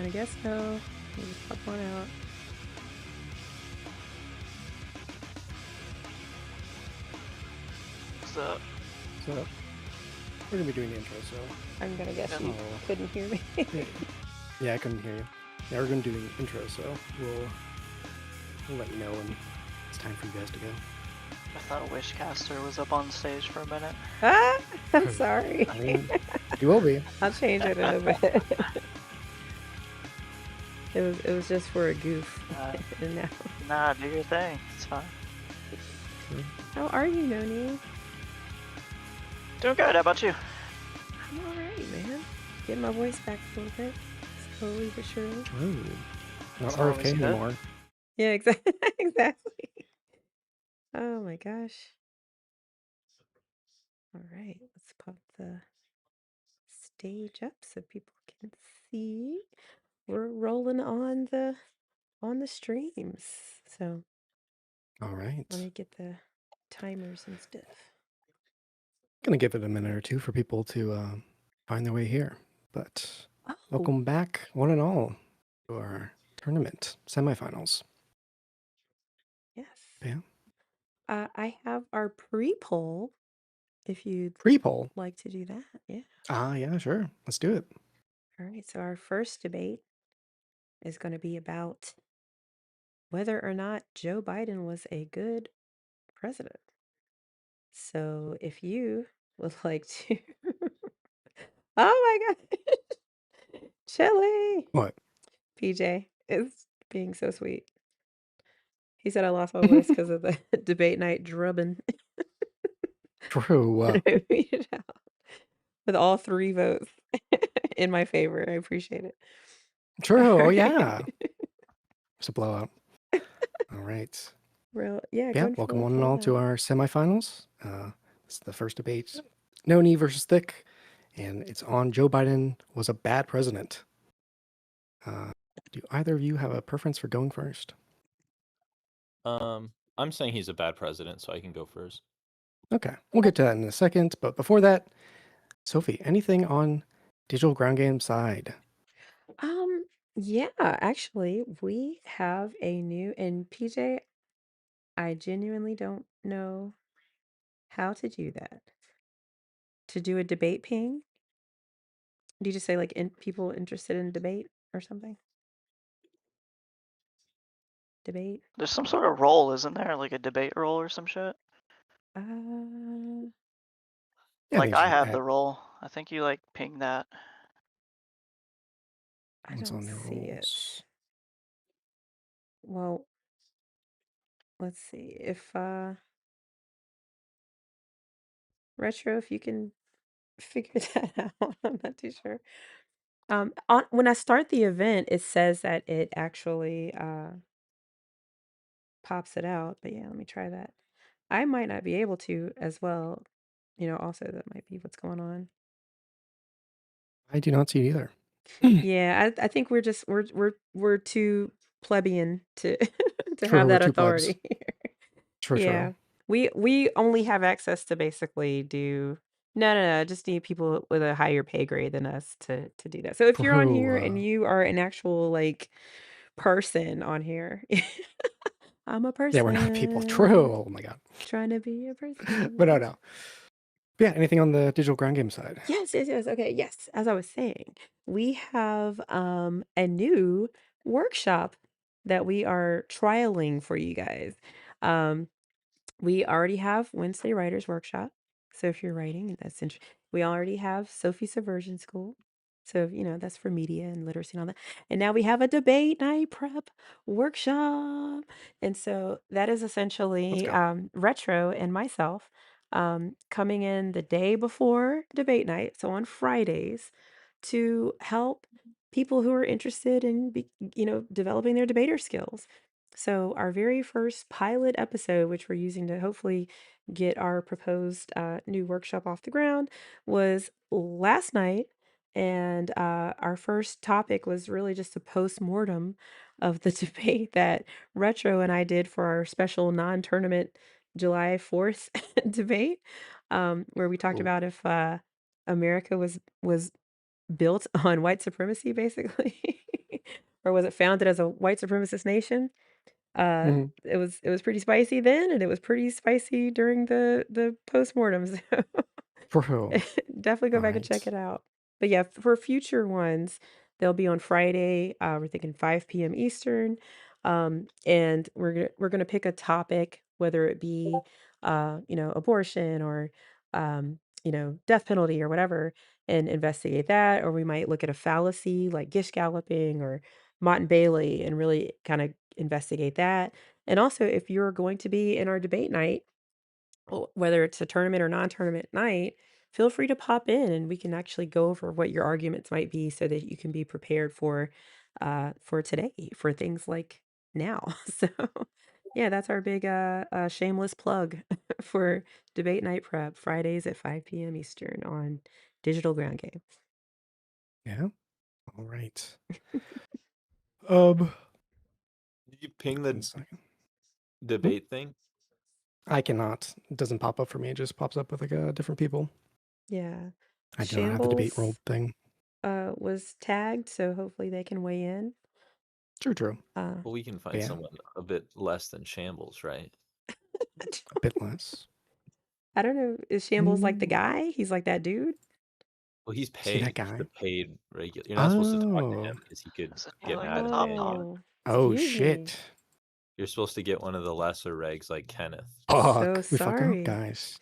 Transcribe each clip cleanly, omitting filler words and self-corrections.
I guess so. We'll just pop one out. So, So we're gonna be doing the intro. So I'm gonna guess Yeah. you Oh. couldn't hear me. yeah, I couldn't hear you. Yeah, we're gonna do the intro. So we'll let you know when it's time for you guys to go. I thought Wishcaster was up on stage for a minute. Ah, I'm sorry. I mean, you will be. I'll change it in a bit. It was just for a goof. And now. Nah, do your thing. It's fine. Sure. How are you, NoKnee? Doing good. How about you? I'm alright, man. Getting my voice back a little bit. Slowly but surely. Oh, not That's always RFK good. anymore. Yeah, exactly. Exactly. Oh my gosh. All right, let's pop the stage up so people can see. We're rolling on the streams. So All right. let me get the timers and stuff. Gonna give it a minute or two for people to find their way here. But Oh, welcome back, one and all, to our tournament semifinals. yes. Yeah. I have our pre-poll if you'd Pre-poll. like to do that. Yeah. Yeah, sure. Let's do it. All right. So our first debate is going to be about whether or not Joe Biden was a good president. So if you would like to Oh my god. Chili. What? PJ is being so sweet. He said I lost my voice because of the debate night drubbing. True. And I made it out with all 3 votes in my favor. I appreciate it. True. All Oh, yeah. right. It's a blowout. All right. Well, yeah, Yeah. going Welcome full one and all to out. our semifinals. This is the first debate. NoKnee versus Thicc. And it's on Joe Biden was a bad president. Do either of you have a preference for going first? I'm saying he's a bad president, so I can go first. Okay. We'll get to that in a second. But before that, Sophie, anything on digital ground game side? Yeah, actually, we have a new and PJ, I genuinely don't know how to do that. To do a debate ping? Did you just say like people interested in debate or something? Debate? There's some sort of role, isn't there? Like a debate role or some shit? Uh, Yeah, I Like think I it's have the role. I think you like ping that. I what's don't on the see it. rules. Well, let's see if Retro, if you can figure that out. I'm not too sure. When I start the event, it says that it actually pops it out. But yeah, let me try that. I might not be able to as well. Also that might be what's going on. I do not see it either. Yeah, I think we're too plebeian to to True, have we're that two plebs. authority here. True, Yeah. true. We only have access to basically do no, just need people with a higher pay grade than us to do that. So if you're on here and True. you are an actual like person on here, I'm a Yeah, we're not people. person True. Oh my god. trying to be a person. But no. Yeah, anything on the digital ground game side? Yes. Okay, yes. As I was saying, we have a new workshop that we are trialing for you guys. Um We already have Wednesday Writers Workshop. So if you're writing, that's interesting. We already have Sophie Subversion School. So, that's for media and literacy and all that. And now we have a debate night prep workshop. And so that is Let's essentially go. Retro and myself coming in the day before debate night. So on Fridays to help people who are interested in, developing their debater skills. So, our very first pilot episode, which we're using to hopefully get our proposed new workshop off the ground, was last night. And our first topic was really just a post mortem of the debate that Retro and I did for our special non tournament July 4th debate, where we talked Ooh. about if America was built on white supremacy, basically. or was it founded as a white supremacist nation? Mhm. It was pretty spicy then, and it was pretty spicy during the postmortem. So True. definitely go All back and check right. it out. But yeah, for future ones, they'll be on Friday. We're thinking 5 p.m. Eastern, and we're gonna pick a topic, whether it be abortion or death penalty or whatever, and investigate that. Or we might look at a fallacy like gish galloping or Mott and Bailey and really kind of investigate that. And also, if you're going to be in our debate night, whether it's a tournament or non-tournament night, feel free to pop in and we can actually go over what your arguments might be so that you can be prepared for today, for things like now. So yeah, that's our big shameless plug for debate night prep, Fridays at 5 p.m. Eastern on Digital Ground Game. Yeah. All right. Um, Did you ping 1 the second. debate thing? I cannot. It doesn't pop up for me. It just pops up with like different people. Yeah. I do not have the debate world Shambles thing. was tagged, so hopefully they can weigh in. True, true. Well, we can But find yeah, someone a bit less than Shambles, right? a bit less. I don't know. Is Shambles like the Mm, guy? He's like that dude? Well, he's is he that paid. He's the guy? paid regular. You're not supposed to talk to him Oh. because he could Isn't he get like mad the at the top idea. dog? Oh, Oh excuse me. shit. You're supposed to get one of the lesser regs like Kenneth. So Fuck. We fuck up, sorry. guys.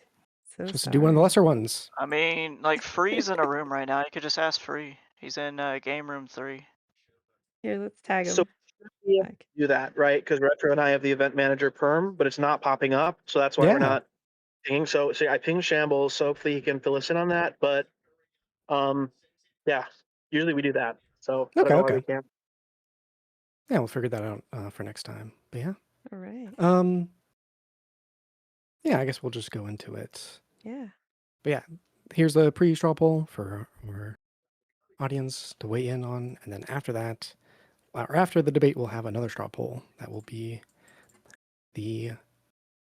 So Supposed to do one of the sorry. lesser ones. I mean, like Free's in a room right now. You could just ask Free. He's in game room 3. Here, let's tag So him. we Back. do that, right? Because Retro and I have the event manager perm, but it's not popping up, so that's why we're Yeah. not pinging. So I ping Shambles, so hopefully he can fill us in on that. But yeah, usually we do that. So I don't Okay, know why okay. we can't. Yeah, we'll figure that out for next time. But yeah. All right. Yeah, I guess we'll just go into it. Yeah. But yeah, here's the pre-straw poll for our audience to weigh in on, and then after that, or after the debate, we'll have another straw poll that will be the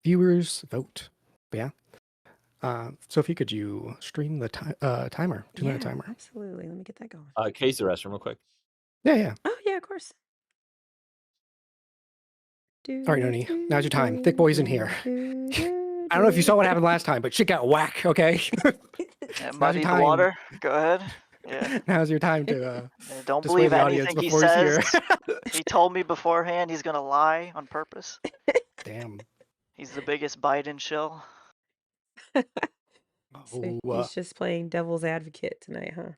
viewers' vote. But yeah. Sophie, could you stream the timer, 2-minute Yeah, timer? absolutely. Let me get that going. Case the restroom real quick. Yeah, yeah. Oh, yeah, of course. All right, Do, Noni, now's do, your time. Thick do, boy's in do, here. do, do, I don't know if you saw what do. happened last time, but shit got whack. Okay. Yeah, Now's your muddy the time. water. Go ahead. Yeah. Now's your time to Don't sway believe the audience anything he before he's says. here. He told me beforehand he's gonna lie on purpose. Damn. He's the biggest Biden shill. So Oh, he's just playing devil's advocate tonight, huh?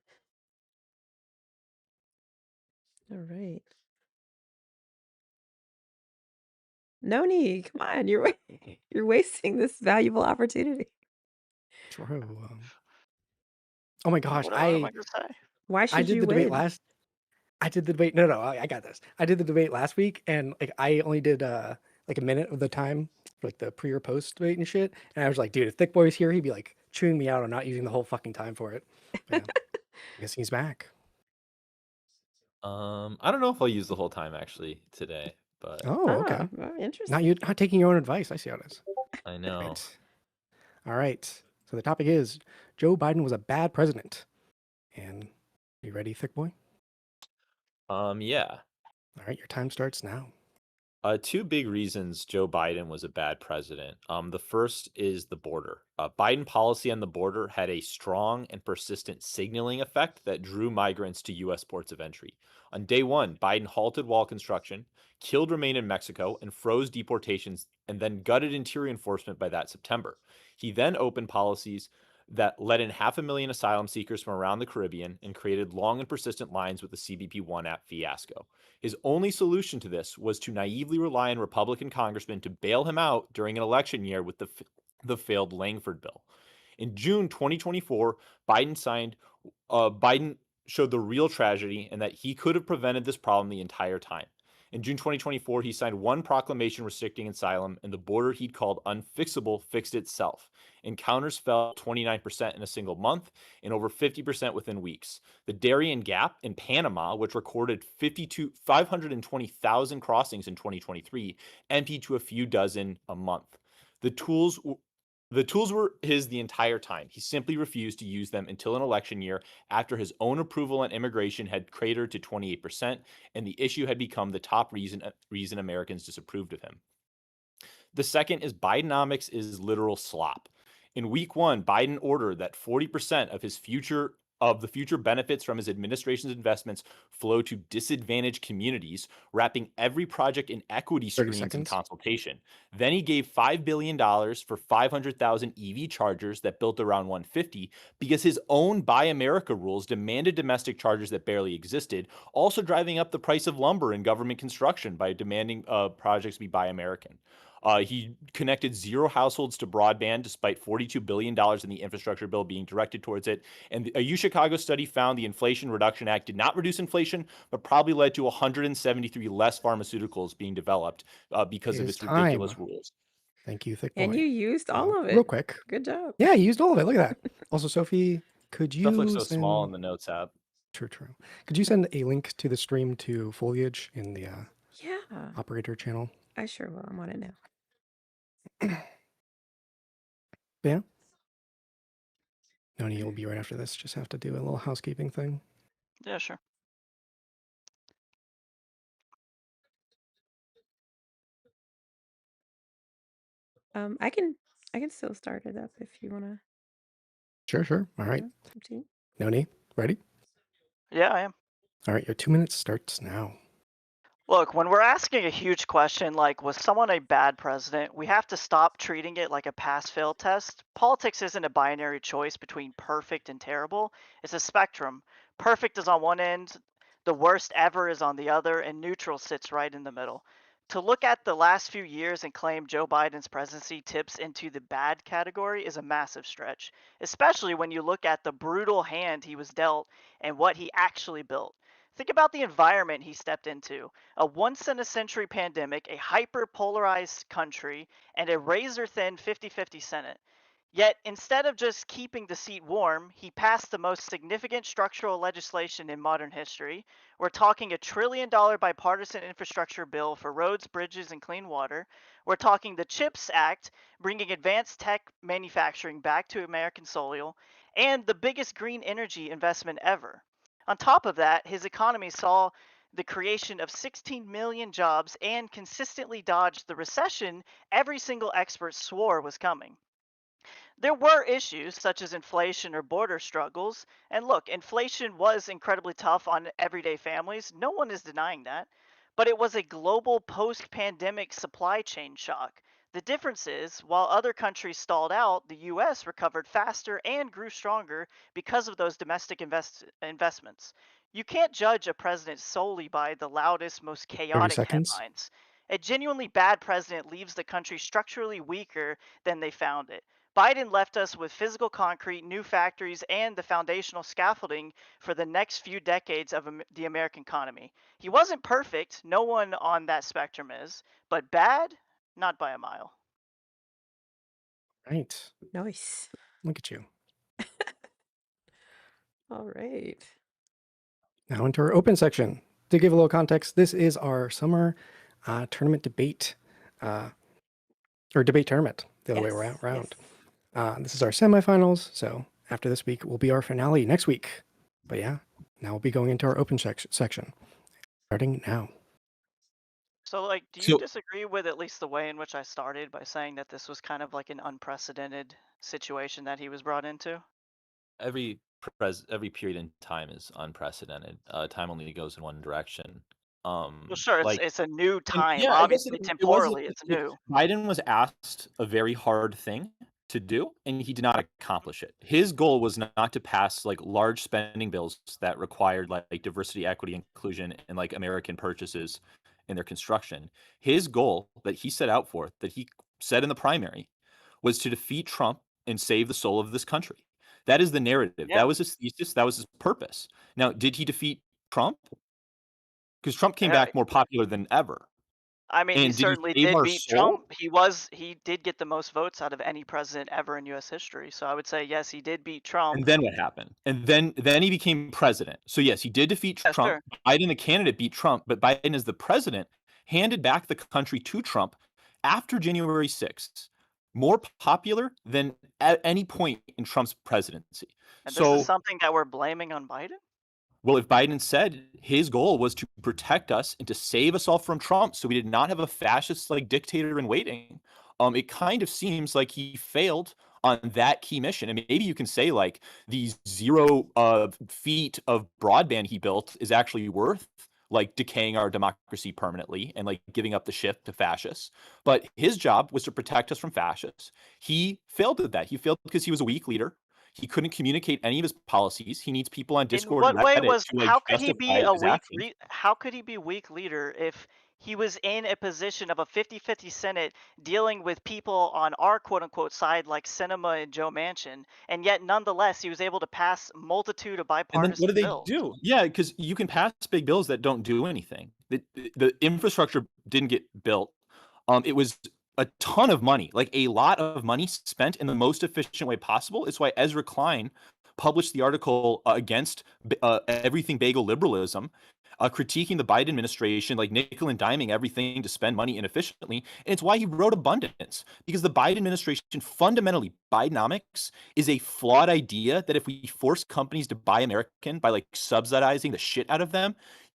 All right. No need. Come on. You're wasting this valuable opportunity. true. Oh my gosh, What am I gonna say? Why I should did you the debate win? last. I did the debate. No, no, I got this. I did the debate last week, and like I only did like a minute of the time for like the pre or post debate and shit. And I was like, dude, if Thick Boy's here, he'd be like chewing me out on not using the whole fucking time for it. But, yeah, I guess he's back. I don't know if I'll use the whole time actually today, but Oh, okay. Oh, well, Not interesting. you not taking your own advice. I see how it is. I know. Right. All right. So the topic is Joe Biden was a bad president. And you ready, Thick Boy? Yeah. All right, your time starts now. Two big reasons Joe Biden was a bad president. The first is the border. Biden policy on the border had a strong and persistent signaling effect that drew migrants to U.S. ports of entry. On day one, Biden halted wall construction, killed Remain in Mexico, and froze deportations, and then gutted interior enforcement by that September. He then opened policies that let in 500,000 asylum seekers from around the Caribbean and created long and persistent lines with the CBP One app fiasco. His only solution to this was to naively rely on Republican congressmen to bail him out during an election year with the failed Langford bill. In June 2024, Biden showed the real tragedy and that he could have prevented this problem the entire time. In June 2024, he signed one proclamation restricting asylum, and the border he'd called unfixable fixed itself. Encounters fell 29% in a single month and over 50% within weeks. The Darien Gap in Panama, which recorded 520,000 crossings in 2023, emptied to a few dozen a month. The tools The tools were his the entire time. He simply refused to use them until an election year after his own approval on immigration had cratered to 28% and the issue had become the top reason Americans disapproved of him. The second is Bidenomics is literal slop. In week 1, Biden ordered that 40% of the future benefits from his administration's investments flow to disadvantaged communities, wrapping every project in equity 30 streams and seconds. consultation. Then he gave $5 billion for 500,000 EV chargers that built around 150 because his own Buy America rules demanded domestic chargers that barely existed, also driving up the price of lumber and government construction by demanding projects be Buy American. He connected 0 households to broadband despite $42 billion in the infrastructure bill being directed towards it. And a U Chicago study found the Inflation Reduction Act did not reduce inflation, but probably led to 173 less pharmaceuticals being developed because It of is its time. ridiculous rules. Thank you, Thick And you Boy. used all of Real it. quick. Good job. Yeah, you used all of it. Look at that. Also, Sophie, could Stuff looks you so small in send... the Notes app. True. Could you send a link to the stream to Foliage in the Yeah, operator channel? I sure will. I'm on it now. Yeah. NoKnee, you'll be right after this. Just have to do a little housekeeping thing. Yeah, sure. I can still start it up if you wanna. Sure. All right. Up to you. NoKnee, ready? Yeah, I am. All right, your 2 minutes starts now. Look, when we're asking a huge question like, was someone a bad president, we have to stop treating it like a pass fail test. Politics isn't a binary choice between perfect and terrible, it's a spectrum. Perfect is on one end, the worst ever is on the other, and neutral sits right in the middle. To look at the last few years and claim Joe Biden's presidency tips into the bad category is a massive stretch, especially when you look at the brutal hand he was dealt and what he actually built. Think about the environment he stepped into: a once in a century pandemic, a hyper polarized country, and a razor thin 50-50 Senate. Yet, instead of just keeping the seat warm, he passed the most significant structural legislation in modern history. We're talking $1 trillion bipartisan infrastructure bill for roads, bridges, and clean water. We're talking the CHIPS Act, bringing advanced tech manufacturing back to American soil, and the biggest green energy investment ever. On top of that, his economy saw the creation of 16 million jobs and consistently dodged the recession every single expert swore was coming. There were issues such as inflation or border struggles. And look, inflation was incredibly tough on everyday families. No one is denying that. But it was a global post pandemic supply chain shock. The difference is, while other countries stalled out, the US recovered faster and grew stronger because of those domestic investments. You can't judge a president solely by the loudest, most 30 chaotic seconds. headlines. A genuinely bad president leaves the country structurally weaker than they found it. Biden left us with physical concrete, new factories, and the foundational scaffolding for the next few decades of the American economy. He wasn't perfect, no one on that spectrum is, but bad? Not by a mile. Right. Nice. Look at you. All right. Now into our open section. To give a little context, this is our summer tournament debate, or debate tournament, the other way Yes. around. This is our semifinals, so after this week will be our finale next week. But yeah, now we'll be going into our open section, starting now. So, like, do you So disagree with at least the way in which I started by saying that this was kind of like an unprecedented situation that he was brought into? every every period in time is unprecedented. Time only goes in one direction. Well, sure, Like it's a new And time. yeah, I guess Obviously, it was temporally, it's like new. Biden was asked a very hard thing to do, and he did not accomplish it. His goal was not to pass like large spending bills that required like diversity, equity, inclusion, and like American purchases in their construction. His goal that he set out for, that he said in the primary, was to defeat Trump and save the soul of this country. That is the narrative. Yeah. That was his thesis. That was his purpose. Now, did he defeat Trump? Because Trump came Uh, back more popular than ever. I mean, he And did he certainly save did our beat soul? Trump. He did get the most votes out of any president ever in US history. So I would say yes, he did beat And Trump. then what happened? And then he became president. So yes, he did defeat Yeah, Trump. sure. Biden, the candidate, beat Trump, but Biden as the president handed back the country to Trump after January 6th. more popular than at any point in Trump's presidency. And this is So, something that we're blaming on Biden? well, if Biden said his goal was to protect us and to save us all from Trump, so we did not have a fascist like dictator in waiting, it kind of seems like he failed on that key mission. And maybe you can say like these 0 feet of broadband he built is actually worth like decaying our democracy permanently and like giving up the ship to fascists. But his job was to protect us from fascists. He failed at that. He failed because he was a weak leader. He couldn't communicate any of his policies. He needs people on In Discord what and way Reddit was to like how could he be justify a his weak actions. how could he be weak leader if he was in a position of a 50-50 Senate dealing with people on our quote unquote side like Sinema and Joe Manchin, and yet nonetheless he was able to pass multitude of And then what do bipartisan they bills? do? Yeah, because you can pass big bills that don't do anything. The infrastructure didn't get built. It was a ton of money, like a lot of money spent in the most efficient way possible. It's why Ezra Klein published the article against everything bagel liberalism, critiquing the Biden administration, like nickel and diming everything to spend money inefficiently. And it's why he wrote Abundance, because the Biden administration fundamentally, Bidenomics is a flawed idea that if we force companies to buy American by like subsidizing the shit out of them,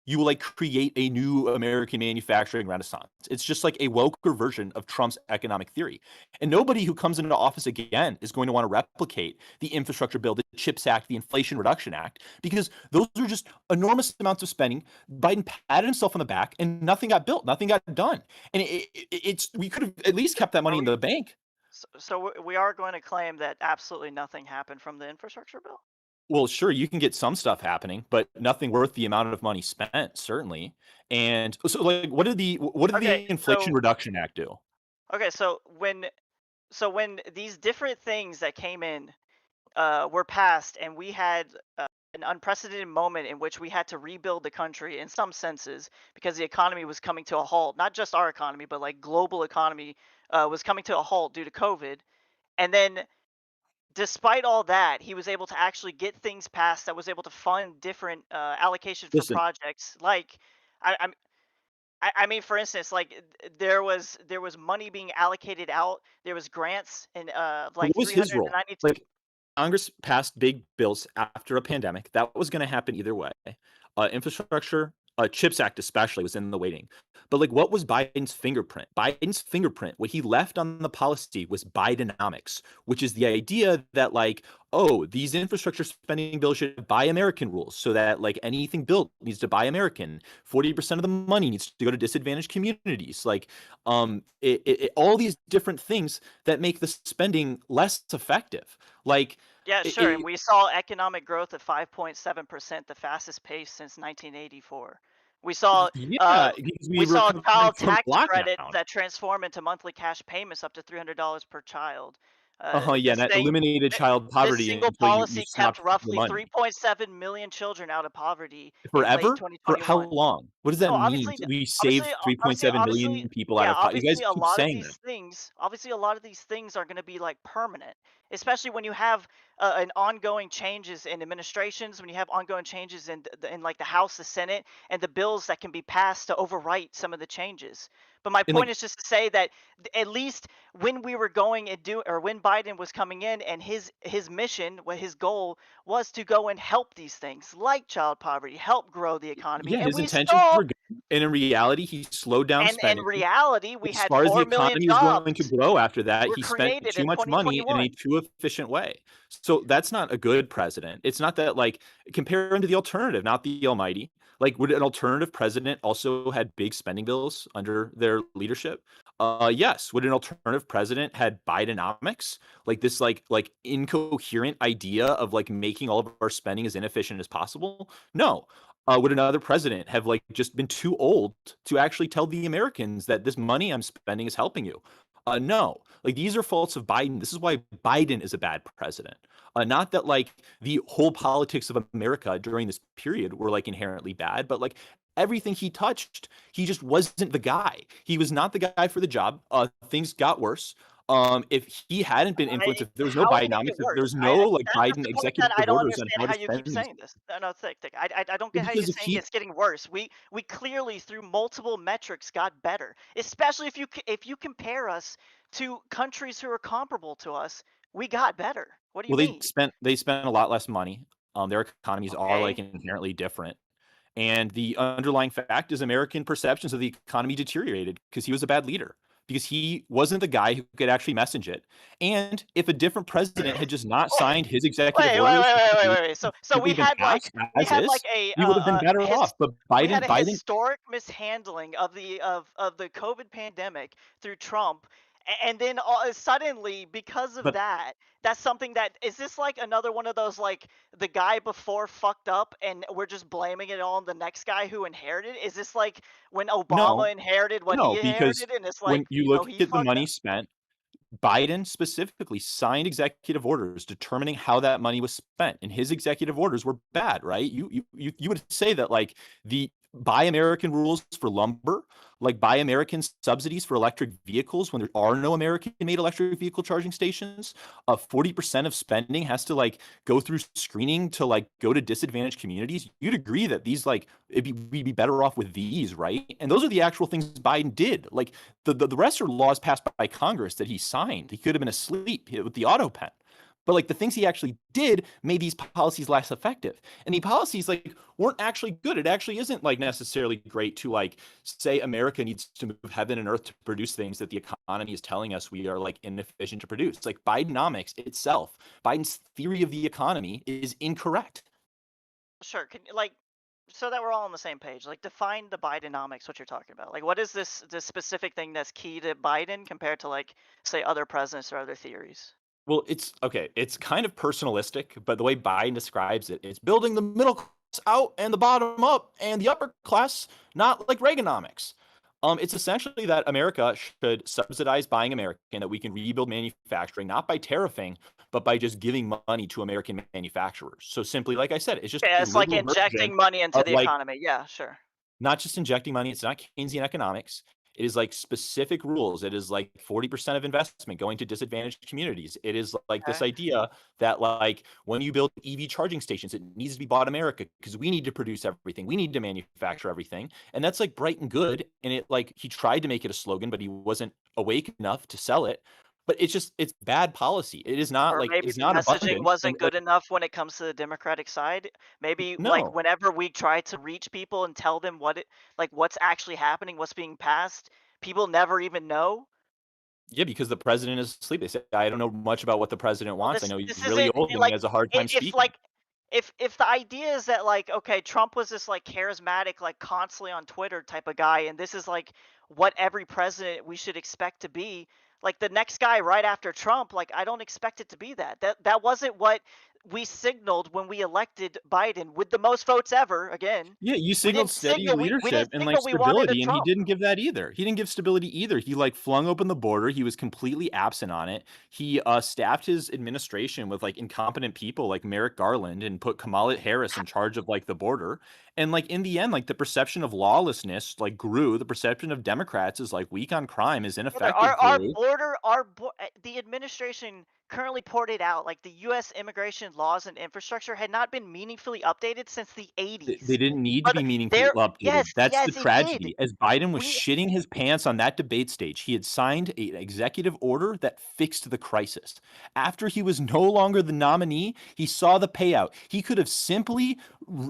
you will like create a new American manufacturing renaissance. It's just like a woker version of Trump's economic theory. And nobody who comes into office again is going to want to replicate the infrastructure bill, the CHIPS Act, the Inflation Reduction Act, because those are just enormous amounts of spending. Biden patted himself on the back and nothing got built, nothing got done. And it's we could have at least kept that Are money in we the bank. we are going to claim that absolutely nothing happened from the infrastructure bill? Well, sure, you can get some stuff happening, but nothing worth the amount of money spent, certainly. And so, like, Okay, what did the Inflation Reduction Act do? okay, so when these different things that came in were passed, and we had an unprecedented moment in which we had to rebuild the country in some senses because the economy was coming to a halt. Not just our economy, but like global economy was coming to a halt due to COVID. And then, despite all that, he was able to actually get things passed that was able to fund different allocations for Listen, projects. Like, I, I'm. I mean, for instance, like there was money being allocated out. There was grants in what like was his role? 392. Like, Congress passed big bills after a pandemic. That was going to happen either way. Infrastructure, CHIPS Act especially was in the waiting. But like, what was Biden's fingerprint? Biden's fingerprint, what he left on the policy was Bidenomics, which is the idea that like, oh, these infrastructure spending bills should buy American rules, so that like anything built needs to buy American. 40% of the money needs to go to disadvantaged communities. Like, all these different things that make the spending less effective. Like, Yeah, it, sure. And it, we saw economic growth at 5.7%, the fastest pace since 1984. We saw uh, yeah, because we we were saw coming child from tax credits lockdown. that transform into monthly cash payments up to $300 per child. Yeah, and that eliminated Th- child this poverty single until you policy kept stopped the roughly money. 3.7 million children out of poverty in late Forever? For how 2021. long? What does that No, mean? obviously, We obviously, saved 3.7 obviously, million people out yeah, of poverty. You guys obviously, a keep lot of saying these that. things, obviously, a lot of these things are going to be like permanent, especially when you have an ongoing changes in administrations, when you have ongoing changes in like the House, the Senate, and the bills that can be passed to overwrite some of the changes. But my And point like, is just to say that at least when we were going and do, or when Biden was coming in, and his mission, what his goal was to go and help these things like child poverty, help grow the economy, yeah, and his we intentions saw, were good. And in reality, he slowed down and in spending. reality, we As had far as the 4 million economy was going to jobs grow after that, were he spent created too in much money in 2021. a too efficient way. So that's not a good president. It's not that like comparing to the alternative, not the almighty. Like, would an alternative president also had big spending bills under their leadership? Yes. Would an alternative president had Bidenomics, like this like incoherent idea of like making all of our spending as inefficient as possible? No. Would another president have like just been too old to actually tell the Americans that this money I'm spending is helping you? No, like these are faults of Biden. This is why Biden is a bad president. Not that like the whole politics of America during this period were like inherently bad, but like everything he touched, he just wasn't the guy. He was not the guy for the job. Things got worse. If he hadn't been influenced, if there was no How did it get Bidenomics, if worse? there's no like That's Biden the part that I executive don't orders on understand how how to you keep spend these, saying this. No, Thick. I don't get well, how you're because if saying he it's getting worse. We clearly through multiple metrics got better, especially if you compare us to countries who are comparable to us. We got better. What do you well, mean? they spent a lot less money. Their economies are like Okay. inherently different. And the underlying fact is American perceptions of the economy deteriorated because he was a bad leader, because he wasn't the guy who could actually message it. And if a different president had just not signed his executive orders, So simply been passed we as had like is, we would have been better off. But we had a Biden, historic mishandling of the COVID pandemic through Trump, and then suddenly because of but that, that's something that is this like another one of those like the guy before fucked up and we're just blaming it all on the next guy who inherited? Is this like when no, Obama inherited what no, he because inherited and it's like when you look he at the fucked money up? spent, Biden specifically signed executive orders determining how that money was spent, and his executive orders were bad, right? You would say that like the buy American rules for lumber, like buy American subsidies for electric vehicles when there are no American-made electric vehicle charging stations. 40% of spending has to like go through screening to like go to disadvantaged communities. You'd agree that these like we'd be better off with these, right? And those are the actual things Biden did. Like the rest are laws passed by Congress that he signed. He could have been asleep with the auto pen. But like the things he actually did made these policies less effective. And the policies like weren't actually good. It actually isn't like necessarily great to like say America needs to move heaven and earth to produce things that the economy is telling us we are like inefficient to produce. Like Bidenomics itself, Biden's theory of the economy is incorrect. Sure. Can like so that we're all on the same page. Like define the Bidenomics, what you're talking about. Like what is this specific thing that's key to Biden compared to like say other presidents or other theories? Well, it's okay. It's kind of personalistic, but the way Biden describes it, it's building the middle class out and the bottom up and the upper class, not like Reaganomics. It's essentially that America should subsidize buying American, that we can rebuild manufacturing, not by tariffing, but by just giving money to American manufacturers. So simply, like I said, it's just Yeah, a it's like liberal version injecting money into of the like economy. Yeah, sure. not just injecting money. It's not Keynesian economics. It is like specific rules. It is like 40% of investment going to disadvantaged communities. It is like this Okay. idea that like when you build EV charging stations, it needs to be bought America because we need to produce everything. We need to manufacture everything. And that's like bright and good. And it like he tried to make it a slogan, but he wasn't awake enough to sell it. But it's bad policy. It is not Or like maybe it's the not messaging abundant. And wasn't good enough when it comes to the Democratic side. Maybe like no, whenever we try to reach people and tell them what it like what's actually happening, what's being passed, people never even know. yeah, because the president is asleep. They say, I don't know much about what the president Well, wants. I know this he's really isn't old and he like has a hard time if speaking. like if the idea is that like okay, Trump was this like charismatic, like constantly on Twitter type of guy, and this is like what every president we should expect to be. Like the next guy right after Trump, like I don't expect it to be that. That wasn't what we signaled when we elected Biden with the most votes ever. Again, Yeah, you signaled steady we leadership didn't and like signal we wanted a stability, and he Trump. didn't give that either. He didn't give stability either. He like flung open the border. He was completely absent on it. He staffed his administration with like incompetent people like Merrick Garland and put Kamala Harris in charge of like the border. And like in the end, like the perception of lawlessness like grew. The perception of Democrats is like weak on crime is Brother, ineffective grew. the administration currently poured it out. Like the U.S. immigration laws and infrastructure had not been meaningfully updated since the They 80s. didn't need to Brother, be meaningfully updated. That's the yes, it did. tragedy. As Biden was We shitting his pants on that debate stage, he had signed an executive order that fixed the crisis. After he was no longer the nominee, he saw the payout. He could have simply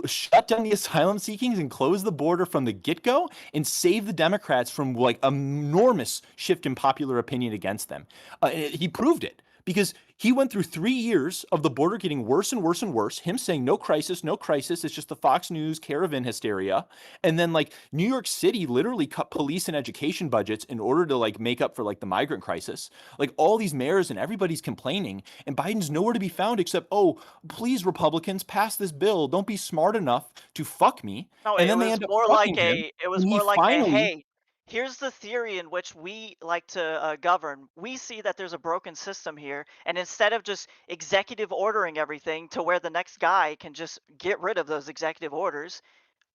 shut down the asylum seekings and closed the border from the get-go and save the Democrats from like enormous shift in popular opinion against them. He proved it because he went through 3 years of the border getting worse and worse and worse. Him saying no crisis, no crisis. It's just the Fox News caravan hysteria. And then like New York City literally cut police and education budgets in order to like make up for like the migrant crisis. Like all these mayors and everybody's complaining, and Biden's nowhere to be found except, oh, please Republicans pass this bill. Don't be smart enough to fuck me. no, And then they end up fucking him. it was And he more like a finally hey, here's the theory in which we like to govern. We see that there's a broken system here, and instead of just executive ordering everything to where the next guy can just get rid of those executive orders,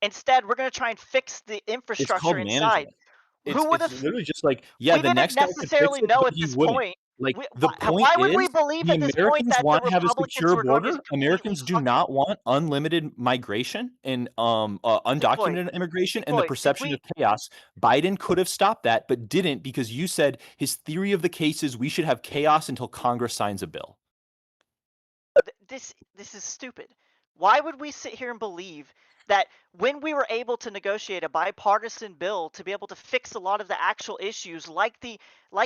instead we're going to try and fix the it's infrastructure called inside. management. Who would It's have literally just like, yeah, we the didn't next guy could fix necessarily it, know but at he this wouldn't. point Like, We, the point why would we is, believe the at this point Americans that the want to have a Republicans secure were going to border. completely Americans do fucking not want unlimited migration and, sick boy, undocumented immigration sick and the boy? Did perception we? of chaos. Biden could have stopped that, but didn't because you said his theory of the case is we should have chaos until Congress signs a bill. This is stupid. Why would we sit here and believe that when we were able to negotiate a bipartisan bill to be able to fix a lot of the actual issues, like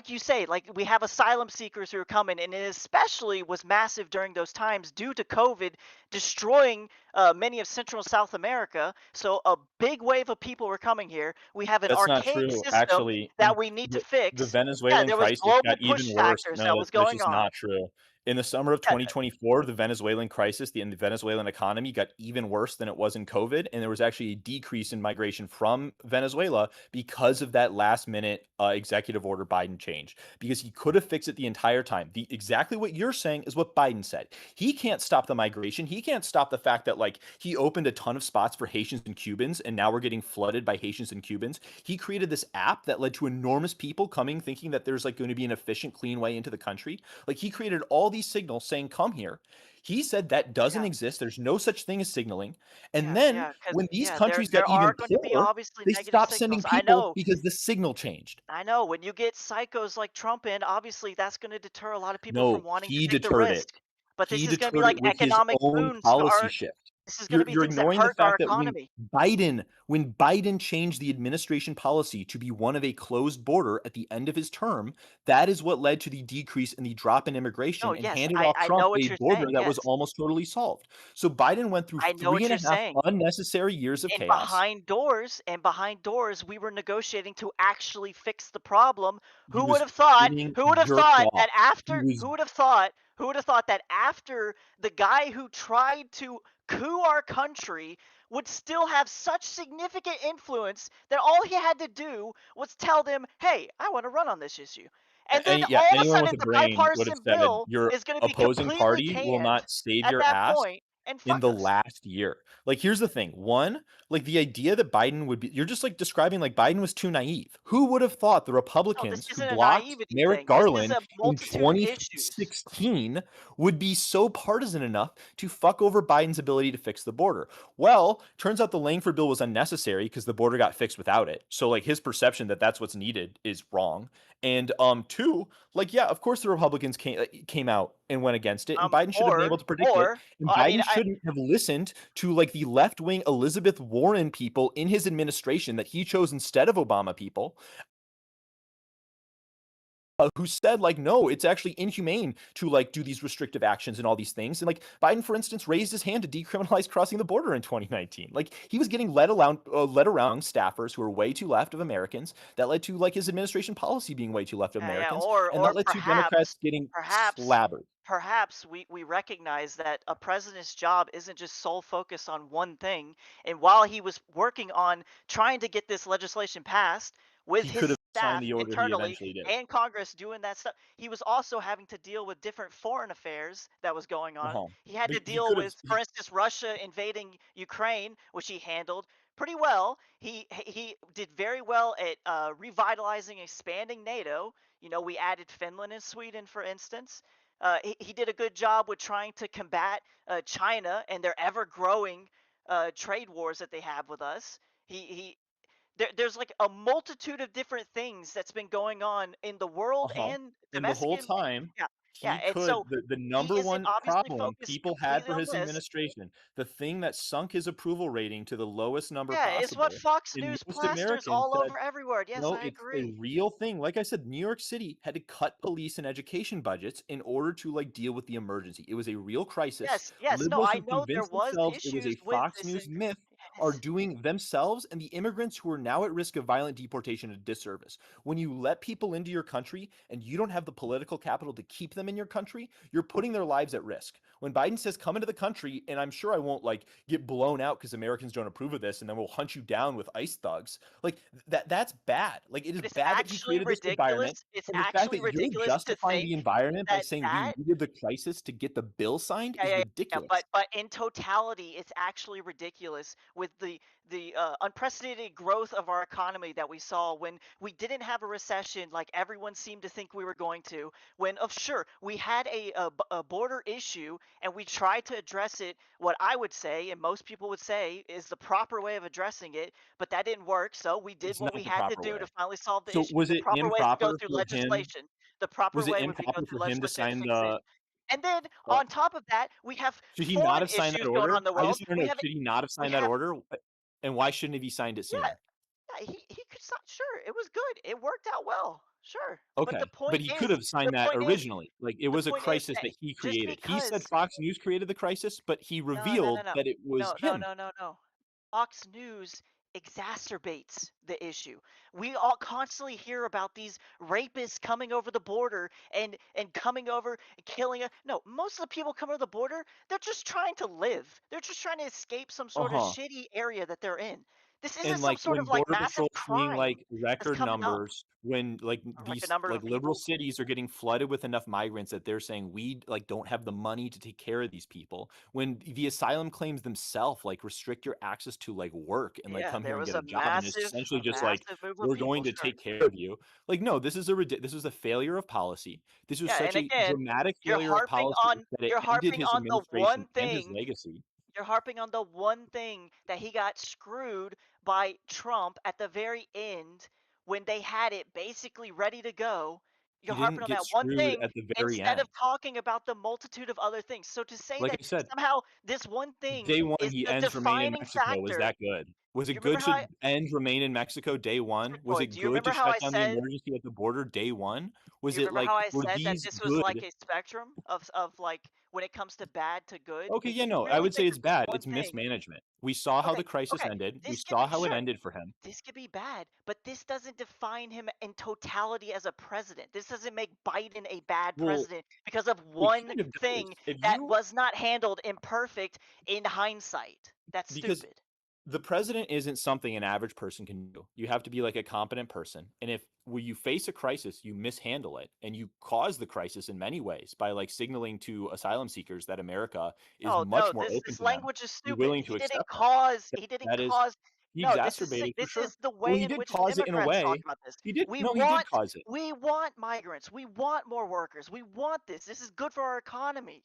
you say, like we have asylum seekers who are coming, and it especially was massive during those times due to COVID destroying many of Central and South America. So a big wave of people were coming here. We have an That's not archaic true. system Actually, that we need to the fix. Yeah, Venezuelan there was crisis global got even push worse. factors No, that was that's going just on. not true. In the summer of Yeah, 2024, the Venezuelan crisis, the Venezuelan economy got even worse than it was in COVID, and there was actually a decrease in migration from Venezuela because of that last minute executive order Biden changed. Because he could have fixed it the entire time. Exactly what you're saying is what Biden said. He can't stop the migration. He can't stop the fact that like he opened a ton of spots for Haitians and Cubans, and now we're getting flooded by Haitians and Cubans. He created this app that led to enormous people coming thinking that there's like going to be an efficient, clean way into the country. Like he created all these signals saying, come here. He said that doesn't yeah. exist. There's no such thing as signaling. And Yeah, then yeah, because when these yeah, countries got there are even going to be poorer, obviously they negative stopped sending signals. people because the signal changed. I know. When you get psychos like Trump in, obviously that's going to deter a lot of people from No, wanting to he take the deterred it. risk. But this He is going to be deterred like it with his economic own boons to policy our. shift. This is going to be You're things that ignoring the hurt our fact that economy. When Biden changed the administration policy to be one of a closed border at the end of his term, that is what led to the decrease in the drop in No, immigration and yes, handed I off I Trump know what a you're border saying. that was Yes, almost totally solved. So Biden went through I know three what and you're a half saying. unnecessary years of And chaos. behind doors, we were negotiating to actually fix the problem. He was getting Who would have jerked thought off. that He after was who would have thought that after the guy who tried to coup our country would still have such significant influence that all he had to do was tell them, "Hey, I want to run on this issue." And then yeah, all of a anyone with sudden a the brain would have bipartisan said bill your is going to be opposing completely party will canned not save at your that ass point and in fuck the us. last year. Like, here's the thing. One, like the idea that Biden would be, you're just like describing like Biden was too naive. Who would have thought the No, this Republicans who isn't a blocked naivety Merrick thing. This is Garland a in multitude of issues. 2016 would be so partisan enough to fuck over Biden's ability to fix the border? Well, turns out the Langford bill was unnecessary because the border got fixed without it. So like his perception that that's what's needed is wrong. And two, like yeah, of course the Republicans came out and went against it, and Biden should have been able to predict it. And I mean, Biden shouldn't have listened to like the left wing Elizabeth Warren people in his administration that he chose instead of Obama people, who said like no, it's actually inhumane to like do these restrictive actions and all these things. And like Biden, for instance, raised his hand to decriminalize crossing the border in 2019. Like he was getting led around staffers who were way too left of Americans. That led to like his administration policy being way too left of yeah, yeah, Americans, and that or led to Democrats getting perhaps, slabbered. we recognize that a president's job isn't just sole focus on one thing. And while he was working on trying to get this legislation passed with He his could have signed staff the order he internally eventually did. and Congress doing that stuff, he was also having to deal with different foreign affairs that was going on. Uh-huh. He had But to he deal could have with, for instance, Russia invading Ukraine, which he handled pretty well. He did very well at revitalizing, expanding NATO. You know, we added Finland and Sweden, for instance. He did a good job with trying to combat China and their ever-growing trade wars that they have with us. He there's like a multitude of different things that's been going on in the world uh-huh. and And the domestic. whole time, Yeah, yeah. he And could so the he number isn't one obviously problem focused people had completely for on his this. administration, the thing that sunk his approval rating to the lowest number Yeah, it's what possible Fox in News most plasters Americans all said, over everywhere. Yes, no, I it's a agree. real thing. Like I said, New York City had to cut police and education budgets in order to like deal with the emergency. It was a real crisis. Yes, yes. No, Liberals I who know there convinced was themselves it was issues a with Fox this. News myth are Yes. doing themselves and the immigrants who are now at risk of violent deportation a disservice. When you let people into your country and you don't have the political capital to keep them in your country, you're putting their lives at risk. When Biden says come into the country, and I'm sure I won't like get blown out because Americans don't approve of this and then we'll hunt you down with ICE thugs, like that's bad. Like it is But it's bad that he actually created this ridiculous. environment. It's And the fact actually that you're ridiculous to justifying think the environment by that saying we that needed the crisis to get the bill signed yeah, is yeah, yeah. ridiculous. But in totality, it's actually ridiculous with with the unprecedented growth of our economy that we saw when we didn't have a recession like everyone seemed to think we were going to, when sure we had a border issue and we tried to address it, what I would say and most people would say is the proper way of addressing it, but that didn't work, so we did It's what not we the had to proper do to way. finally solve the So issue. was The it proper way is to go improper through for him? legislation. The proper Was it way would be go improper through for him to legislation to sign fix it. the? And then Uh, on top of that, we have should he not foreign have signed that issues going on order? in the I world. just want to We know. have Should he not have we signed that have order? And why shouldn't have he signed it yeah, sooner? yeah, he could sure, it was good. It worked out well. Sure. But Okay, but he could have the signed that point is originally. Like it the was a point is crisis that that he just created. He said because Fox News created the crisis, but he no, no, no, revealed no. that it was No, no, him. no, no, no. Fox News exacerbates the issue. We all constantly hear about these rapists coming over the border and coming over and killing us. No, most of the people coming over the border, they're just trying to live. They're just trying to escape some sort of Uh-huh. shitty area that they're in. This isn't And, some like, sort of when like Border massive Patrol seeing, crime like, that's record coming up. numbers, when, like, Like a these, number like, of liberal people. cities are getting flooded with enough migrants that they're saying, "We, like, don't have the money to take care of these people." When the asylum claims themselves, like, restrict your access to, like, work and, like, Yeah, come here there and was get a job, and it's essentially a just like, massive move of "We're people, going to sure. take care of you." Like, no, this was a failure of policy. This was Yeah, such and a again, dramatic failure of policy that it you're ended harping his on the administration one and his thing legacy. you're harping on the one thing that he got screwed by Trump at the very end when they had it basically ready to go. You're He didn't harping on get that one screwed thing at the very instead of end. talking about the multitude of other things. So to say Like that I said, somehow this one thing day one, is he the ends Remain in defining Mexico. Was factor. that good? Was You it remember good how to end Remain in Mexico day one? Thick Was boy, it good to shut down the emergency at the border day one? do Was you it remember like, how I were said that these this was like good? a spectrum of like when it comes to bad to good? Okay, If yeah, you no, I really would say think it's that this bad. one It's thing mismanagement. We saw how okay, the crisis okay, ended. We this could saw be how it sure. ended for him. This could be bad, but this doesn't define him in totality as a president. This doesn't make Biden a bad Well, president because of it one kind of thing does. If that you was not handled imperfect in hindsight. That's Because stupid. the president isn't something an average person can do. You have to be like a competent person. And if when you face a crisis, you mishandle it and you cause the crisis in many ways by like signaling to asylum seekers that America is Oh no, much more open this to them, language is be stupid. willing to accept them. He didn't That is, cause he no, this is exacerbated for this sure. is the Well, way he in did which cause it in a Democrats talk way. about this. He did. No, he did cause it. We want migrants. We want more workers. We want this. This is good for our economy.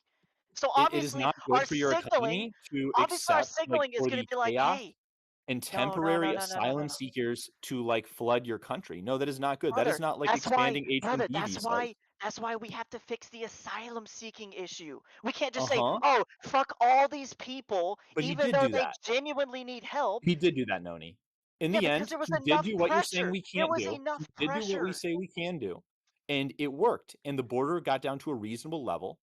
So It is not good for your economy to our accept like signaling is for going to the be like, chaos "Hey, and no, no, no, temporary no, no, no, no, asylum no. seekers to like flood your country. No, that is not good. That is not like expanding H-1B visas. That's why we have to fix the asylum seeking issue. We can't just say, Uh-huh. "Oh, fuck all these people But he even did though do they that. genuinely need help." He did do that, Noni. In Yeah, the because end, there was he did enough do what you're saying pressure. we There can't was do. enough He did do what we pressure. say we can do. And it worked. And the border got down to a reasonable level.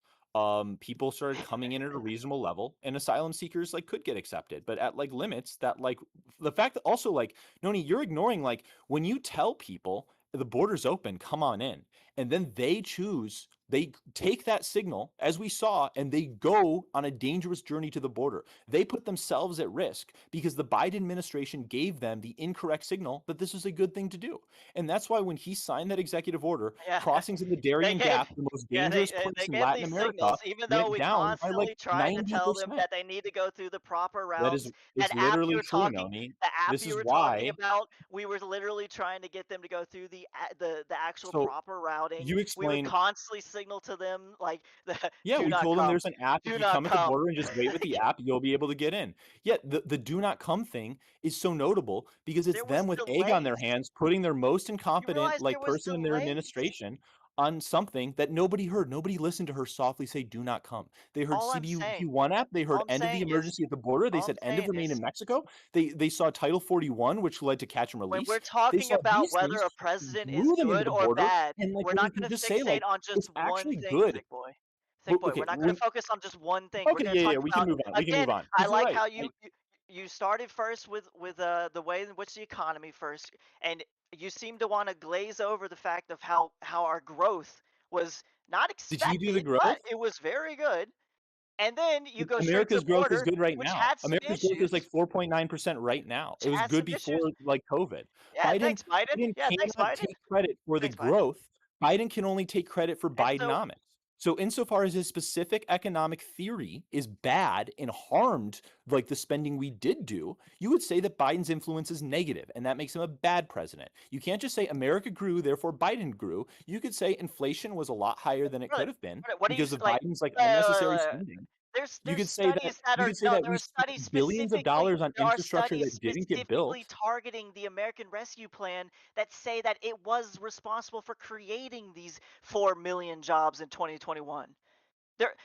People started coming in at a reasonable level, and asylum seekers like could get accepted, but at like limits that like the fact that also like Noni, you're ignoring like when you tell people the border's open, come on in, and then they take that signal as we saw, and they go on a dangerous journey to the border. They put themselves at risk because the Biden administration gave them the incorrect signal that this was a good thing to do. And that's why when he signed that executive order, Yeah, crossings in the they Darien gave Gap, the most yeah, dangerous place they in gave Latin these America, signals, even though went we down by like constantly tried to tell them 90%. that they need to go through the proper That is, routes. it's literally true, Noni. The app This you is were talking why. about, we were literally trying to get them to go through the actual So proper routing. you We would explain. constantly signal to them like the Yeah, do we not told them come, there's an app. If do you not come at the come. border and just wait with the app, you'll be able to get in. Yet the do not come thing is so notable because it's There was them with egg on their delays. hands, putting their most You incompetent realize like there was person in their delays. administration on something that nobody heard. Nobody listened to her softly say, "Do not come." They heard All I'm CBP saying, one app. They all heard I'm end of the saying is, emergency at the border. They all I'm said end of saying remain in is Mexico. They saw Title 41, which led to catch and when release. we're They talking saw about these whether things, a president is drew them into good the or border, bad, and like we're when we not can going to just say fixate like on it's just one actually thing, good. Thick Boy. Thick Well, Boy, okay, we're not going to focus on just one thing. We're okay, going to yeah, talk yeah, we can about move on. We can move again. on I because you're like right. how you started first with the way in which the economy first, and you seem to want to glaze over the fact of how our growth was not Did he do the expected, growth? but it was very good. And then you go straight to America's growth is border, good right which now. had some America's growth is like issues. 4.9% right now. Which It was had good some issues. before like COVID. Yeah, Biden thanks, Biden. Biden Yeah, thanks, cannot Biden. take credit for the Thanks, Biden. growth. Biden can only take credit for And so Bidenomics. So insofar as his specific economic theory is bad and harmed like the spending we did do, you would say that Biden's influence is negative, and that makes him a bad president. You can't just say America grew, therefore Biden grew. You could say inflation was a lot higher than it Really? could have been What do you because of like? Biden's like Uh, unnecessary spending. You there's could say that studies that are no, there we are spent studies billions of specifically. dollars on There are infrastructure studies that didn't get specifically built. targeting the American Rescue Plan that say that it was responsible for creating these 4 million jobs in 2021.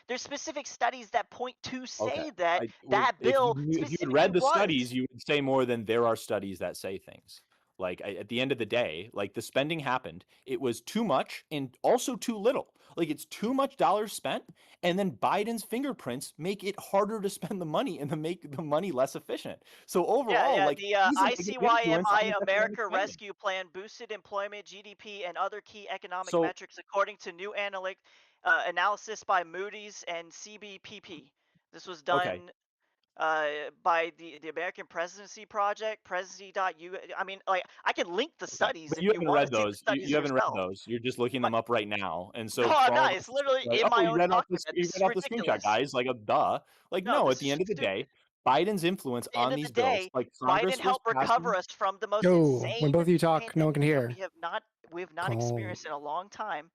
There's specific studies that point to Okay. say that Well, that bill if you had specifically read the was. studies, you would say more than there are studies that say things. Like at the end of the day, like the spending happened, it was too much and also too little. Like it's too much dollars spent, and then Biden's fingerprints make it harder to spend the money and to make the money less efficient. So Yeah, overall, yeah. like The he's a negative influence on ICYMI his economic America spending. Rescue Plan boosted employment, GDP, and other key economic So metrics according to new analysis by Moody's and CBPP. This was okay, done by the American Presidency Project, presidency.u. I mean, like, I can link the okay, studies but if you you haven't want to read see the those. studies You haven't read yourself. those. You're just looking But them up right now. And no, so for I'm all of not. us, It's it's just literally like, in oh, my own document. you This is read off the screenshot, ridiculous. guys. Like, duh. Like, No, no. At this the is end of the stupid. day, Biden's influence At the end on of the these bills, day, like Biden Congress was helped recover passing. us from the most Yo, when insane both of you talk, no one can pandemic that hear. we have not Calm. experienced in a long time.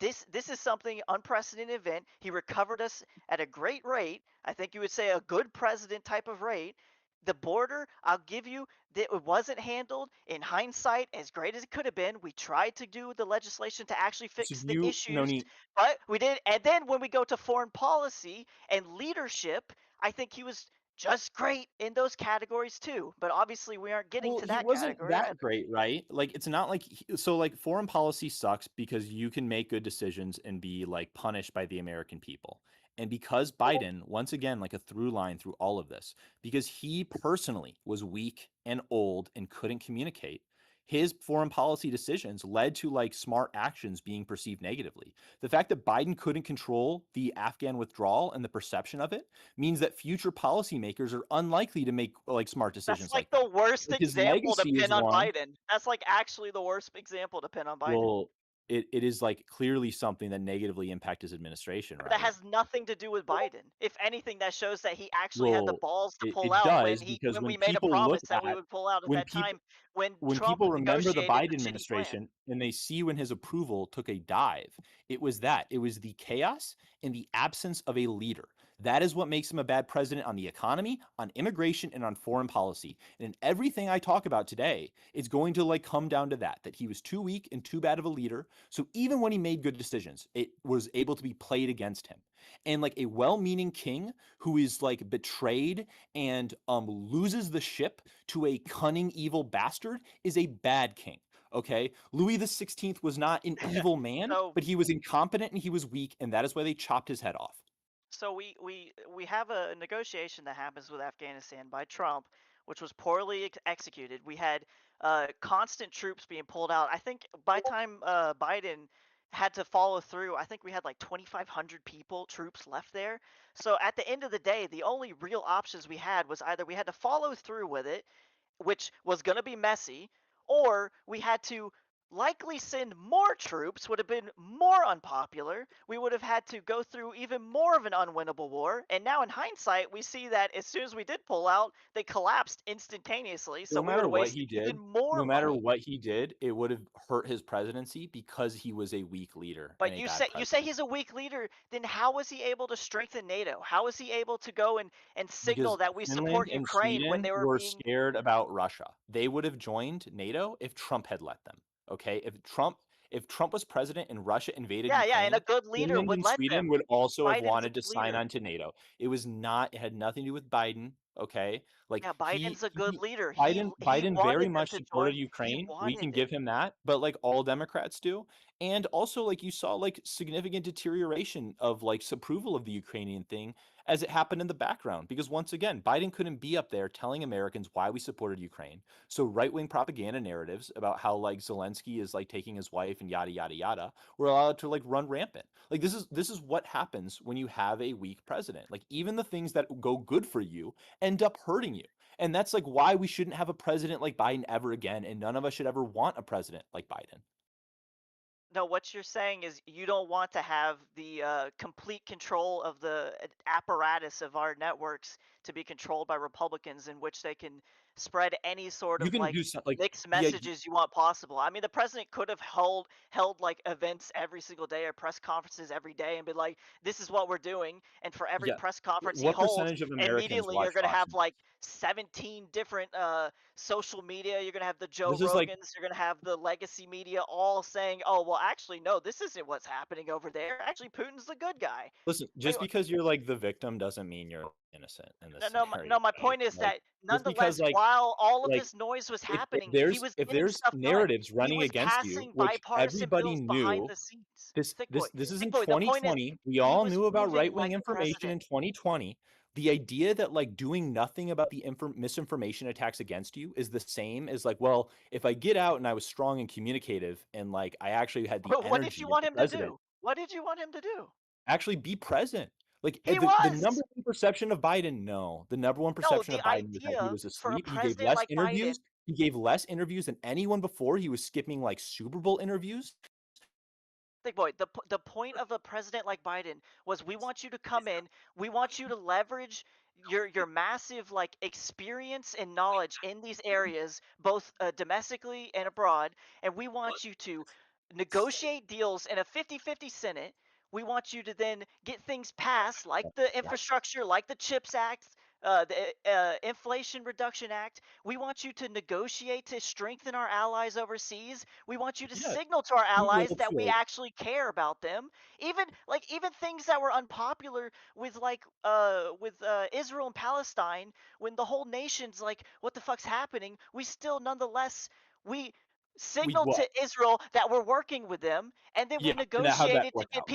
This is something unprecedented event. He recovered us at a great rate. I think you would say a good president type of rate. The border, I'll give you that it wasn't handled in hindsight as great as it could have been. We tried to do the legislation to actually So fix the you, no issues, need. but we did. And then when we go to foreign policy and leadership, I think he was just great in those categories too. But obviously, we aren't getting Well, to he that wasn't category that either. great, right? Like it's not like so like foreign policy sucks because you can make good decisions and be like punished by the American people. And because Biden, once again, like a through line through all of this, because he personally was weak and old and couldn't communicate, his foreign policy decisions led to like smart actions being perceived negatively. The fact that Biden couldn't control the Afghan withdrawal and the perception of it means that future policymakers are unlikely to make like smart That's decisions like like the that. worst Like his example to legacy is pin on one. Biden. That's like actually the worst example to pin on Biden. Well, it is like clearly something that negatively impact his administration, But that right? has nothing to do with Biden. If anything, that shows that he actually had the Well, balls to pull it out does because when we made a promise that we would pull out at that time when when Trump people remember the negotiated the Biden shitty plan. administration and they see when his approval took a dive, it was that. It was the chaos and the absence of a leader. That is what makes him a bad president on the economy, on immigration, and on foreign policy. And in everything I talk about today, it's going to like come down to that he was too weak and too bad of a leader. So even when he made good decisions, it was able to be played against him. And like a well-meaning king who is like betrayed and loses the ship to a cunning evil bastard is a bad king. Okay, Louis the 16th was not an evil man, So but he was incompetent and he was weak, and that is why they chopped his head off. so we have a negotiation that happens with Afghanistan by Trump, which was poorly executed. We had constant troops being pulled out. I think by the time Biden had to follow through, I think we had like 2,500 troops left there. So at the end of the day, the only real options we had was either we had to follow through with it, which was going to be messy, or we had to likely send more troops, would have been more unpopular. We would have had to go through even more of an unwinnable war. And now, in hindsight, we see that as soon as we did pull out, they collapsed instantaneously. So No we would matter have what wasted he even did, more no matter money. what he did, it would have hurt his presidency because he was a weak leader and But a bad you say president. he's a weak leader. Then how was he able to strengthen NATO? How was he able to go and signal Because that we Finland support and Ukraine when Sweden they were were being? scared about Russia. They would have joined NATO if Trump had let them. Okay? If Trump was president and Russia invaded Yeah, yeah, and a Ukraine, good leader Finland would and let Sweden them. would also have Biden's a wanted to good sign leader. on to NATO. It had nothing to do with Biden, okay? Like Yeah, Biden's a good leader. He Biden very wanted them much to supported join. He Ukraine. We can wanted give it. him that, but like all Democrats do. And also like you saw like significant deterioration of like approval of the Ukrainian thing as it happened in the background. Because once again, Biden couldn't be up there telling Americans why we supported Ukraine. So right-wing propaganda narratives about how like Zelensky is like taking his wife and yada yada yada were allowed to like run rampant. Like this is what happens when you have a weak president. Like even the things that go good for you end up hurting you. And that's like why we shouldn't have a president like Biden ever again. And none of us should ever want a president like Biden. No, what you're saying is you don't want to have the complete control of the apparatus of our networks to be controlled by Republicans, in which they can spread any sort You of can like do something like mixed the idea. messages you want possible. I mean, the president could have held like events every single day or press conferences every day and be like, "This is what we're doing," and for every Yeah. press conference he What holds, percentage of Americans immediately watch you're gonna Fox have News? like 17 different social media. You're gonna have the Joe This is like, Rogans. You're gonna have the legacy media all saying, "Oh, well, actually, no, this isn't what's happening over there. Actually, Putin's the good guy." listen, Like, just because you're like the victim doesn't mean you're innocent in this no, no, scenario, no. My right? point is Like, that just because nonetheless, while all of like this noise was if happening, he there's was if getting there's stuff done. narratives He running was against you, passing which bipartisan everybody bills behind knew. the scenes. This Thick this boy, this is thick in boy. The point is, 2020. We he all was knew about moving right-wing like a information in president. 2020. The idea that like doing nothing about the misinformation attacks against you is the same as like, well, if I get out and I was strong and communicative and like I actually had the What did you energy of want the him to president, do? What did you want him to do? actually be present. Like He the was. number one perception of Biden, no, the number one No, perception the of Biden was that he idea was for a asleep. He gave president less like Biden. interviews. He gave less interviews than anyone before. He was skipping like Super Bowl interviews. Think, boy, the point of a president like Biden was we want you to come in, we want you to leverage your massive like experience and knowledge in these areas, both domestically and abroad, and we want you to negotiate deals in a 50-50 Senate. We want you to then get things passed like the infrastructure, like the CHIPS Act, the Inflation Reduction Act. We want you to negotiate to strengthen our allies overseas. We want you to Yeah, signal to our allies that we negotiate. actually care about them. Even things that were unpopular with Israel and Palestine, when the whole nation's like, what the fuck's happening? We still nonetheless we We signaled what? to Israel that we're working with them, and then Yeah, and how'd that work out?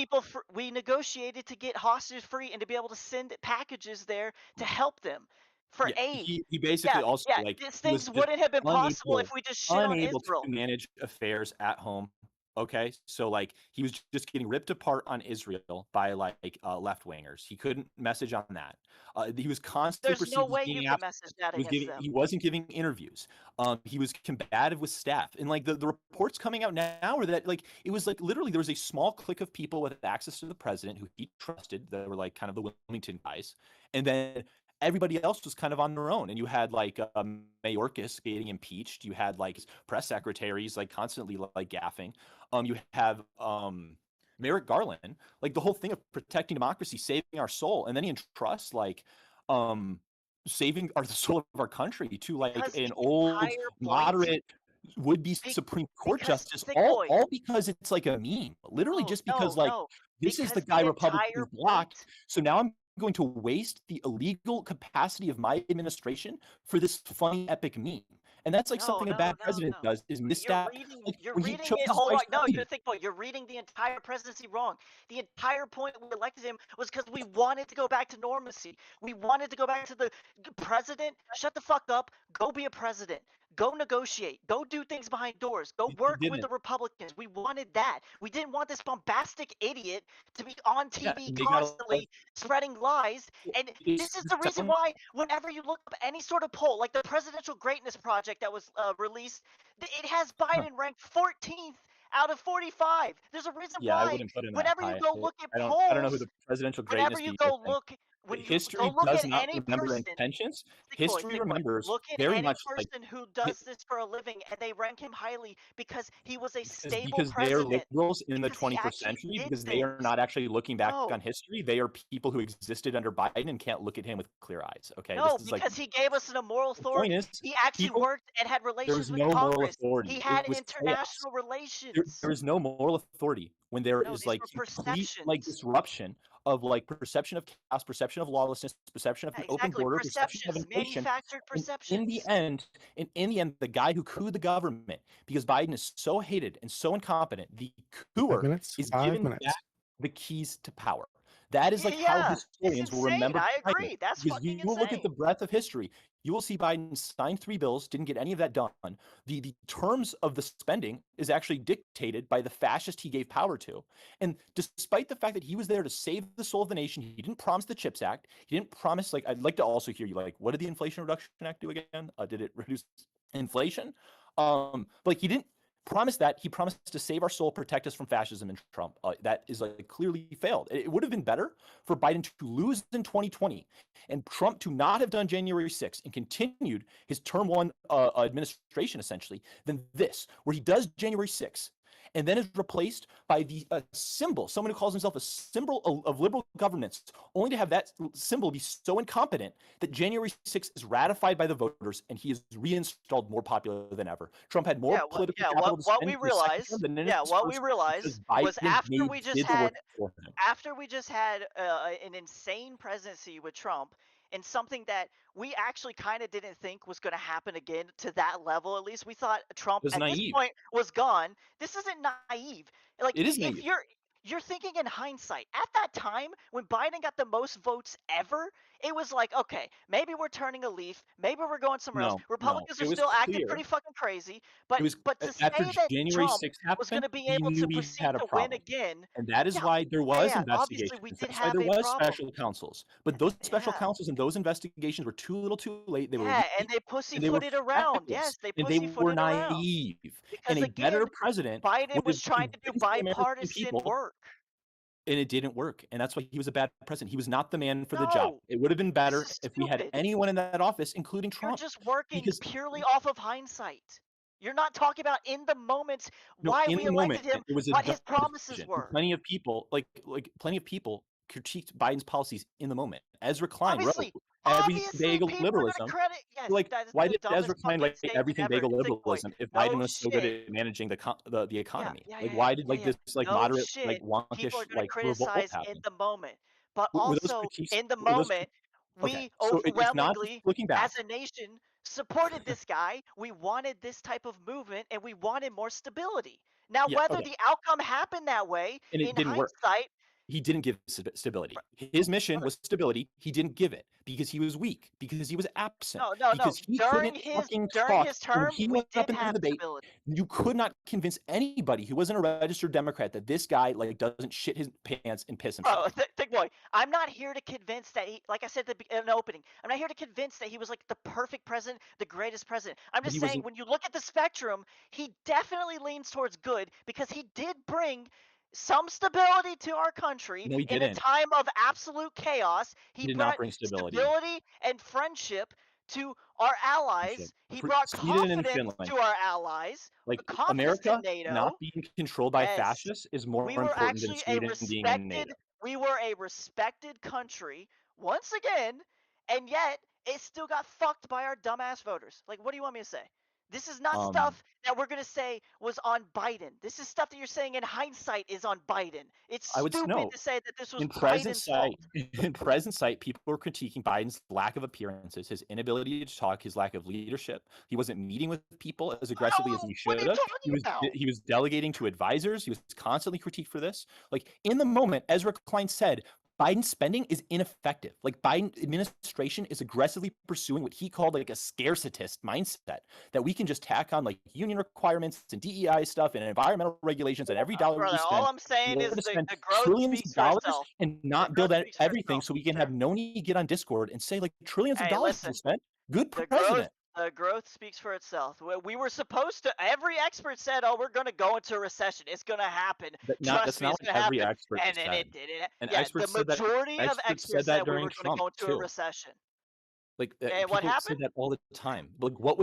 we negotiated to get hostage free and to be able to send packages there to help them for Yeah, aid. he basically Yeah, also yeah. like These he was things just wouldn't have been possible if unable we just shit on unable to Israel. manage affairs at home. Okay, so like he was just getting ripped apart on Israel by like left wingers. He couldn't message on that. He was constantly There's no perceived as way you being can absent. message that He was against giving them. he wasn't giving interviews. He was combative with staff, and like the reports coming out now are that like it was like literally there was a small clique of people with access to the president who he trusted that were like kind of the Wilmington guys, and then everybody else was kind of on their own. And you had like Mayorkas getting impeached. You had like press secretaries like constantly like gaffing. You have Merrick Garland, like the whole thing of protecting democracy, saving our soul, and then he entrusts like um saving our the soul of our country to like Because an the old entire point, moderate would-be be, Supreme Court because justice, Thick all Boy, all because it's like a meme. Literally no, just because no, like no, this is the because guy the entire Republicans blocked. point, So now I'm going to waste the illegal capacity of my administration for this funny epic meme. And that's like no, something a no, bad no, president no. does is misstep. Like You're when he reading chose it his whole vice right. No, you're president. Thick Boy. You're reading the entire presidency wrong. The entire point we elected him was because we wanted to go back to normalcy. We wanted to go back to the president. Shut the fuck up. Go be a president. Go negotiate. Go do things behind doors. Go He work with the didn't. Republicans. We wanted that. We didn't want this bombastic idiot to be on Yeah, TV and they got constantly spreading lies. And it's this is the reason sound why, whenever you look up any sort of poll, like the Presidential Greatness Project that was released, it has huh. Biden ranked 14th out of 45. There's a reason Yeah, I why, wouldn't put him that whenever you high. go look at I don't know who polls, the presidential whenever greatness you people go think. look, when you go History look does at not any remember person, intentions. History Thick boy, remembers look at very any much like person who does this for a living, and they rank him highly because he was a stable because they are president, liberals in the because he 21st actually century, did because they are things. not actually looking back No, on history. They are people who existed under Biden and can't look at him with clear eyes. Okay, this no, is like because he gave us an immoral the point authority. is He actually people. worked and had There relations was with no moral Congress. He authority. had It was chaos. international there, relations. there is no moral authority when there No, is these like were complete like perceptions. disruption of like perception of chaos, perception of lawlessness, perception of Yeah, an open exactly. border, perception of Perceptions, inflation. manufactured And in the perceptions. end, the guy who couped the government because Biden is so hated and so incompetent, the Five couper minutes. is Five given back minutes. the keys to power. That is like how Yeah, it's historians will insane. remember I Biden. agree. That's Because fucking you will look at the insane. breadth of history. You will see Biden signed 3 bills, didn't get any of that done. The terms of the spending is actually dictated by the fascist he gave power to. And despite the fact that he was there to save the soul of the nation, he didn't promise the CHIPS Act. He didn't promise, like, I'd like to also hear you, like, what did the Inflation Reduction Act do again? Did it reduce inflation? Like, he didn't promised that. He promised to save our soul, protect us from fascism and Trump. That is like clearly failed. It would have been better for Biden to lose in 2020 and Trump to not have done January 6th and continued his term one administration essentially than this, where he does January 6th and then is replaced by the symbol, someone who calls himself a symbol of liberal governance, only to have that symbol be so incompetent that January 6th is ratified by the voters and he is reinstalled more popular than ever. Trump had more political capital to what spend we in his second term realized, than in yeah, his what we first because realized was Biden did the work for him. after we just had an insane presidency with Trump and something that we actually kind of didn't think was going to happen again to that level. At least we thought Trump It was at this naive. point was gone. This isn't naive. Like It is if naive. you're thinking in hindsight, at that time when Biden got the most votes ever, it was like, okay, maybe we're turning a leaf, maybe we're going somewhere else. No, Republicans are it was still acting clear. pretty fucking crazy, It was but to after say that January Trump 6th was going happened, to be we able knew to we proceed had a to win problem. again, And that is yeah, why there was obviously investigations. we did That's why have there a was problem. special counsels. But those special Yeah. counsels and those investigations were too little too late. They were Yeah, and weak they and they were pussyfooted around. feckless Yes, they and they were pussyfooted around naive. And because a again, better president Biden would was have trying to do convinced the American bipartisan people, work. and it didn't work. And that's why he was a bad president. He was not the man for the job. No, It would have been this better is if we had stupid. anyone in that office, including You're Trump. just working Because purely off of hindsight. You're not talking about in the moments no, why in we the moment, elected him, it was a what his dumb promises decision. were. Plenty of people, plenty of people, critiqued Biden's policies in the moment. Ezra Klein wrote Obviously, everything obviously, bagel people are going to liberalism. credit. Yes, Like, that is why the did Ezra dumbest Klein fucking write statement everything ever. bagel Thicc boy, liberalism if Biden no was so good shit. at managing the Yeah, economy? yeah, Like, yeah, yeah, why did yeah, like yeah. this like No moderate like shit. People are wonkish going to like revolt criticize in happen? the moment, but Were those also critiques? in the Were those moment, okay? we So it's not just overwhelmingly, looking back. as a nation, supported this guy. We wanted this type of movement, and we wanted more stability. Now, Yeah, whether okay, the outcome happened that way, and it in didn't work. hindsight, He didn't give stability. His mission was stability. He didn't give it because he was weak, because he was absent, no. because he During couldn't his fucking during talk. his And when term, he we went up did in the have debate, stability. you could not convince anybody who wasn't a registered Democrat that this guy like doesn't shit his pants and piss Bro, himself. Thick boy, I'm not here to convince that he, like I said in the opening, I'm not here to convince that he was like the perfect president, the greatest president. I'm But just he saying wasn't. when you look at the spectrum, he definitely leans towards good because he did bring some stability to our country No, he in a didn't. time of absolute chaos. He He did not brought bring stability. stability and friendship to our allies. He For brought Sweden and confidence Finland, to our allies, like confidence to America not NATO. being controlled by Yes. fascists is more We were important than actually a Sweden being in NATO. respected country once again, and yet it still got fucked by our dumbass voters. Like, what do you want me to say? This is not Um, stuff that we're going to say was on Biden. This is stuff that you're saying in hindsight is on Biden. It's I would stupid no. to say that this was In present Biden's fault. sight, in present sight, people were critiquing Biden's lack of appearances, his inability to talk, his lack of leadership. He wasn't meeting with people as aggressively as he What are should you have. talking about? He was delegating to advisors. He was constantly critiqued for this. Like in the moment, Ezra Klein said, Biden's spending is ineffective. Like Biden administration is aggressively pursuing what he called like a scarcitist mindset that we can just tack on like union requirements and DEI stuff and environmental regulations and every dollar we Brother, spend. all I'm saying We're is going to spend the growth trillions of speaks for dollars itself. and The not growth build speaks for everything itself, so we can sir. have NoKnee get on Discord and say like trillions of Hey, dollars listen. were spent. Good The president. growth speaks for itself. We were supposed to. Every expert said, "Oh, we're going to go into a recession. It's going to happen. That's Trust me, not it's what going to every happen." expert And then said. it didn't. And Yeah, the majority of experts experts said that said we during were going to Trump go into a too. recession. Like And what people happened? say that all the time. Like what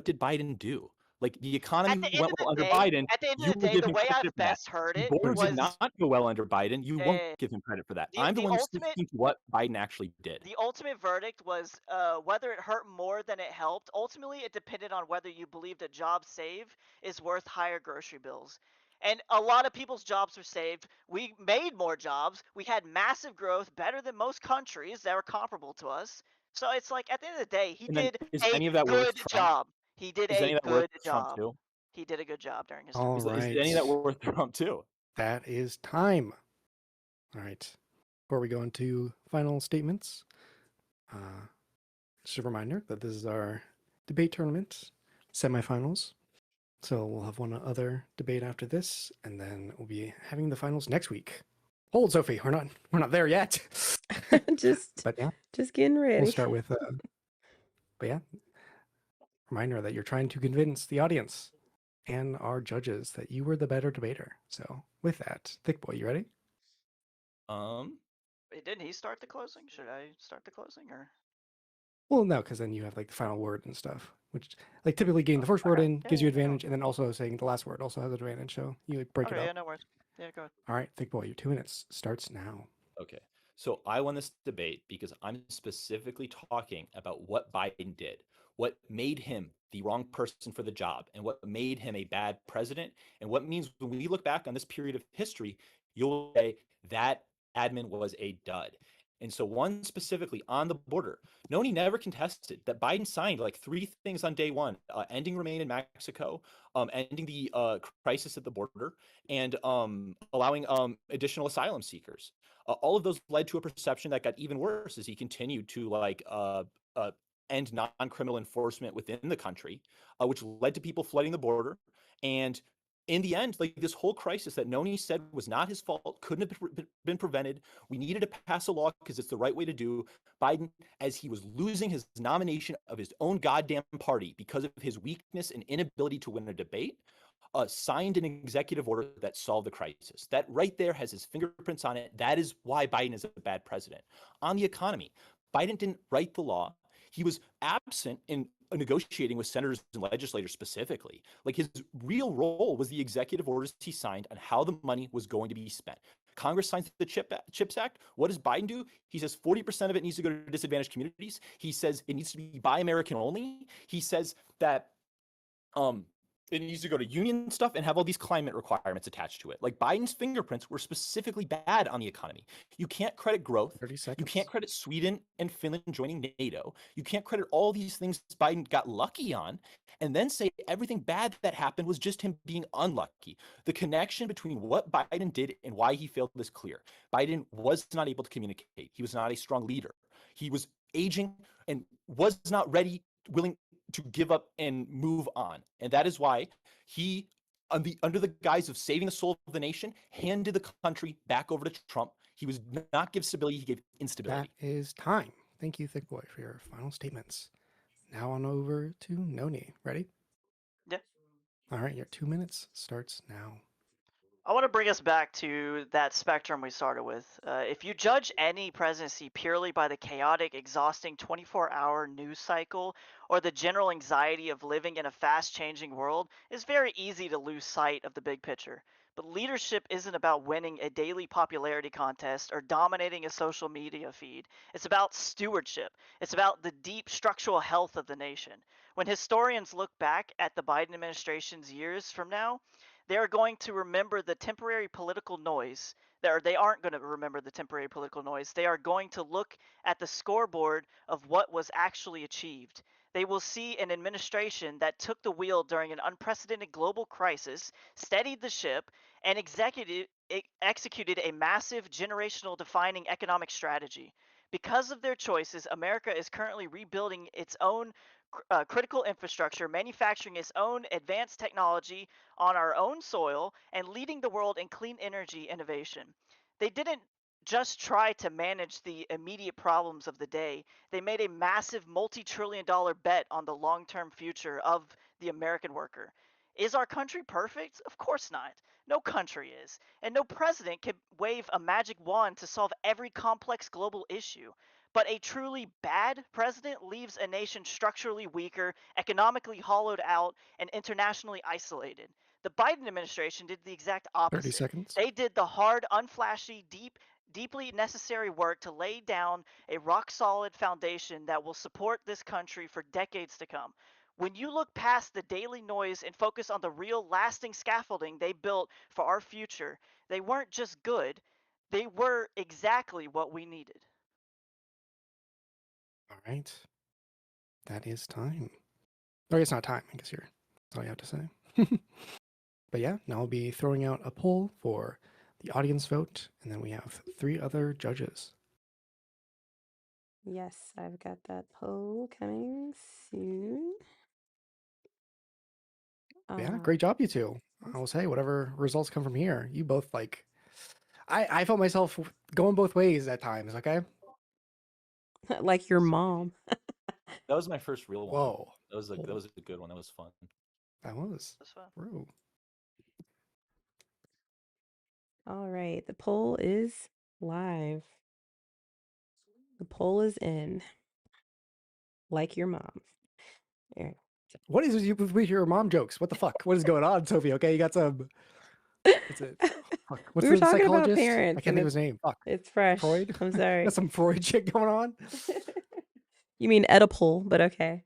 did Biden do? Like the At economy the end went of the well under day, Biden. at the end of You the will day, give the him way credit I've for that. best heard The it board did was not go well under Biden. You won't give him credit for that. I'm the one speaking to what Biden actually did. The ultimate verdict was whether it hurt more than it helped. Ultimately, it depended on whether you believed a job saved is worth higher grocery bills. And a lot of people's jobs were saved. We made more jobs. We had massive growth, better than most countries that were comparable to us. So it's like at the end of the day, he And then did is a any of that worth good Trump? job. He did Is a any of that worth good Trump job. too? He did a good job during his All term. right. Is any of that worth Trump too? That is time. All right. Before we go into final statements, just a reminder that this is our debate tournament semifinals. So we'll have one other debate after this, and then we'll be having the finals next week. Hold, Sophie, we're not there yet. But yeah, just getting ready. we'll start with. But yeah, reminder that you're trying to convince the audience and our judges that you were the better debater. So with that, Thick Boy, you ready? Wait, didn't he start the closing? Should I start the closing or? Well, no, because then you have like the final word and stuff, which like typically getting the first word Okay. in Yeah, gives you yeah, go. advantage, and then also saying the last word also has advantage. So you like, break it Okay, yeah, up. no worries. Yeah, go ahead. All right, Thick Boy, your 2 minutes starts now. Okay. So I won this debate because I'm specifically talking about what Biden did, what made him the wrong person for the job, and what made him a bad president. And what means when we look back on this period of history, you'll say that admin was a dud. And so, one specifically on the border, NoKnee never contested that Biden signed like 3 things on day one: ending Remain in Mexico, ending the crisis at the border, and allowing additional asylum seekers. All of those led to a perception that got even worse as he continued to end non-criminal enforcement within the country, which led to people flooding the border. And in the end, like this whole crisis that NoKnee said was not his fault, couldn't have been prevented. We needed to pass a law because it's the right way to do. Biden, as he was losing his nomination of his own goddamn party because of his weakness and inability to win a debate, signed an executive order that solved the crisis. That right there has his fingerprints on it. That is why Biden is a bad president. On the economy, Biden didn't write the law. He was absent in negotiating with senators and legislators specifically. Like his real role was the executive orders he signed on how the money was going to be spent. Congress signs the CHIPS Act. What does Biden do? He says 40% of it needs to go to disadvantaged communities. He says it needs to be buy American only. He says that it needs to go to union stuff and have all these climate requirements attached to it. Like Biden's fingerprints were specifically bad on the economy. You can't credit growth. 30 You can't seconds. credit Sweden and Finland joining NATO. You can't credit all these things Biden got lucky on and then say everything bad that happened was just him being unlucky. The connection between what Biden did and why he failed is clear. Biden was not able to communicate. He was not a strong leader. He was aging and was not ready, willing to give up and move on. And that is why he, under the guise of saving the soul of the nation, handed the country back over to Trump. He was not give stability, he gave instability. That is time. Thank you, Thick Boy, for your final statements. Now on over to NoKnee. Ready? Yeah. All right, your 2 minutes starts now. I want to bring us back to that spectrum we started with. If you judge any presidency purely by the chaotic, exhausting 24-hour news cycle or the general anxiety of living in a fast changing world, it's very easy to lose sight of the big picture. But leadership isn't about winning a daily popularity contest or dominating a social media feed. It's about stewardship. It's about the deep structural health of the nation. When historians look back at the Biden administration's years from now, they are going to remember the temporary political noise. They aren't going to remember the temporary political noise. They are going to look at the scoreboard of what was actually achieved. They will see an administration that took the wheel during an unprecedented global crisis, steadied the ship, and executed a massive generational defining economic strategy. Because of their choices, America is currently rebuilding its own critical infrastructure, manufacturing its own advanced technology on our own soil, and leading the world in clean energy innovation. They didn't just try to manage the immediate problems of the day, they made a massive multi trillion dollar bet on the long term future of the American worker. Is our country perfect? Of course not. No country is. And no president can wave a magic wand to solve every complex global issue. But a truly bad president leaves a nation structurally weaker, economically hollowed out, and internationally isolated. The Biden administration did the exact 30 opposite. seconds. They did the hard, unflashy, deeply necessary work to lay down a rock solid foundation that will support this country for decades to come. When you look past the daily noise and focus on the real lasting scaffolding they built for our future, they weren't just good, they were exactly what we needed. All right. That is time. Or it's not time, I guess that's all you have to say. But yeah, now I'll be throwing out a poll for the audience vote, and then we have 3 other judges. Yes, I've got that poll coming soon. Yeah, great job, you two. I will say, whatever results come from here, you both like. I felt myself going both ways at times. Okay. Like your mom. That was my first real one. Whoa. That was a good one. That was fun. That was. That's fun. True. All right, the poll is live. The poll is in. Like your mom. All right. What is you with your mom jokes? What the fuck? What is going on, Sophie? Okay, you got some. What's it? Fuck. What's We were the talking about psychologist? I parents, can't and think of his name. Fuck. it's fresh. Freud. I'm sorry. Got some Freud shit going on. You mean Oedipal, but okay.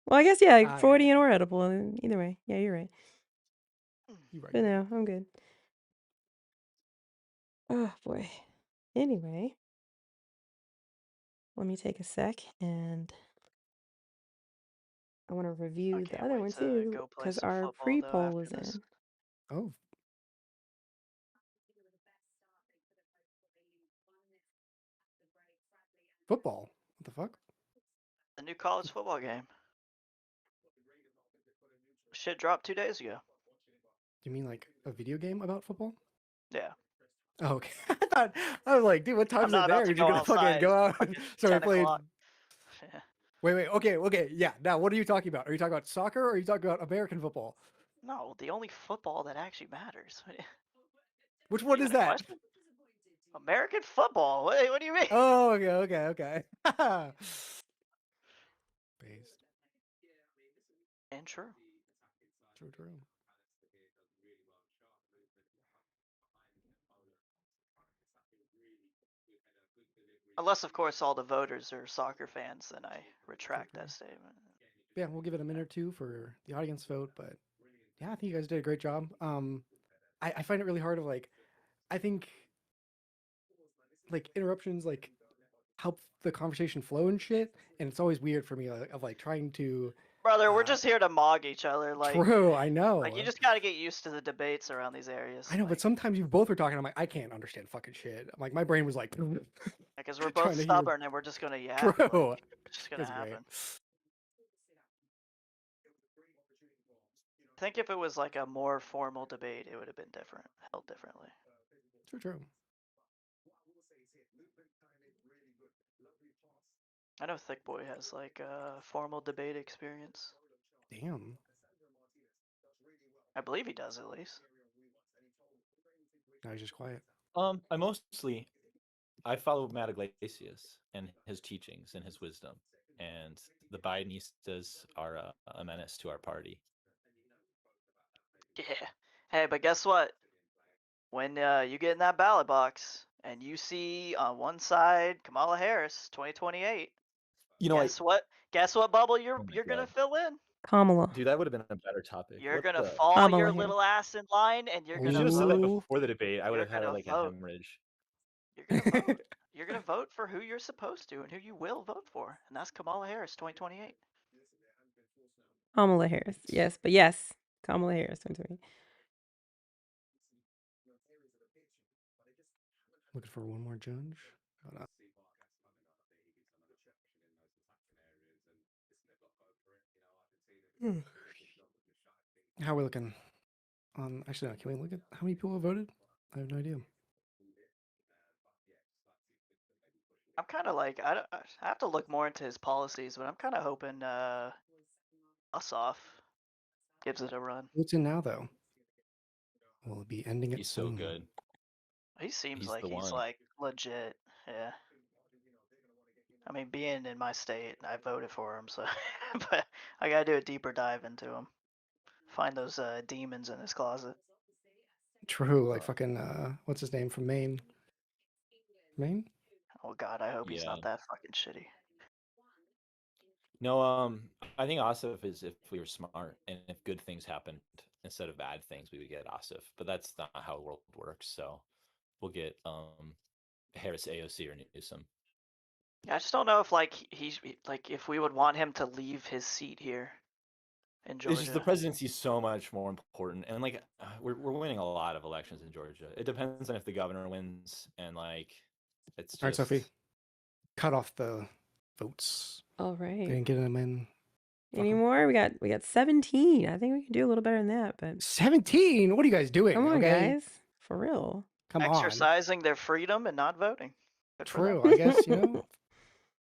Well, I guess yeah, Yeah. Freudian or Oedipal. Either way, yeah, you're right. You're right. But no, I'm good. Oh boy. Anyway, let me take a sec, and I want to I review the can't other wait one to too, go play because some our football though pre-poll after is this. in. Oh. Football. What the fuck? The new college football game. Shit dropped 2 days ago. You mean like a video game about football? Yeah. Oh, okay. I was like, dude, what I'm time's not it about there? to You're go gonna fucking outside. go out Fucking and start 10 playing. o'clock. Wait, okay, yeah. Now, what are you talking about? Are you talking about soccer or are you talking about American football? No, the only football that actually matters. Which one is Even a that? question? American football. What do you mean? Oh, okay. Based. And true. True. Unless, of course, all the voters are soccer fans, then I retract that statement. Yeah, we'll give it a minute or two for the audience vote, but yeah, I think you guys did a great job. I find it really hard to I think interruptions help the conversation flow and shit, and it's always weird for me of trying to. Brother, we're just here to mog each other. True, I know. Like you just gotta get used to the debates around these areas. I know, but sometimes you both were talking. I'm like, I can't understand fucking shit. I'm like, my brain was like, because we're both trying to hear- stubborn and we're just gonna yap. True. It's just gonna That's great. happen. I think if it was like a more formal debate, it would have been different, held differently. True. I know Thick Boy has like a formal debate experience. Damn. I believe he does at least. Now he's just quiet. I follow Matt Iglesias and his teachings and his wisdom, and the Bidenistas are a menace to our party. Yeah. Hey, but guess what? When you get in that ballot box and you see on one side Kamala Harris, 2028. Guess what bubble you're gonna fill in? Kamala. Dude, that would have been a better topic. You're What gonna the- fall Kamala your Harris. little ass in line, and you're You gonna should have said that vote. before the debate. I would You're have had gonna like a vote. hemorrhage. You're gonna vote. You're gonna vote for who you're supposed to and who you will vote for, and that's Kamala Harris, 2028. Kamala Harris. Yes, but yes, Kamala Harris. 2020. Looking for one more judge. How are we looking? Actually, no, can we look at how many people have voted? I have no idea. I'm kind of like I have to look more into his policies, but I'm kind of hoping Ossoff gives it a run. What's in now, though? Will it be ending it He's soon? so good. He seems He's like the he's one. like legit. Yeah. I mean, being in my state, I voted for him, so but I gotta do a deeper dive into him. Find those demons in his closet. True, like fucking what's his name from Maine? Maine? Oh God, I hope he's Yeah. not that fucking shitty. No, I think Asif is if we were smart and if good things happened instead of bad things, we would get Asif. But that's not how the world works. So we'll get Harris, AOC, or Newsom. Yeah, I just don't know if he's like if we would want him to leave his seat here in Georgia. It's just the presidency is so much more important, and we're winning a lot of elections in Georgia. It depends on if the governor wins, and it's just. All right, Sophie. Cut off the votes. All right. Didn't get them in. Any more? We got 17. I think we can do a little better than that, but 17. What are you guys doing? come on, okay? guys. For real. Come on. Exercising their freedom and not voting. Good for them. True, I guess, you know.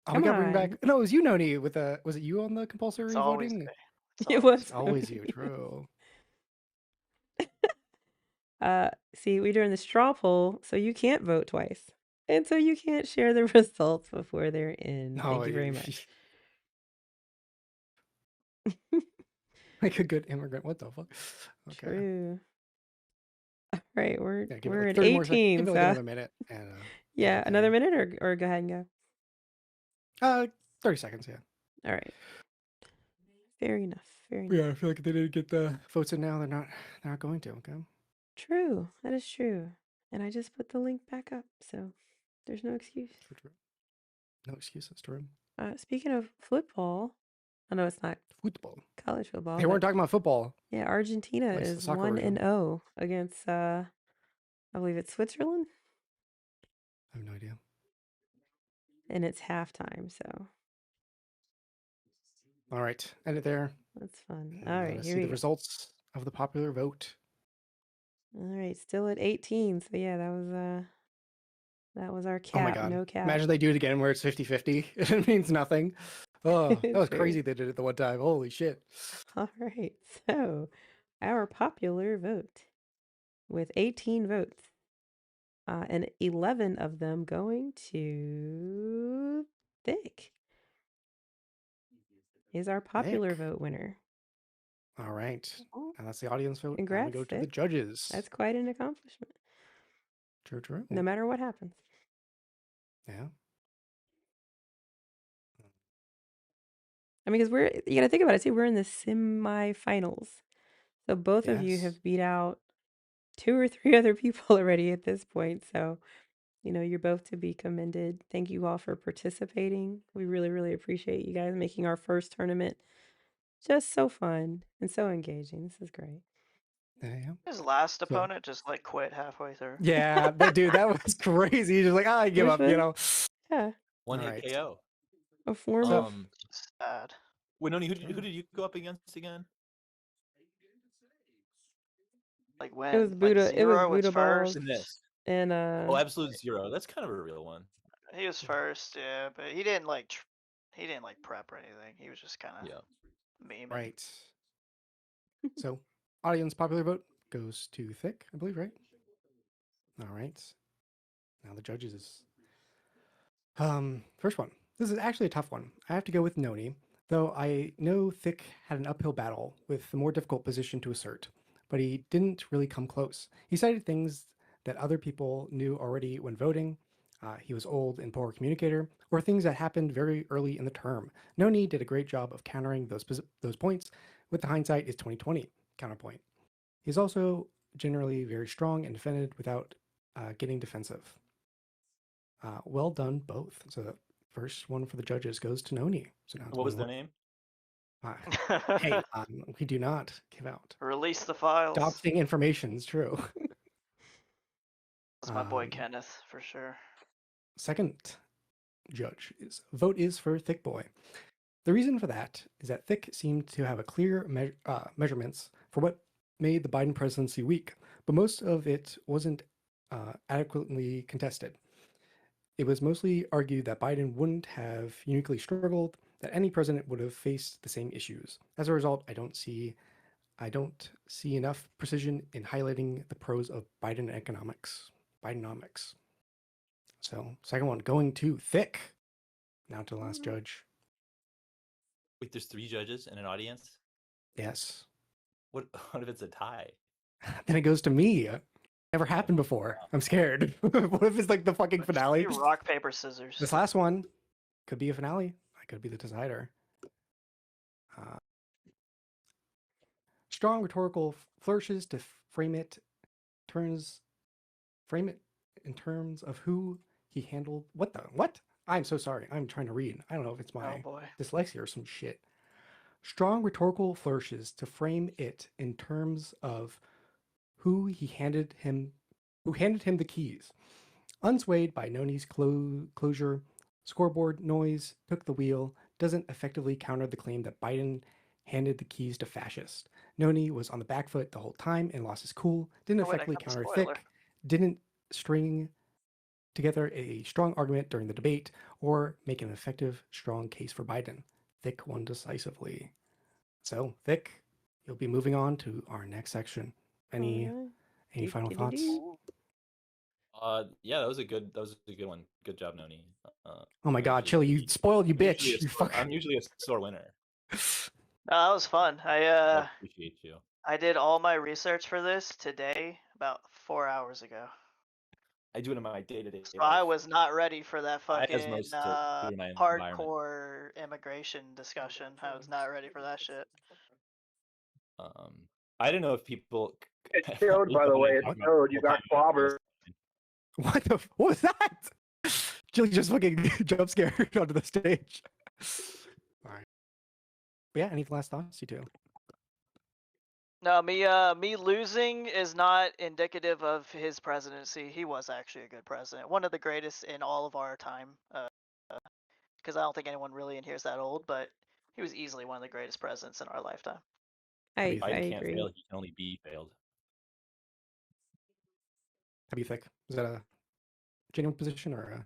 Oh, we Come gotta bring back. on. No, it was you, NoKnee, with was it you on the compulsory It's always voting? me. It's It always was It's always you. True. See, we're doing the straw poll, so you can't vote twice. And so you can't share the results before they're in. No, Thank you very much. like a good immigrant. What the fuck? Okay. True. All right, Yeah, give it we're like at 30 more seconds. 18, Give it like so another minute, and we'll yeah, get another there. minute or go ahead and go. 30 seconds. Yeah. All right. Fair enough. Fair enough. Yeah, I feel like if they didn't get the votes in now, they're not going to. Okay. True. That is true. And I just put the link back up, so there's no excuse. True. No excuses. True. Speaking of football, I know it's not Football. college football, They weren't but talking about football. yeah, Argentina At least the is soccer 1-0 version. against I believe it's Switzerland, I have no idea. and it's halftime, so All right, end it there. that's fun. And All right, let us here see we the go. results of the popular vote. All right, still at 18. So yeah, that was our Oh my cap, god. no cap. Imagine they do it again where it's 50-50. It means nothing. Oh, that was True. crazy they did it the one time. Holy shit. All right, so our popular vote with 18 votes, and 11 of them going to Thicc is our popular Nick. vote winner. All right. Oh, And that's the audience vote. Now we congrats, go to the Thicc. judges. That's quite an accomplishment, True. no matter what happens. Yeah. I mean, because you got to think about it too. We're in the semifinals. So both of you Yes. have beat out 2 or 3 other people already at this point. So, you're both to be commended. Thank you all for participating. We really, really appreciate you guys making our first tournament just so fun and so engaging. This is great. Yeah. his last So, opponent just like quit halfway through. yeah, dude, that was crazy. He's just like, I give Which up, you was, know. yeah, One All hit right. KO. a form So, of. Sad. Wait, Noni, who did you go up against again? Like It was when? Like Buddha. It was Zero was Buddha balls, first. In this. and Oh, absolute zero. That's kind of a real one. He was first, yeah, but he didn't like he didn't like prep or anything. He was just kind of Yeah. memeing. right. So, audience popular vote goes to Thicc, I believe, right? All right. Now the judges. First one. This is actually a tough one. I have to go with NoKnee, though I know Thicc had an uphill battle with the more difficult position to assert, but he didn't really come close. He cited things that other people knew already when voting. He was old and poor communicator, or things that happened very early in the term. NoKnee did a great job of countering those points. With the hindsight is 2020 counterpoint. He's also generally very strong and defended without getting defensive. Well done, both. So the first one for the judges goes to NoKnee. So now it's What was 1-1. their name? Hey, we do not give out. Release the files. Doxing information is true. That's my boy Kenneth for sure. Second judge vote is for Thicc Boy. The reason for that is that Thicc seemed to have a clear measurements for what made the Biden presidency weak, but most of it wasn't adequately contested. It was mostly argued that Biden wouldn't have uniquely struggled, that any president would have faced the same issues. As a result, I don't see enough precision in highlighting the pros of Biden economics. Bidenomics. So, second one going to Thicc. Now to the last judge. Wait, there's 3 judges and an audience? Yes. What if it's a tie? Then it goes to me. Never happened before. I'm scared. What if it's like the fucking Just finale? do rock, paper, scissors. This last one could be a finale. I could be the decider. Strong rhetorical flourishes to frame it in terms of who he handled. What? I'm so sorry. I'm trying to read. I don't know if it's Oh my boy. dyslexia or some shit. Strong rhetorical flourishes to frame it in terms of who handed him the keys. Unswayed by NoKnee's closure, scoreboard noise took the wheel, doesn't effectively counter the claim that Biden handed the keys to fascists. NoKnee was on the back foot the whole time and lost his cool, didn't Oh wait, I effectively got a counter spoiler. Thicc, didn't string together a strong argument during the debate, or make an effective, strong case for Biden. Thicc won decisively. So, Thicc, you'll be moving on to our next section. Any final thoughts? Yeah, that was a good one. Good job, NoKnee. Oh my I'm God, Chili, you usually- spoiled, you I'm usually bitch! You I'm usually a sore winner. No, that was fun. I appreciate you. I did all my research for this today about 4 hours ago. I do it in my day-to-day So life. I was not ready for that I has fucking most to do in my environment. hardcore immigration discussion. I was not ready for that shit. I didn't know if people. It showed, by the way. It showed you got clobbered. What was that? Chili just fucking jump scared onto the stage. All right. But yeah, any last thoughts, you two? No, me losing is not indicative of his presidency. He was actually a good president, one of the greatest in all of our time. Because I don't think anyone really in here is that old, but he was easily one of the greatest presidents in our lifetime. I Biden can't agree. fail; he can only be failed. How do you think? Is that a genuine position or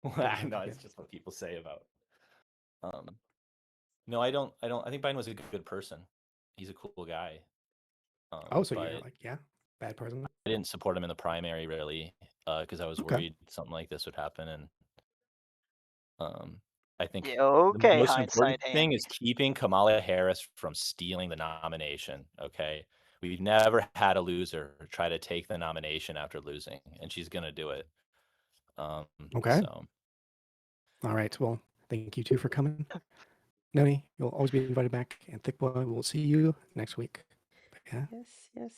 No, it's just what people say about. No, I don't. I think Biden was a good person. He's a cool guy. so you're like, yeah, bad person? I didn't support him in the primary really, because I was worried something like this would happen, and I think the most important thing is keeping Kamala Harris from stealing the nomination. Okay, we've never had a loser try to take the nomination after losing, and she's gonna do it. Okay. So. All right. Well, thank you two for coming. NoKnee, you'll always be invited back, and Thicc Boy, we'll see you next week. But yeah. Yes.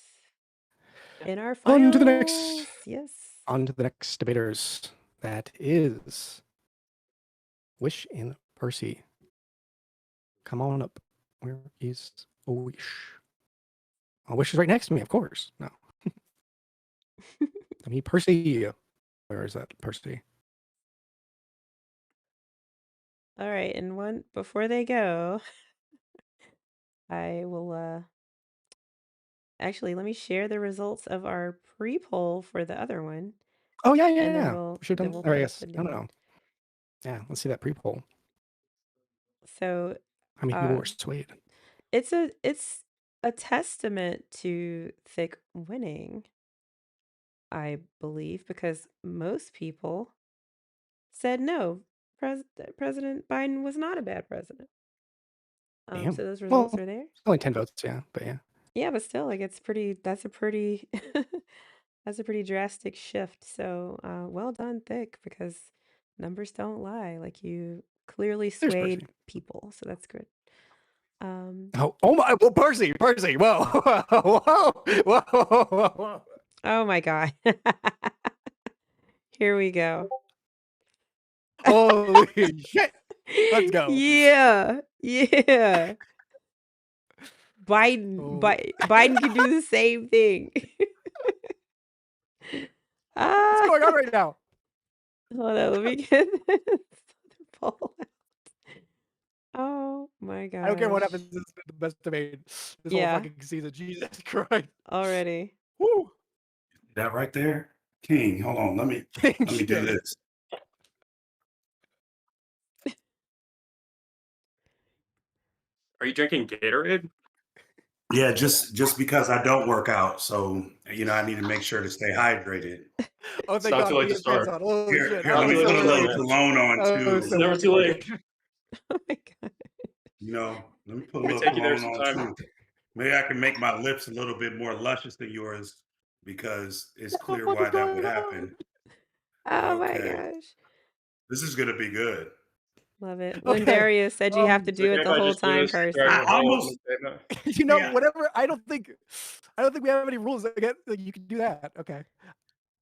In our finals. On to the next. Yes. On to the next debaters. That is Wish and Percy. Come on up. Where is Wish? Oh, Wish is right next to me, of course. No. I mean, Percy. Where is that, Percy? All right, and before they go, I will actually let me share the results of our pre-poll for the other one. Oh yeah. And then we'll should have then done. we'll Or I put up guess the I new don't one. know. Yeah, let's see that pre-poll. So How many people were swayed? it's a testament to Thicc winning, I believe, because most people said no. President Biden was not a bad president. Damn. So those results are there. Only 10 votes, yeah, but yeah. Yeah, but still, like that's a pretty that's a pretty drastic shift. So well done, Thicc, because numbers don't lie. Like you clearly swayed people, so that's good. Oh my! Well, Percy, whoa, whoa. Oh my God. Here we go. Holy shit! Let's go. Yeah. Biden can do the same thing. What's going on right now? Hold on, let me get this poll out. Oh my God. I don't care what happens. This is the best debate this whole fucking season. Jesus Christ. Already. Woo. That right there, King. Hold on, let me do this. Are you drinking Gatorade? Yeah, just because I don't work out, so I need to make sure to stay hydrated. Oh, thank God. Too late to start. Here, let me put a little cologne on too. It's never too late. Oh my God. Let me put a little cologne on too. Maybe I can make my lips a little bit more luscious than yours because it's clear why that would happen. Oh my gosh. This is gonna be good. Love it. When Darius said you have to do it the whole time, Percy. I almost, whatever. I don't think we have any rules that you can do that. Okay.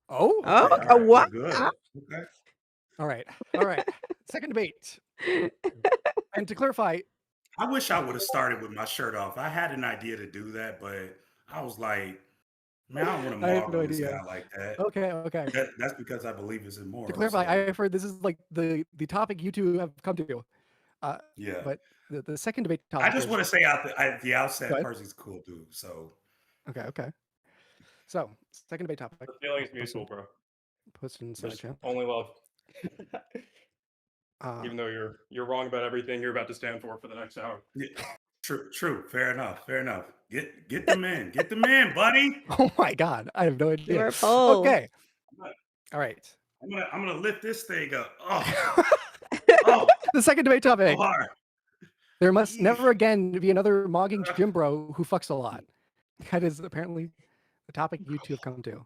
Oh. Okay, all right, what? good. Okay. All right. Second debate. And to clarify, I wish I would have started with my shirt off. I had an idea to do that, but I was like, man, I don't want to mog on this guy like that. Okay. That's because I believe it's immoral. To clarify, I've heard this is like the topic you two have come to. Yeah. But the second debate topic. I just want to say at the outset, Percy's a cool dude. So. Okay. So second debate topic. The feeling is mutual, bro. Post in the chat. Only love. Even though you're wrong about everything you're about to stand for the next hour. True. Fair enough. Fair enough. Get them in. Get them in, buddy. Oh my God, I have no Cue idea. our poll. Okay, all right. I'm gonna lift this thing up. Oh, The second debate so topic. hard. There must Yeesh. never again be another mogging gym bro who fucks a lot. That is apparently the topic you two have come to.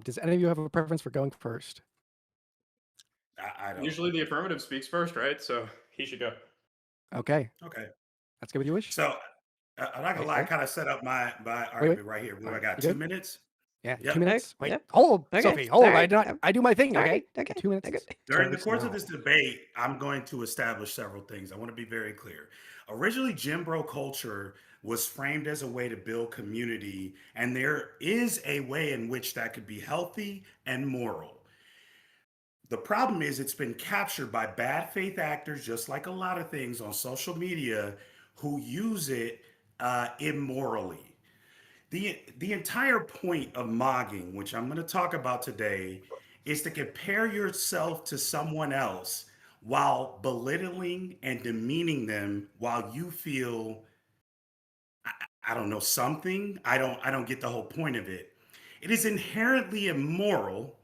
Does any of you have a preference for going first? I don't. Usually the affirmative speaks first, right? So he should go. Okay, Okay. that's good with you, Wish. So I'm not gonna Wait, lie. I hold. kind of set up my Wait. argument right here. What All do I right, got? you 2 good? minutes. Yeah, Yep. 2 minutes. Wait, Yep. hold, Okay. Sophie, hold. Sorry. I do my thing. Sorry. Okay, Okay. 2 minutes. Okay. During the Starts course of now. this debate, I'm going to establish several things. I want to be very clear. Originally, gym bro culture was framed as a way to build community, and there is a way in which that could be healthy and moral. The problem is it's been captured by bad faith actors, just like a lot of things on social media, who use it immorally. The entire point of mogging, which I'm going to talk about today, is to compare yourself to someone else while belittling and demeaning them while you feel I don't know something. I don't get the whole point of it. It is inherently immoral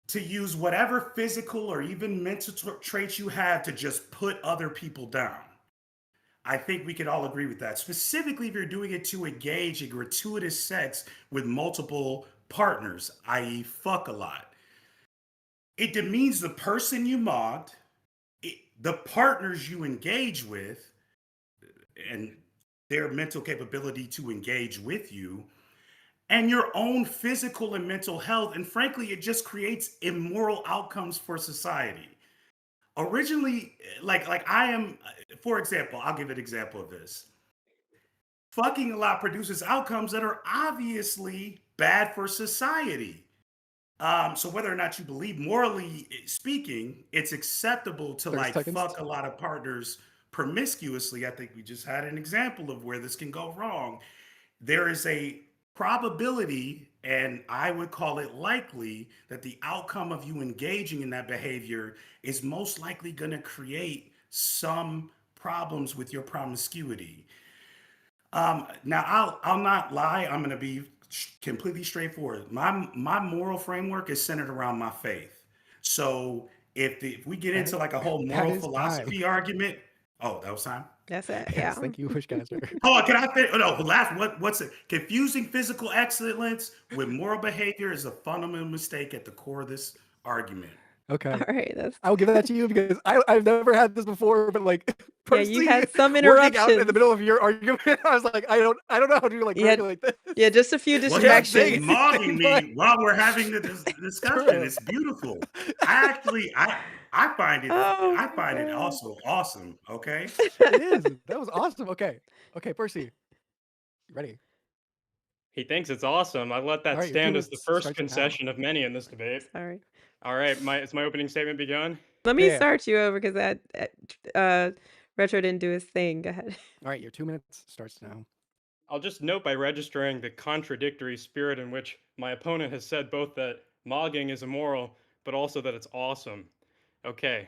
to use whatever physical or even mental traits you have to just put other people down. I think we could all agree with that. Specifically, if you're doing it to engage in gratuitous sex with multiple partners, i.e., fuck a lot. It demeans the person you mocked, the partners you engage with, and their mental capability to engage with you, and your own physical and mental health. And frankly, it just creates immoral outcomes for society. Originally, like I am, for example, I'll give an example of this. Fucking a lot produces outcomes that are obviously bad for society. So whether or not you believe, morally speaking, it's acceptable to 30 like seconds. fuck a lot of partners promiscuously. I think we just had an example of where this can go wrong. There is a probability, and I would call it likely, that the outcome of you engaging in that behavior is most likely going to create some problems with your promiscuity. Now I'll not lie. I'm going to be completely straightforward. My moral framework is centered around my faith. So if we get into like a whole That moral is time. philosophy argument, oh, that was time. That's it. Yes, Yeah. thank you, Wishcaster. Hold on, can I finish? No, last what's it? Confusing physical excellence with moral behavior is a fundamental mistake at the core of this argument. Okay, All right. That's I will give that to you because I've never had this before, but like yeah. You Percy had some working out in the interruptions. middle of your argument, I was like, I don't know how to like You had regulate this. yeah, just a few Well, Say he's distractions. mogging anything, me while we're having the discussion. true. It's beautiful. I actually, I find it, Oh I my find it god. also awesome. Okay. It is. That was awesome. Okay, Percy, you ready? He thinks it's awesome. I let All that right, your 2 stand as the minutes first starts now. concession of many in this debate. Sorry. All right, is my opening statement begun? Let me Yeah. start you over because that Retro didn't do his thing. Go ahead. All right, your 2 minutes starts now. I'll just note by registering the contradictory spirit in which my opponent has said both that mogging is immoral, but also that it's awesome. Okay,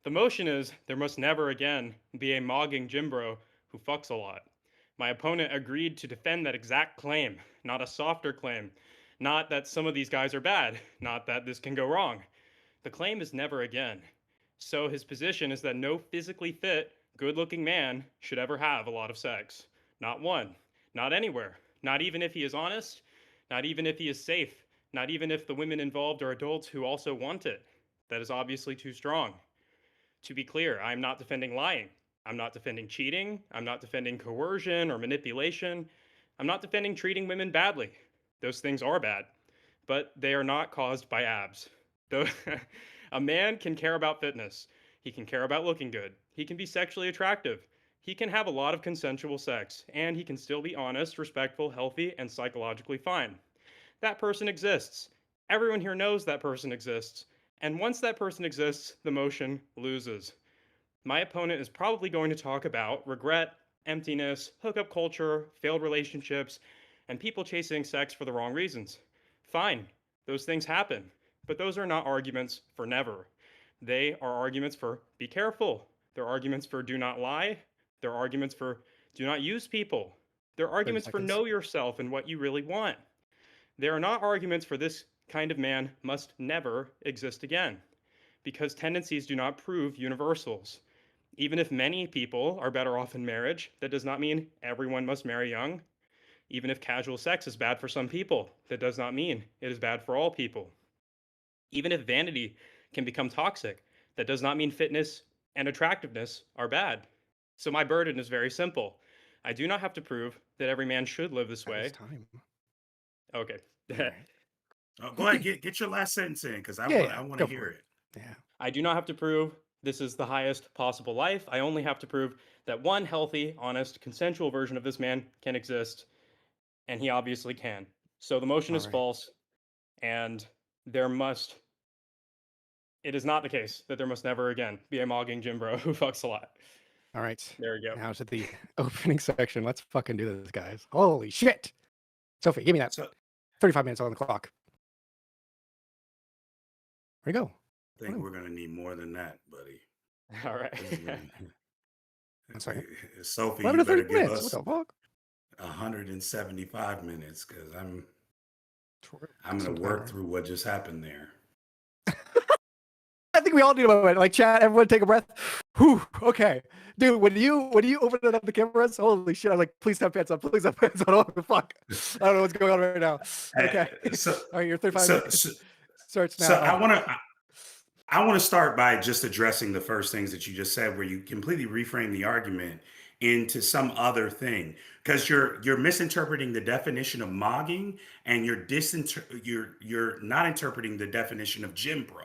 the motion is there must never again be a mogging gym bro who fucks a lot. My opponent agreed to defend that exact claim, not a softer claim. Not that some of these guys are bad, not that this can go wrong. The claim is never again. So his position is that no physically fit, good looking man should ever have a lot of sex. Not one. Not anywhere. Not even if he is honest. Not even if he is safe. Not even if the women involved are adults who also want it. That is obviously too strong. To be clear, I'm not defending lying. I'm not defending cheating. I'm not defending coercion or manipulation. I'm not defending treating women badly. Those things are bad, but they are not caused by abs. Though a man can care about fitness, he can care about looking good, he can be sexually attractive, he can have a lot of consensual sex, and he can still be honest, respectful, healthy, and psychologically fine. That person exists. Everyone here knows that person exists. And once that person exists, the motion loses. My opponent is probably going to talk about regret, emptiness, hookup culture, failed relationships, and people chasing sex for the wrong reasons. Fine, those things happen. But those are not arguments for never. They are arguments for be careful. They're arguments for do not lie. There are arguments for do not use people. There are 30 arguments for seconds. know yourself and what you really want. There are not arguments for this kind of man must never exist again, because tendencies do not prove universals. Even if many people are better off in marriage, that does not mean everyone must marry young. Even if casual sex is bad for some people, that does not mean it is bad for all people. Even if vanity can become toxic, that does not mean fitness and attractiveness are bad. So my burden is very simple. I do not have to prove that every man should live this That is way. time. Okay. All right. Go ahead, get your last sentence in, because Yeah, I yeah. want to Go for hear it. it. Yeah. I do not have to prove this is the highest possible life. I only have to prove that one healthy, honest, consensual version of this man can exist, and he obviously can. So the motion All is right. false, and there must it is not the case that there must never again be a mogging gym bro who fucks a lot. All right. There we go. Now to the opening section. Let's fucking do this, guys. Holy shit. Sophie, give me that. So 35 minutes on the clock. Where'd it go? I think Oh, we're gonna need more than that, buddy. All right. This is gonna, one second. Sophie, 11 you to 30 better give minutes. What us the fuck? 175 minutes, because I'm Some gonna work timer. through what just happened there. I think we all need a moment. Like, chat, everyone take a breath. Whew, okay. Dude, when you opened up the cameras, holy shit, I was like, please have pants on, please have pants on. Oh, fuck. I don't know what's going on right now. Okay. So All right, your 35 so minutes so, starts so now. I want to start by just addressing the first things that you just said, where you completely reframe the argument into some other thing, because you're misinterpreting the definition of mogging, and you're not interpreting the definition of gym bro.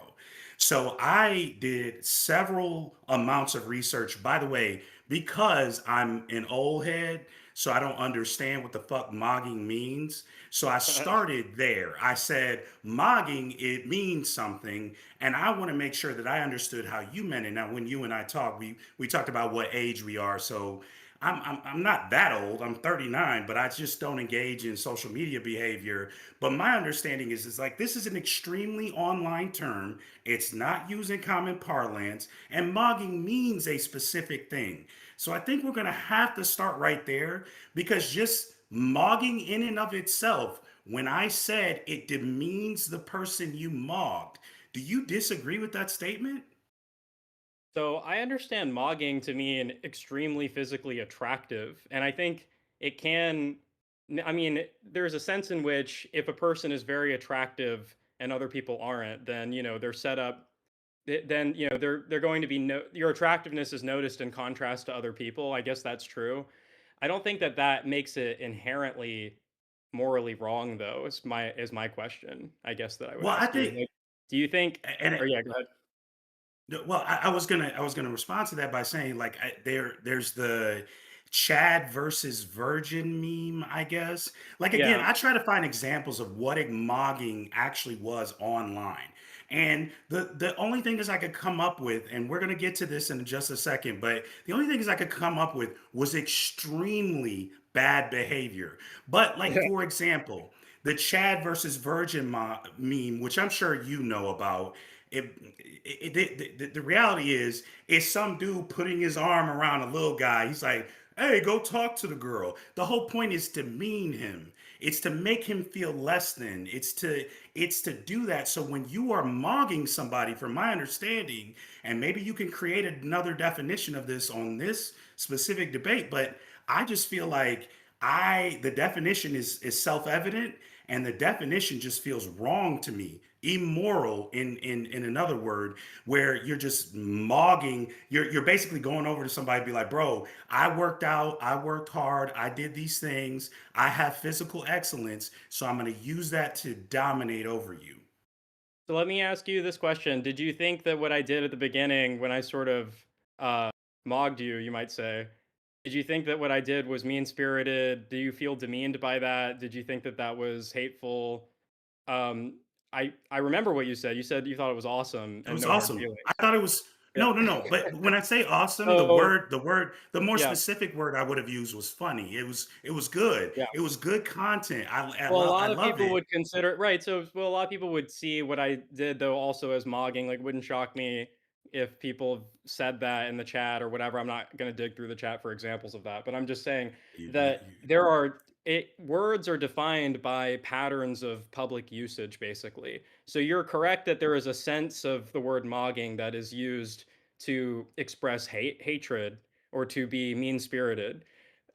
So I did several amounts of research, by the way, because I'm an old head, so I don't understand what the fuck mogging means. So I started there. I said, mogging, it means something. And I want to make sure that I understood how you meant it. Now, when you and I talked, we talked about what age we are. So I'm not that old. I'm 39, but I just don't engage in social media behavior. But my understanding is like this is an extremely online term. It's not used in common parlance, and mogging means a specific thing. So I think we're going to have to start right there, because just mogging in and of itself, when I said it demeans the person you mogged, do you disagree with that statement? So I understand mogging to mean extremely physically attractive, and I think it can. I mean, there's a sense in which if a person is very attractive and other people aren't, then they're set up. Then they're going to be your attractiveness is noticed in contrast to other people. I guess that's true. I don't think that that makes it inherently morally wrong, though. Is my question. I guess that I would Well, I ask you. think, Like, do you think? and Or yeah, go ahead. no, well, I was gonna respond to that by saying like there's the Chad versus Virgin meme, I guess. Like again, Yeah. I try to find examples of what a mogging actually was online. And the only thing is I could come up with, and we're gonna get to this in just a second, but the only thing is I could come up with was extremely bad behavior. But like for example, the Chad versus Virgin meme, which I'm sure you know about, the reality is it's some dude putting his arm around a little guy. He's like, hey, go talk to the girl. The whole point is to demean him. It's to make him feel less than. It's to do that. So when you are mogging somebody, from my understanding, and maybe you can create another definition of this on this specific debate, but I just feel like I the definition is self-evident, and the definition just feels wrong to me, immoral in another word, where you're just mogging, you're basically going over to somebody and be like, bro, I worked out, I worked hard, I did these things, I have physical excellence, so I'm going to use that to dominate over you. So let me ask you this question. Did you think that what I did at the beginning when I sort of uh, mogged you, you might say, did you think that what I did was mean-spirited? Do you feel demeaned by that? Did you think that that was hateful? Um, I remember what you said. You said you thought it was awesome It and was no hard awesome. I feelings. thought it was Yeah. no. But when I say awesome, So the more yeah, specific word I would have used was funny. It was good. yeah. It was good content. Well, a I lot of love people it. would consider right. So, well, a lot of people would see what I did though also as mogging. Like, wouldn't shock me if people have said that in the chat or whatever. I'm not going to dig through the chat for examples of that, but I'm just saying that words are defined by patterns of public usage, basically. So you're correct that there is a sense of the word mogging that is used to express hatred, or to be mean spirited.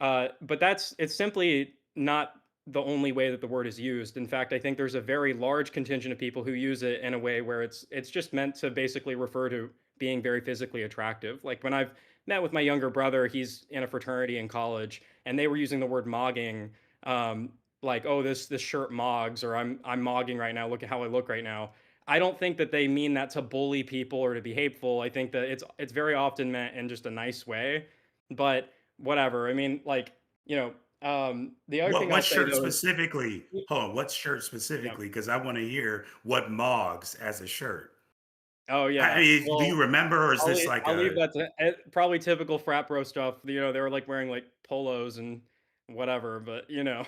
But it's simply not the only way that the word is used. In fact, I think there's a very large contingent of people who use it in a way where it's just meant to basically refer to being very physically attractive. Like when I've met with my younger brother, he's in a fraternity in college, and they were using the word mogging, like, oh, this shirt mogs, or I'm mogging right now. Look at how I look right now. I don't think that they mean that to bully people or to be hateful. I think that it's very often meant in just a nice way. But whatever. I mean, like, you know, the other thing What I'll say shirt though is, specifically? Hold on, what shirt yeah. specifically? Because I want to hear what Moggs as a shirt. Oh I yeah. mean, do you Well, remember, or is this like I'll leave a that to probably typical frat bro stuff. You know, they were like wearing like polos and whatever, but you know,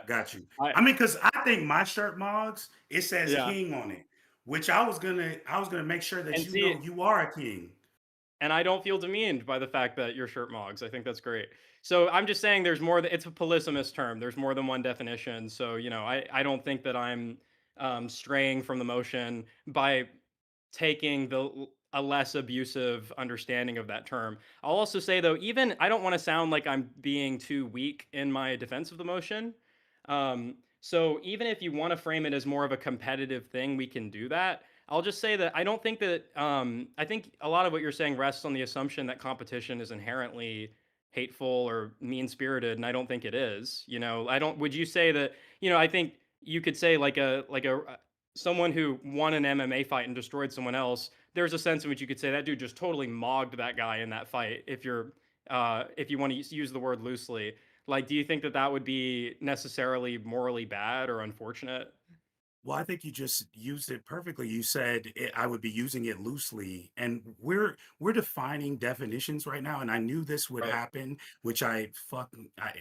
got you? I I mean, because I think my shirt Moggs, it says yeah. king on it, which I was gonna make sure that And you know see, you are a king. and I don't feel demeaned by the fact that your shirt mogs. I think that's great. So I'm just saying there's more. It's a polysemous term. There's more than one definition. So you know, I don't think that I'm straying from the motion by taking a less abusive understanding of that term. I'll also say though, even I don't want to sound like I'm being too weak in my defense of the motion. So even if you want to frame it as more of a competitive thing, we can do that. I'll just say that I don't think that I think a lot of what you're saying rests on the assumption that competition is inherently hateful or mean-spirited, and I don't think it is. You know, I don't. Would you say that? You know, I think you could say like a someone who won an MMA fight and destroyed someone else. There's a sense in which you could say that dude just totally mogged that guy in that fight. If you want to use the word loosely, like, do you think that that would be necessarily morally bad or unfortunate? Well, I think you just used it perfectly. You said I would be using it loosely, and we're defining definitions right now. And I knew this would Right. happen, which I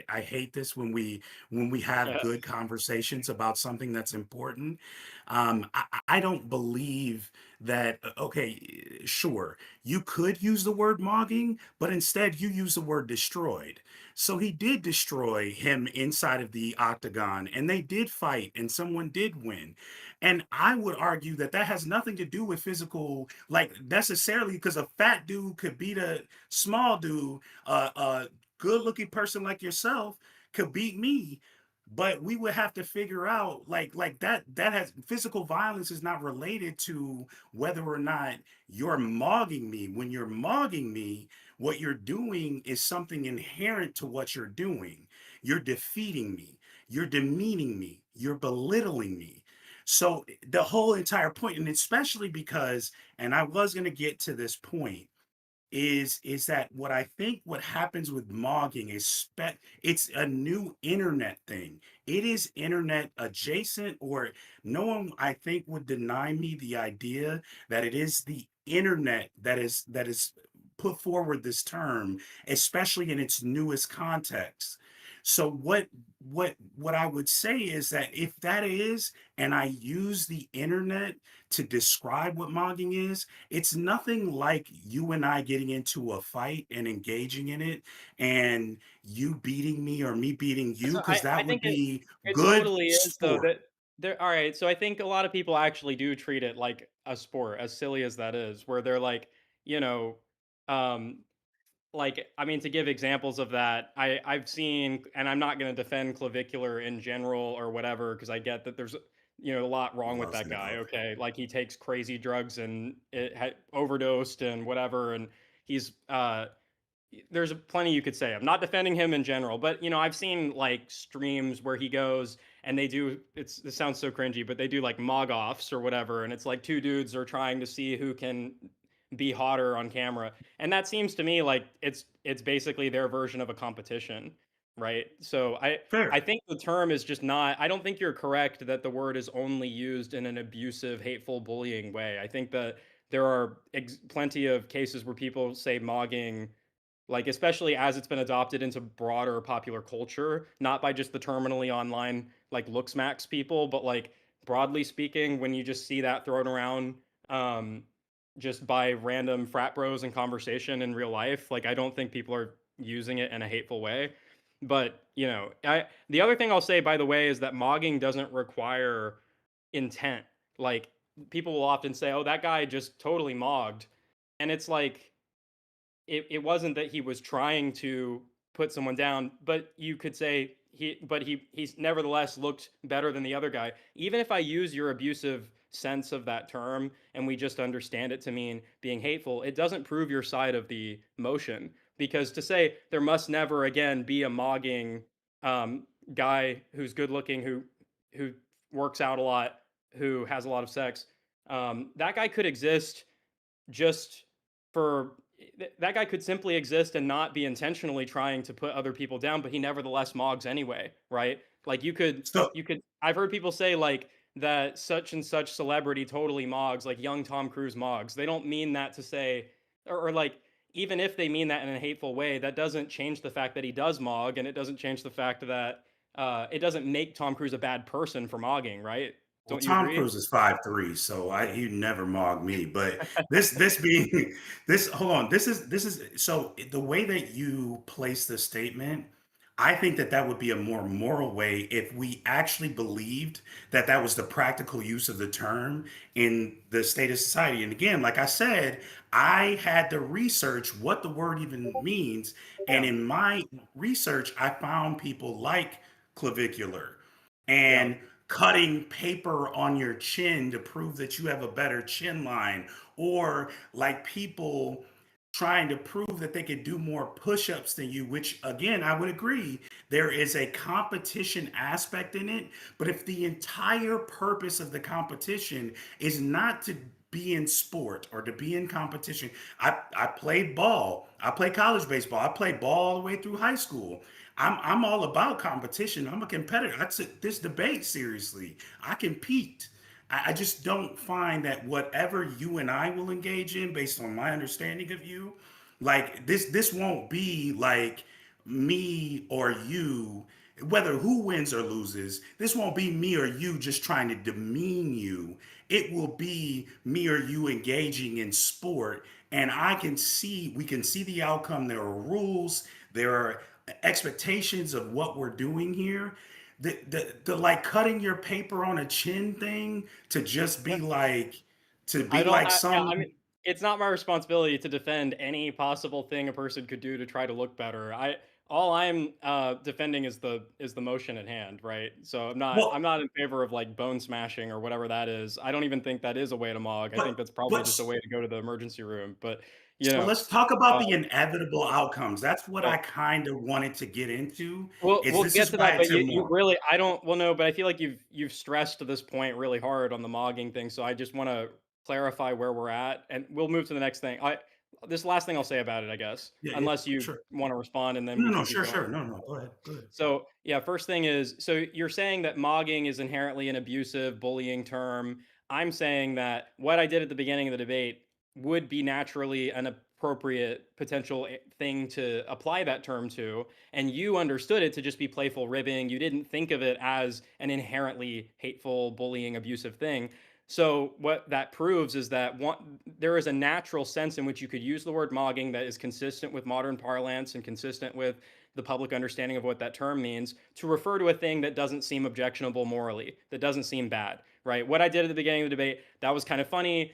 hate this when we have Yeah. good conversations about something that's important. I don't believe that. Okay, sure, you could use the word mogging, but instead you use the word destroyed. So he did destroy him inside of the octagon, and they did fight, and someone did win. And I would argue that that has nothing to do with physical, like necessarily, because a fat dude could beat a small dude. A good-looking person like yourself could beat me. But we would have to figure out like that has physical violence is not related to whether or not you're mogging me. When you're mogging me, what you're doing is something inherent to what you're doing. You're defeating me, you're demeaning me, you're belittling me. So the whole entire point, and especially because, and I was going to get to this point, is that what I think what happens with mogging is it's a new internet thing. It is internet adjacent, or no one I think would deny me the idea that it is the internet that is put forward this term, especially in its newest context. So what I would say is that if that is, and I use the internet to describe what mogging is, it's nothing like you and I getting into a fight and engaging in it, and you beating me or me beating you, So because I that would think it be it good totally is though sport. that there all right, so I think a lot of people actually do treat it like a sport, as silly as that is, where they're like, you know, um like, I mean, to give examples of that, I've seen, and I'm not going to defend clavicular in general or whatever, because I get that there's a lot wrong Well, I with was that gonna guy. go there. Okay, like he takes crazy drugs and it overdosed and whatever, and he's there's plenty you could say. I'm not defending him in general, but I've seen like streams where he goes and they do this sounds so cringy, but they do like mog offs or whatever, and it's like two dudes are trying to see who can be hotter on camera. And that seems to me like it's basically their version of a competition, right? So I Fair. think the term is just not I don't think you're correct that the word is only used in an abusive, hateful, bullying way. I think that there are plenty of cases where people say mogging, like especially as it's been adopted into broader popular culture, not by just the terminally online like looks max people, but like broadly speaking, when you just see that thrown around, um just by random frat bros in conversation in real life. Like, I don't think people are using it in a hateful way. But, the other thing I'll say, by the way, is that mogging doesn't require intent. Like, people will often say, "Oh, that guy just totally mogged," and it's like, it wasn't that he was trying to put someone down, but you could say he's nevertheless looked better than the other guy. Even if I use your abusive sense of that term and we just understand it to mean being hateful, it doesn't prove your side of the motion. Because to say there must never again be a mogging guy who's good looking, who works out a lot, who has a lot of sex, that guy could exist just for that guy could simply exist and not be intentionally trying to put other people down, but he nevertheless mogs anyway, right? Like So you could I've heard people say like that such and such celebrity totally mogs, like young Tom Cruise mogs. They don't mean that to say, or like, even if they mean that in a hateful way, that doesn't change the fact that he does mog, and it doesn't change the fact that it doesn't make Tom Cruise a bad person for mogging, right? Well, Don't you Tom agree? Cruise is 5'3", so he never mogged me. But this being this, hold on, this is so the way that you place the statement. I think that that would be a more moral way if we actually believed that that was the practical use of the term in the state of society. And again, like I said, I had to research what the word even means, and Yeah. in my research, I found people like clavicular Yeah. and cutting paper on your chin to prove that you have a better chin line, or like people trying to prove that they could do more push-ups than you, which again I would agree there is a competition aspect in it. But if the entire purpose of the competition is not to be in sport or to be in competition, I played ball, I played college baseball, I played ball all the way through high school. I'm all about competition. I'm a competitor. I took this debate seriously. I compete. I just don't find that whatever you and I will engage in, based on my understanding of you, like this won't be like me or you, whether who wins or loses. This won't be me or you just trying to demean you. It will be me or you engaging in sport, and we can see the outcome. There are rules, there are expectations of what we're doing here. The like cutting your paper on a chin thing to just be like, to I be don't. like Yeah, some. I mean, it's not my responsibility to defend any possible thing a person could do to try to look better. All I'm defending is the motion at hand, right? So I'm Well, not in favor of like bone smashing or whatever that is. I don't even think that is a way to mog. I think that's probably but just a way to go to the emergency room. But you so know, let's talk about uh, the inevitable outcomes. That's what yeah. I kind of wanted to get into. Is We'll this get is to why that, but it's you immoral. really I don't well no, but I feel like you've stressed this point really hard on the mogging thing, so I just want to clarify where we're at, and we'll move to the next thing. This last thing I'll say about it, I guess, Yeah, yeah, unless you sure. want to respond, and then No, we no, can keep sure, going. sure. No, no. Go ahead. Go ahead. So, yeah, first thing is, so you're saying that mogging is inherently an abusive, bullying term. I'm saying that what I did at the beginning of the debate would be naturally an appropriate potential thing to apply that term to. And you understood it to just be playful ribbing. You didn't think of it as an inherently hateful, bullying, abusive thing. So what that proves is that there is a natural sense in which you could use the word mogging that is consistent with modern parlance and consistent with the public understanding of what that term means to refer to a thing that doesn't seem objectionable morally, that doesn't seem bad, right? What I did at the beginning of the debate, that was kind of funny,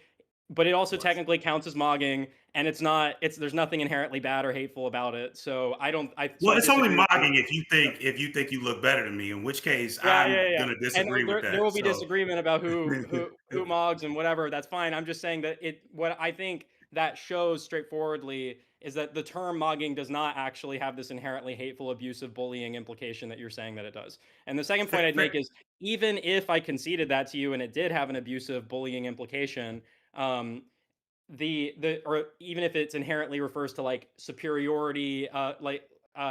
but it also Was. technically counts as mogging, and there's nothing inherently bad or hateful about it. So Well, I it's only disagree with you. mocking if you think you look better than me, in which case Yeah, yeah, I'm yeah. gonna And disagree with there that. will be So disagreement about who mogs and whatever. That's fine. I'm just saying that what I think that shows straightforwardly is that the term mogging does not actually have this inherently hateful, abusive, bullying implication that you're saying that it does. And the second point fair, I'd make fair. is even if I conceded that to you and it did have an abusive, bullying implication, um, the or even if it's inherently refers to like superiority,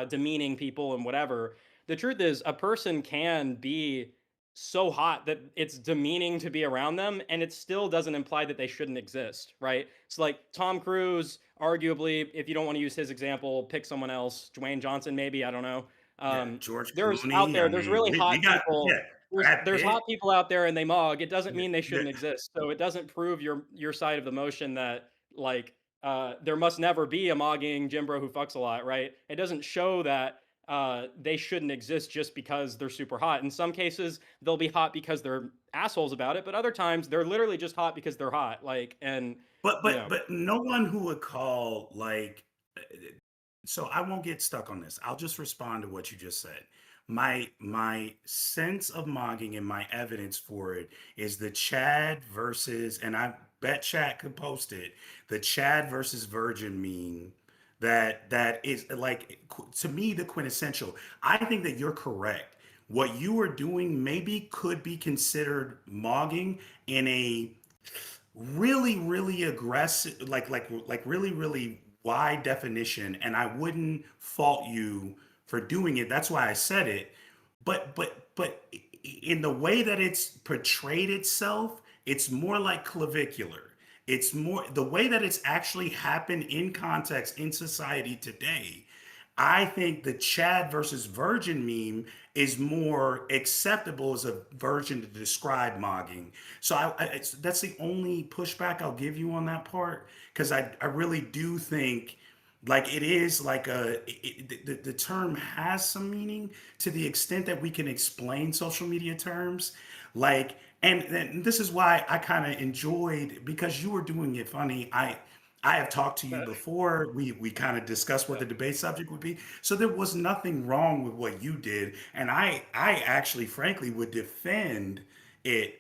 demeaning people and whatever, the truth is a person can be so hot that it's demeaning to be around them, and it still doesn't imply that they shouldn't exist, right? So like Tom Cruise, arguably, if you don't want to use his example, pick someone else, Dwayne Johnson maybe, I don't know. Yeah, George There's out Clooney. there I there's mean, really we hot got, people. yeah. Brad there's hot Pitt. people out there and they mog. It doesn't The, mean they the, shouldn't exist. So it doesn't prove your side of the motion that like there must never be a mogging Jim Bro who fucks a lot, right? It doesn't show that they shouldn't exist just because they're super hot. In some cases, they'll be hot because they're assholes about it, but other times they're literally just hot because they're hot. Like, and but you know, but no one who would call like so I won't get stuck on this. I'll just respond to what you just said. My sense of mogging and my evidence for it is the Chad versus, and I bet Chad could post it, the Chad versus Virgin meme that is like to me the quintessential. I think that you're correct. What you are doing maybe could be considered mogging in a really aggressive like really wide definition, and I wouldn't fault you for doing it. That's why I said it. But in the way that it's portrayed itself, it's more like clavicular. It's more the way that it's actually happened in context in society today. I think the Chad versus Virgin meme is more acceptable as a version to describe mogging. So that's the only pushback I'll give you on that part, because I really do think like it is like the term has some meaning to the extent that we can explain social media terms, like, and this is why I kind of enjoyed, because you were doing it funny. I have talked to you before. We kind of discussed what yeah. the debate subject would be. So there was nothing wrong with what you did, and I actually frankly would defend it.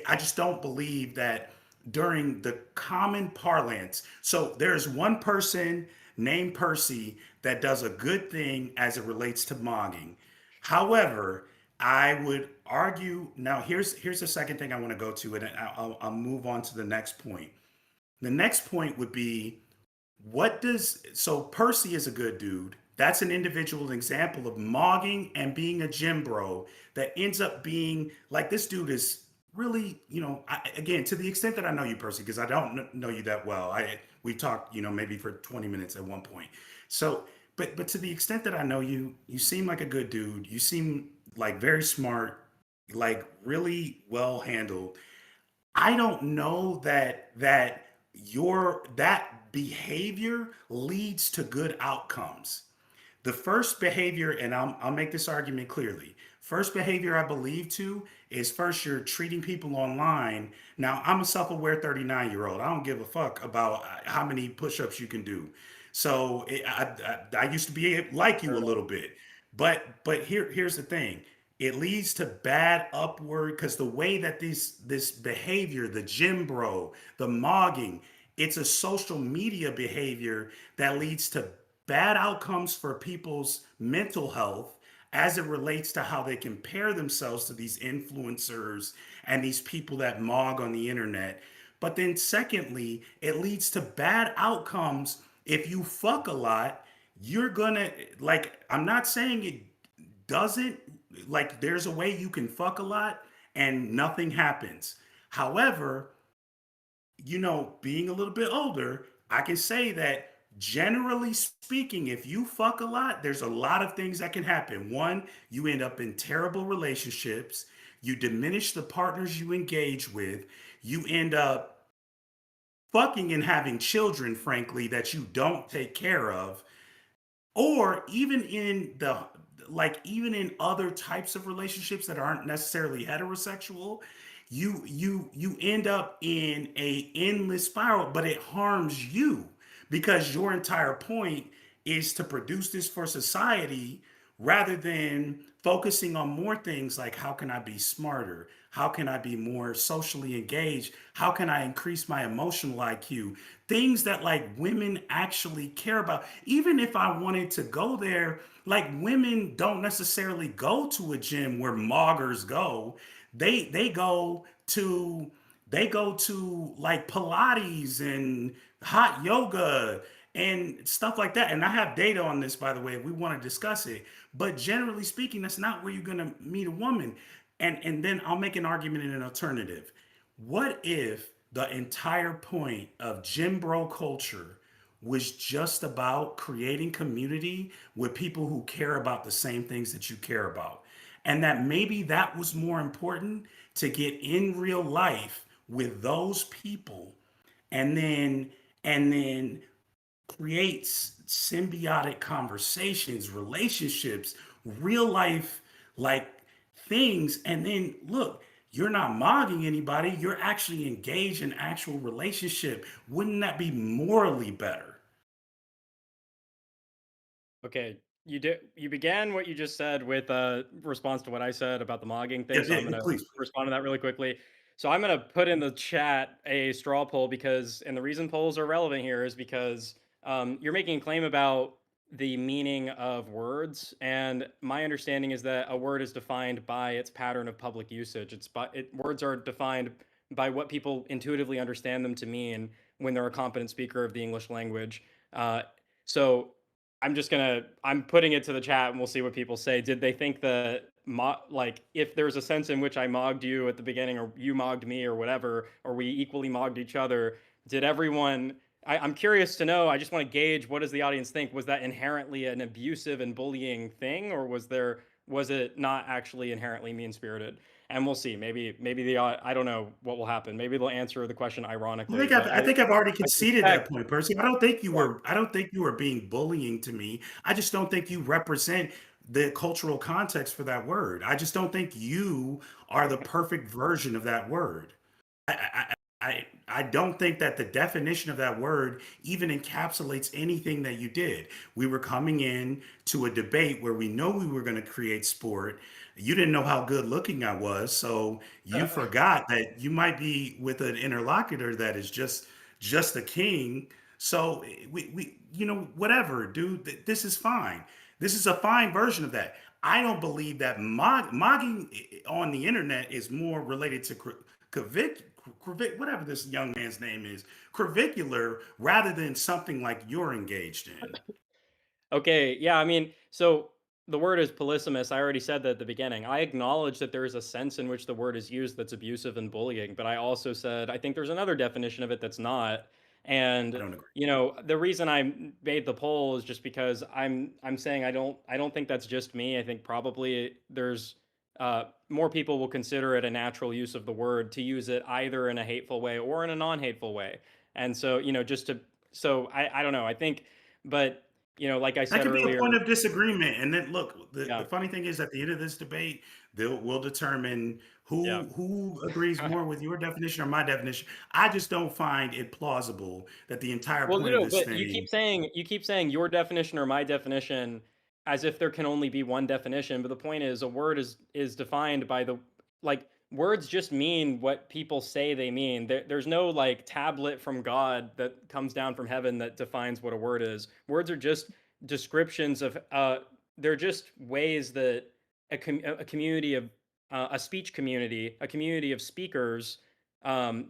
I just don't believe that during the common parlance. So there's one person named Percy that does a good thing as it relates to mogging. However, I would argue now. Here's the second thing I want to go to, and I'll move on to the next point. The next point would be, what does so Percy is a good dude. That's an individual example of mogging and being a gym bro that ends up being like, this dude is really, again, to the extent that I know you, Percy, because I don't know you that well. We talked, maybe for 20 minutes at one point. So, but to the extent that I know you, you seem like a good dude. You seem like very smart, like really well handled. I don't know that your that behavior leads to good outcomes. The first behavior, and I'll make this argument clearly. First behavior I believe to is, first, you're treating people online. Now, I'm a self-aware 39-year-old. I don't give a fuck about how many push-ups you can do. So I used to be like you a little bit, but here's the thing. It leads to bad upward, because the way that this behavior, the gym bro, the mogging, it's a social media behavior that leads to bad outcomes for people's mental health as it relates to how they compare themselves to these influencers and these people that mog on the internet. But then, secondly, it leads to bad outcomes. If you fuck a lot, you're gonna, like, I'm not saying it doesn't, like, there's a way you can fuck a lot and nothing happens. However, being a little bit older, I can say that generally speaking, if you fuck a lot, there's a lot of things that can happen. One, you end up in terrible relationships, you diminish the partners you engage with, you end up fucking and having children, frankly, that you don't take care of, or even in other types of relationships that aren't necessarily heterosexual, you end up in a endless spiral, but it harms you, because your entire point is to produce this for society, rather than focusing on more things like, how can I be smarter, how can I be more socially engaged, how can I increase my emotional IQ, things that like women actually care about. Even if I wanted to go there, like, women don't necessarily go to a gym where moggers go. They go to like Pilates and hot yoga and stuff like that. And I have data on this, by the way, if we want to discuss it. But generally speaking, that's not where you're gonna meet a woman. And then I'll make an argument in an alternative. What if the entire point of gym bro culture was just about creating community with people who care about the same things that you care about? and that maybe that was more important to get in real life with those people, and then creates symbiotic conversations, relationships, real life like things. And then look, you're not mogging anybody, you're actually engaged in actual relationship. Wouldn't that be morally better? Okay, you began what you just said with a response to what I said about the mogging Yeah, thing, so yeah, I'm yeah, gonna please, please. respond to that really quickly. So I'm gonna put in the chat a straw poll because, and the reason polls are relevant here is because you're making a claim about the meaning of words, and my understanding is that a word is defined by its pattern of public usage. Words are defined by what people intuitively understand them to mean when they're a competent speaker of the English language. Uh, so I'm putting it to the chat and we'll see what people say. Did they think that like if there's a sense in which I mogged you at the beginning or you mogged me or whatever, or we equally mogged each other, did everyone I'm curious to know, I just want to gauge what does the audience think? Was that inherently an abusive and bullying thing, or was it not actually inherently mean spirited? And we'll see. Maybe I don't know what will happen. Maybe they'll answer the question ironically, but I think I've already I conceded suspect that point, Percy. I don't think you were being bullying to me. I just don't think you represent the cultural context for that word. I just don't think you are the perfect version of that word. I don't think that the definition of that word even encapsulates anything that you did. We were coming in to a debate where we know we were going to create sport. You didn't know how good looking I was, so you forgot that you might be with an interlocutor that is just the king. So we whatever, dude. This is fine. This is a fine version of that. I don't believe that mogging on the internet is more related to whatever this young man's name is, curricular, rather than something like you're engaged in. Okay, yeah, I mean, so the word is polysemous. I already said that at the beginning. I acknowledge that there is a sense in which the word is used that's abusive and bullying, but I also said I think there's another definition of it that's not. I And don't agree. the reason I made the poll is just because I'm saying I don't think that's just me. I think probably there's more people will consider it a natural use of the word to use it either in a hateful way or in a non-hateful way. And so, just to so I don't know. I think, but like I That said could be a earlier, point of disagreement. And then look, the yeah, funny thing is at the end of this debate, we'll determine yeah. who agrees more with your definition or my definition. I just don't find it plausible that the entire Well, point of no, this but thing. you keep saying your definition or my definition as if there can only be one definition. But the point is, a word is defined by the like words just mean what people say they mean. There's no like tablet from God that comes down from heaven that defines what a word is. Words are just descriptions of they're just ways that a community of a speech community, a community of speakers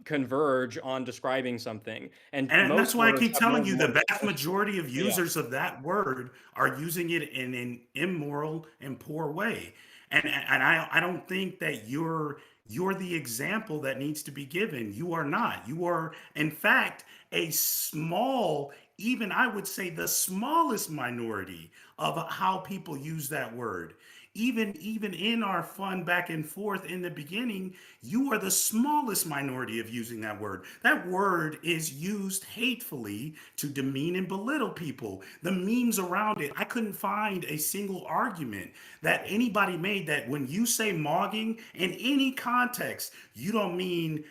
converge on describing something. And And that's most why I words keep have no telling you the more vast definition. majority of But yeah, users of that word are using it in an immoral and poor way. And I don't think that you're the example that needs to be given. You are not. You are in fact a small, even I would say the smallest minority of how people use that word. Even in our fun back and forth in the beginning, you are the smallest minority of using that word. That word is used hatefully to demean and belittle people. The memes around it, I couldn't find a single argument that anybody made that when you say mogging in any context, you don't mean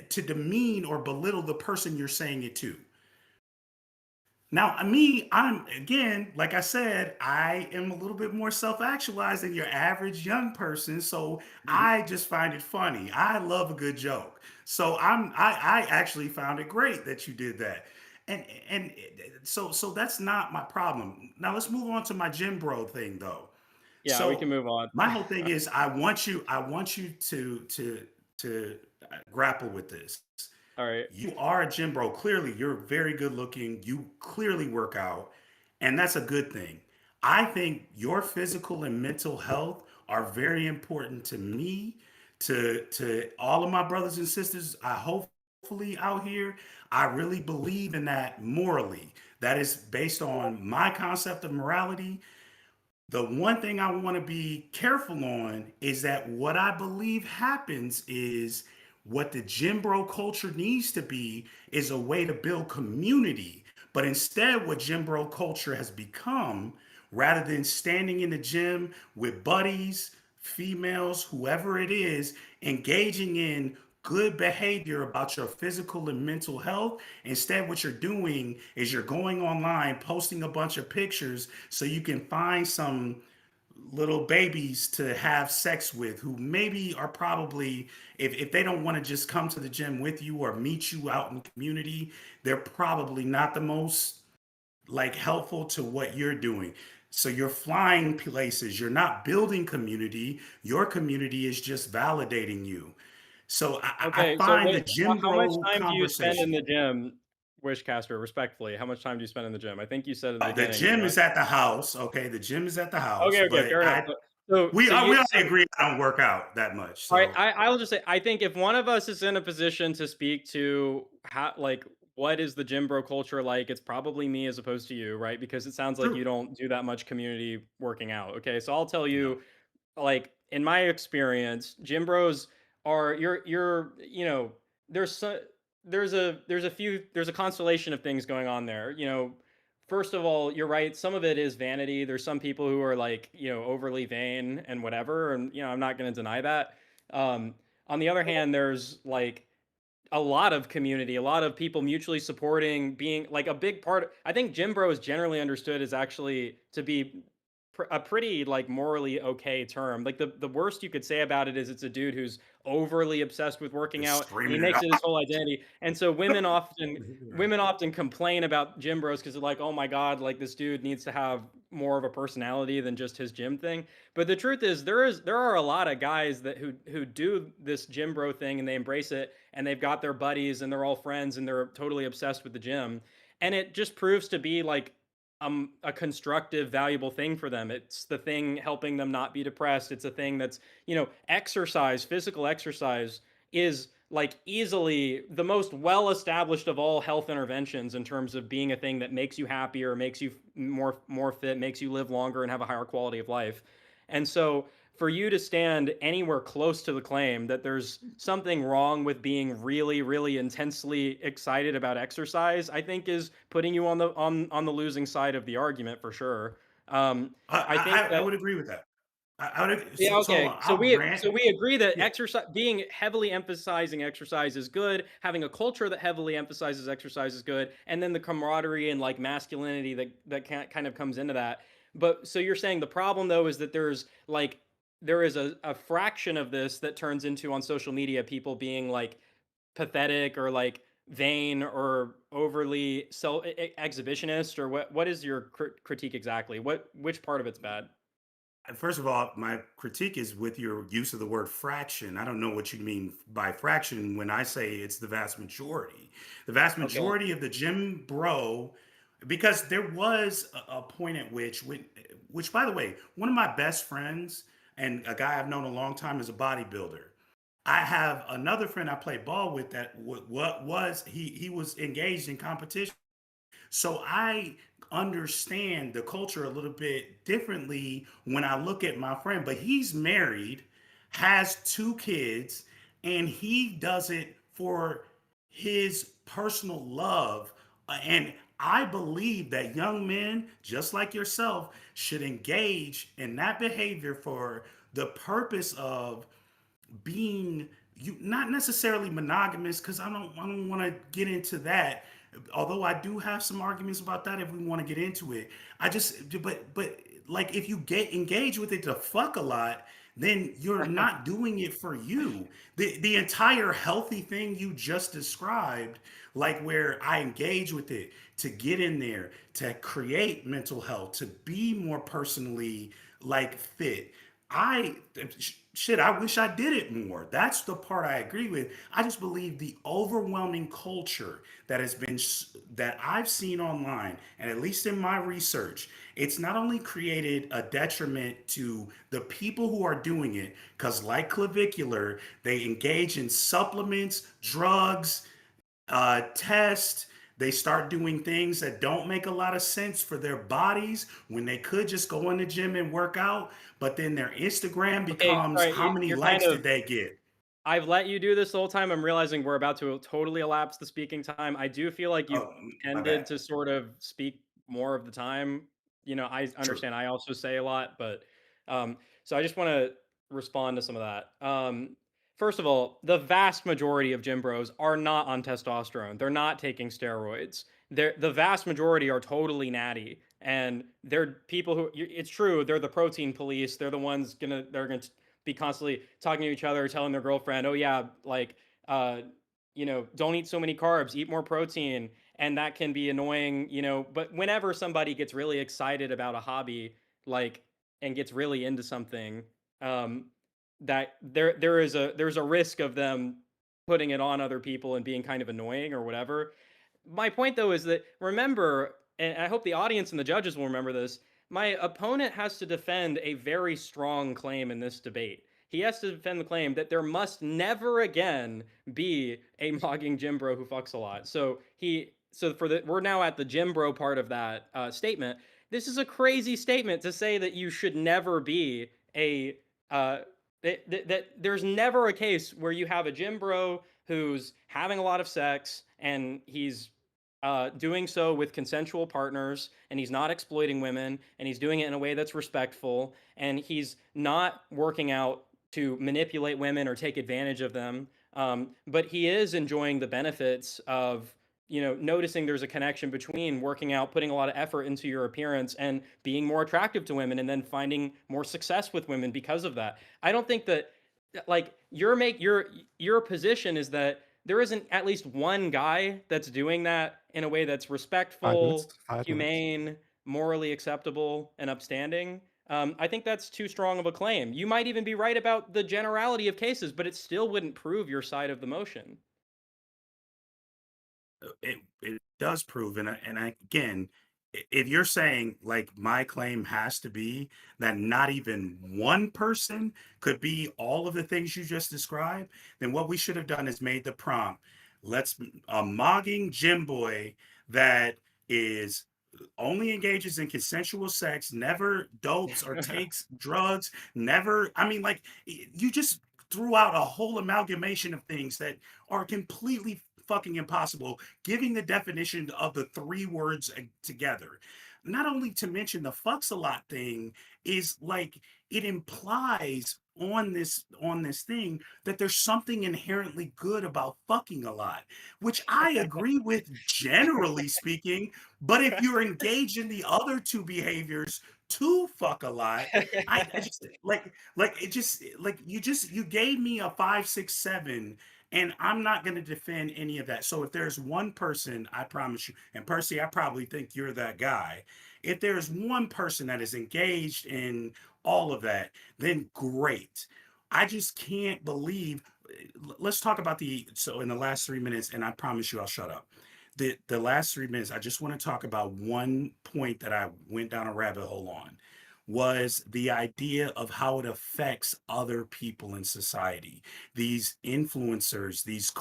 to demean or belittle the person you're saying it to. Now, me, I'm again, like I said, I am a little bit more self-actualized than your average young person. So mhm. I just find it funny. I love a good joke. So I actually found it great that you did that. And so that's not my problem. Now let's move on to my gym bro thing though. Yeah, we can So move on. my whole thing is I want you to grapple with this. All right. You are a gym bro. Clearly, you're very good looking. You clearly work out, and that's a good thing. I think your physical and mental health are very important to me, to all of my brothers and sisters. I hopefully out here. I really believe in that morally. That is based on my concept of morality. The one thing I want to be careful on is that what I believe happens is what the gym bro culture needs to be is a way to build community. But instead, what gym bro culture has become, rather than standing in the gym with buddies, females, whoever it is, engaging in good behavior about your physical and mental health. Instead, what you're doing is you're going online, posting a bunch of pictures so you can find some little babies to have sex with who maybe are probably, if they don't want to just come to the gym with you or meet you out in the community, they're probably not the most like helpful to what you're doing. So you're flying places, you're not building community, your community is just validating you. So I Okay, so find the wait, gym how much bro time do you spend in conversation. the gym, Wishcaster, respectfully? How much time do you spend in the gym? I think you said at the The beginning you're gym not. is at the house. Okay, the gym is at the house, Okay, okay, but fair enough. So we you already agree I don't work out that much. all right, So I will just say I think if one of us is in a position to speak to how like what is the gym bro culture like, it's probably me as opposed to you, right? Because it sounds like you true. don't do that much community working out. Okay, so I'll tell No. you, like in my experience, gym bros are you know there's so, there's a constellation of things going on there. You know, first of all, you're right. Some of it is vanity. There's some people who are like overly vain and whatever, and I'm not going to deny that. Um, on the other hand, there's like a lot of community, a lot of people mutually supporting, being like a big part. I think gym bro is generally understood as actually to be a pretty like morally okay term. Like the worst you could say about it is it's a dude who's overly obsessed with working Just out and he screaming it makes it out. his whole identity. And so women often complain about gym bros because they're like, oh my god, like this dude needs to have more of a personality than just his gym thing. But the truth is there are a lot of guys that who do this gym bro thing and they embrace it and they've got their buddies and they're all friends and they're totally obsessed with the gym. And it just proves to be like a constructive, valuable thing for them. It's the thing helping them not be depressed. It's a thing that's, exercise, physical exercise is like easily the most well established of all health interventions in terms of being a thing that makes you happier, makes you more fit, makes you live longer and have a higher quality of life. And so for you to stand anywhere close to the claim that there's something wrong with being really, really intensely excited about exercise, I think is putting you on the losing side of the argument for sure. I think I that would agree with that. I would. yeah, So hold okay. on. So I'll we grant. so we agree that Yeah. exercise being heavily emphasizing exercise is good, having a culture that heavily emphasizes exercise is good, and then the camaraderie and like masculinity that kind of comes into that. But so you're saying the problem though is that there is a fraction of this that turns into on social media people being like pathetic or like vain or overly exhibitionist or what is your critique exactly? Which part of it's bad? First of all, my critique is with your use of the word fraction. I don't know what you mean by fraction when I say it's the vast majority. The vast Okay. majority of the gym bro, because there was a point at which, by the way, one of my best friends and a guy I've known a long time is a bodybuilder. I have another friend I play ball with that what was he was engaged in competition, so I understand the culture a little bit differently when I look at my friend, but he's married, has two kids, and he does it for his personal love. And I believe that young men, just like yourself, should engage in that behavior for the purpose of being you not necessarily monogamous because I don't want to get into that, although I do have some arguments about that if we want to get into it. I just but like if you get engaged with it to fuck a lot, then you're not doing it for you. The entire healthy thing you just described, like where I engage with it to get in there, to create mental health, to be more personally like fit. I shit, I wish I did it more. That's the part I agree with. I just believe the overwhelming culture that has been that I've seen online, and at least in my research, it's not only created a detriment to the people who are doing it, because like clavicular, they engage in supplements, drugs, tests. They start doing things that don't make a lot of sense for their bodies when they could just go in the gym and work out. But then their Instagram Okay, becomes sorry, how many you're kind likes of did they get? I've let you do this the whole time. I'm realizing we're about to totally elapse the speaking time. I do feel like you've Oh, my tended bad. to sort of speak more of the time. I True. understand I also say a lot, but so I just want to respond to some of that. First of all, the vast majority of gym bros are not on testosterone. They're not taking steroids. The vast majority are totally natty, and they're people who. It's true. They're the protein police. They're the ones they're gonna be constantly talking to each other, telling their girlfriend, "Oh yeah, like uh, don't eat so many carbs, eat more protein." And that can be annoying, but whenever somebody gets really excited about a hobby, like and gets really into something, um, that there's a risk of them putting it on other people and being kind of annoying or whatever. My point though is that remember, and I hope the audience and the judges will remember this, my opponent has to defend a very strong claim in this debate. He has to defend the claim that there must never again be a mogging gym bro who fucks a lot. We're now at the gym bro part of that statement. This is a crazy statement to say that you should never be a that there's never a case where you have a gym bro who's having a lot of sex and he's doing so with consensual partners, and he's not exploiting women, and he's doing it in a way that's respectful, and he's not working out to manipulate women or take advantage of them. But he is enjoying the benefits of noticing there's a connection between working out, putting a lot of effort into your appearance, and being more attractive to women, and then finding more success with women because of that. I don't think that like your position is that there isn't at least one guy that's doing that in a way that's 5 minutes. respectful, 5 minutes. humane, morally acceptable, and upstanding. I think that's too strong of a claim. You might even be right about the generality of cases, but it still wouldn't prove your side of the motion. It does prove, again, if you're saying like my claim has to be that not even one person could be all of the things you just described, then what we should have done is made the prompt. Let's a mogging gym boy that is only engages in consensual sex, never dopes or takes drugs, never. I mean, like you just threw out a whole amalgamation of things that are completely fucking impossible, giving the definition of the three words together. Not only to mention the fucks a lot thing is like it implies on this thing that there's something inherently good about fucking a lot, which I agree with generally speaking. But if you're engaged in the other two behaviors to fuck a lot, I just like it just like you gave me a 5, 6, 7, and I'm not going to defend any of that. So if there's one person, I promise you, and Percy, I probably think you're that guy. If there's one person that is engaged in all of that, then great. I just can't believe. Let's talk about so in the last 3 minutes, and I promise you I'll shut up. The last 3 minutes, I just want to talk about one point that I went down a rabbit hole on was the idea of how it affects other people in society. These influencers, these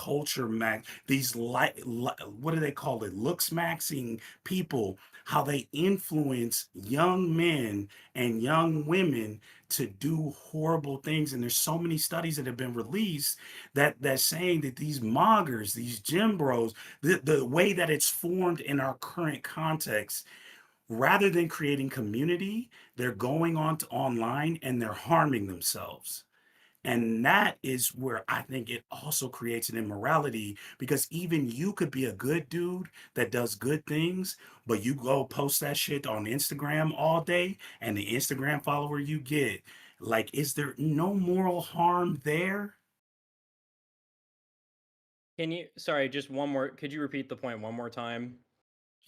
these what do they call it? Looks maxing people, how they influence young men and young women to do horrible things. And there's so many studies that have been released that's saying that these moggers, these gym bros, the way that it's formed in our current context, rather than creating community, they're going on to online and they're harming themselves. And that is where I think it also creates an immorality, because even you could be a good dude that does good things, but you go post that shit on Instagram all day, and the Instagram follower you get, like, is there no moral harm there? Sorry, just one more. Could you repeat the point one more time?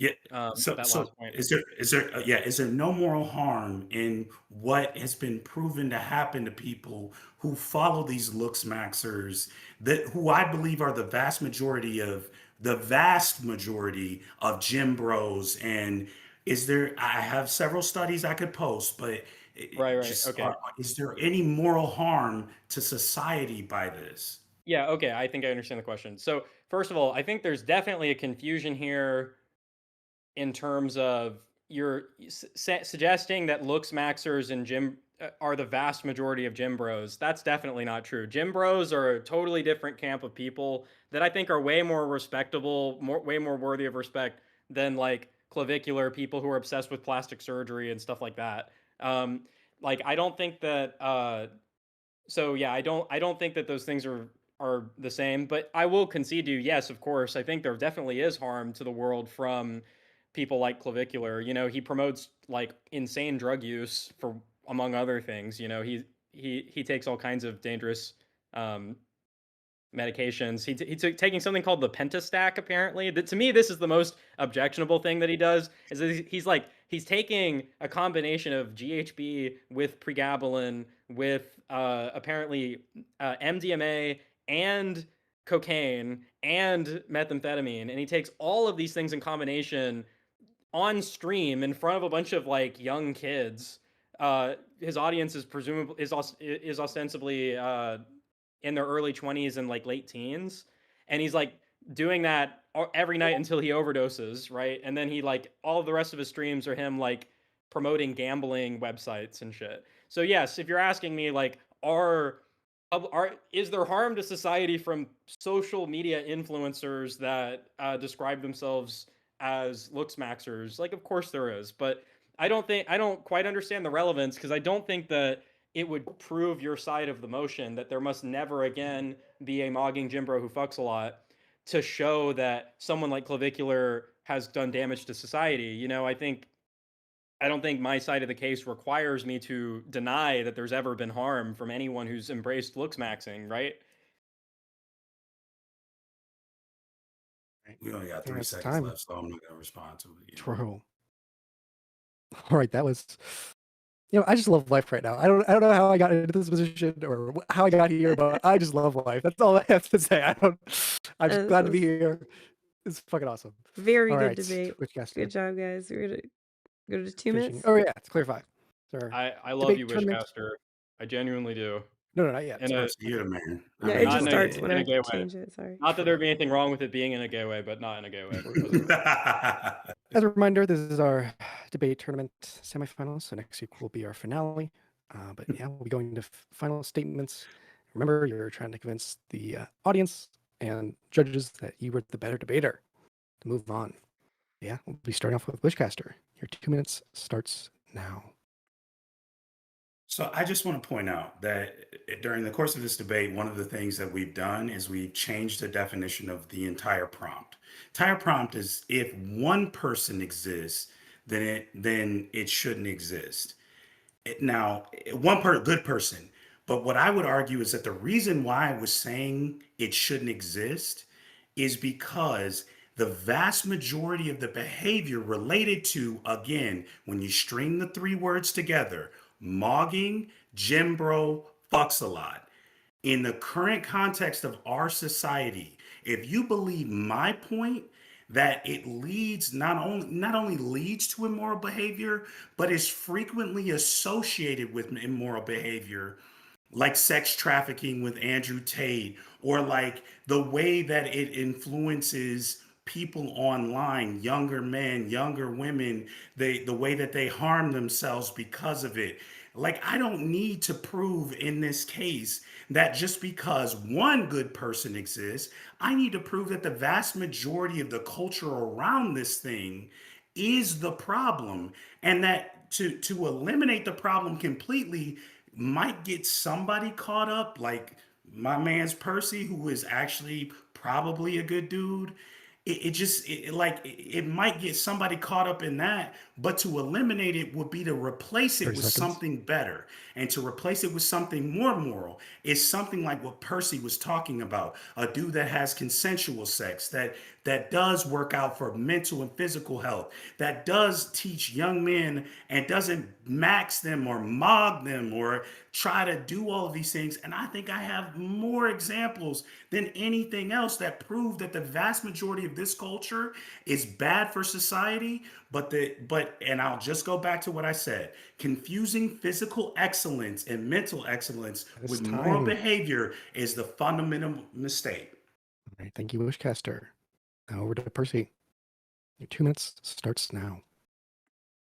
Yeah. So That so last point. is there no moral harm in what has been proven to happen to people who follow these looks maxers, that who I believe are the vast majority of gym bros? And I have several studies I could post, but Right, right. Okay. is there any moral harm to society by this? Yeah, okay, I think I understand the question. So, first of all, I think there's definitely a confusion here in terms of you're suggesting that looks maxers and gym are the vast majority of gym bros. That's definitely not true. Gym bros are a totally different camp of people that I think are way more respectable, way more worthy of respect than like clavicular people who are obsessed with plastic surgery and stuff like that. Um, like I don't think that so yeah, I don't think that those things are the same, but I will concede to you, yes, of course. I think there definitely is harm to the world from people like Clavicular. You know, he promotes like insane drug use for among other things. You know, he takes all kinds of dangerous um medications. He took taking something called the Pentastack. Apparently, to me, this is the most objectionable thing that he does. Is that he's taking a combination of GHB with pregabalin with apparently MDMA and cocaine and methamphetamine, and he takes all of these things in combination on stream in front of a bunch of like young kids. His audience is presumably is ostensibly in their early 20s and like late teens, and he's like doing that every night until he overdoses, right? And then he like all of the rest of his streams are him like promoting gambling websites and shit. So yes, if you're asking me like are is there harm to society from social media influencers that describe themselves as looks maxers? Like, of course there is, but I don't quite understand the relevance because I don't think that it would prove your side of the motion that there must never again be a mogging Jimbro who fucks a lot to show that someone like Clavicular has done damage to society. You know, I don't think my side of the case requires me to deny that there's ever been harm from anyone who's embraced looks maxing, right? We only got I think 3 that's seconds time. left, so I'm not gonna respond to it. True. All right, that was. I just love life right now. I don't know how I got into this position or how I got here, but I just love life. That's all I have to say. I'm just This glad to be was here. It's fucking awesome. very All good right, debate. Witchcaster Good job, guys. We're gonna go to two finishing. minutes. Oh yeah, it's clear 5. Sir, I love debate you, tournament. Wishcaster. I genuinely do. No, not yet. In a Percy, you're the man. I Yeah, it not just mean, in a starts when in a I gay way. change it. Sorry. Not that there'd True. be anything wrong with it being in a gay way, but not in a gay way. True. As a reminder, this is our debate tournament semifinals. So next week will be our finale. But yeah, we'll be going to final statements. Remember, you're trying to convince the audience and judges that you were the better debater to move on. Yeah, we'll be starting off with Wishcaster. Your 2 minutes starts now. So I just want to point out that during the course of this debate, one of the things that we've done is we've changed the definition of the entire prompt. Entire prompt is if one person exists, then it shouldn't exist. Now, good person. But what I would argue is that the reason why I was saying it shouldn't exist is because the vast majority of the behavior related to, again, when you string the 3 words together, mogging, Jimbro, fucks a lot. In the current context of our society, if you believe my point, that it leads not only leads to immoral behavior, but is frequently associated with immoral behavior, like sex trafficking with Andrew Tate, or like the way that it influences people online, younger men, younger women, the way that they harm themselves because of it. Like, I don't need to prove in this case that just because one good person exists, I need to prove that the vast majority of the culture around this thing is the problem, and that to eliminate the problem completely might get somebody caught up, like my man's Percy, who is actually probably a good dude. It might get somebody caught up in that, but to eliminate it would be to replace it 30 with seconds. something better, and to replace it with something more moral is something like what Percy was talking about, a dude that has consensual sex, that does work out for mental and physical health, that does teach young men and doesn't max them or mog them or try to do all of these things. And I think I have more examples than anything else that prove that the vast majority of this culture is bad for society. And I'll just go back to what I said. Confusing physical excellence and mental excellence That is with moral time. behavior is the fundamental mistake. right, thank you, Wishcaster. Now over to Percy. Your 2 minutes starts now.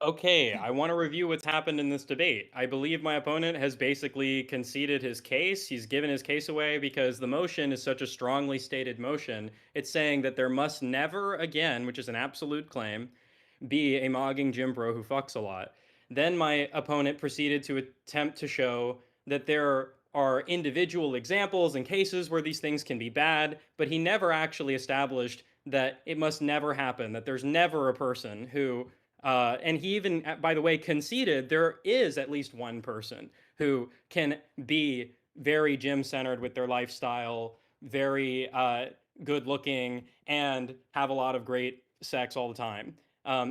Okay, I want to review what's happened in this debate. I believe my opponent has basically conceded his case. He's given his case away because the motion is such a strongly stated motion. It's saying that there must never again, which is an absolute claim, be a mogging gym bro who fucks a lot. Then my opponent proceeded to attempt to show that there are individual examples and cases where these things can be bad, but he never actually established that it must never happen, that there's never a person who and he even, by the way, conceded there is at least one person who can be very gym centered with their lifestyle, very good looking, and have a lot of great sex all the time.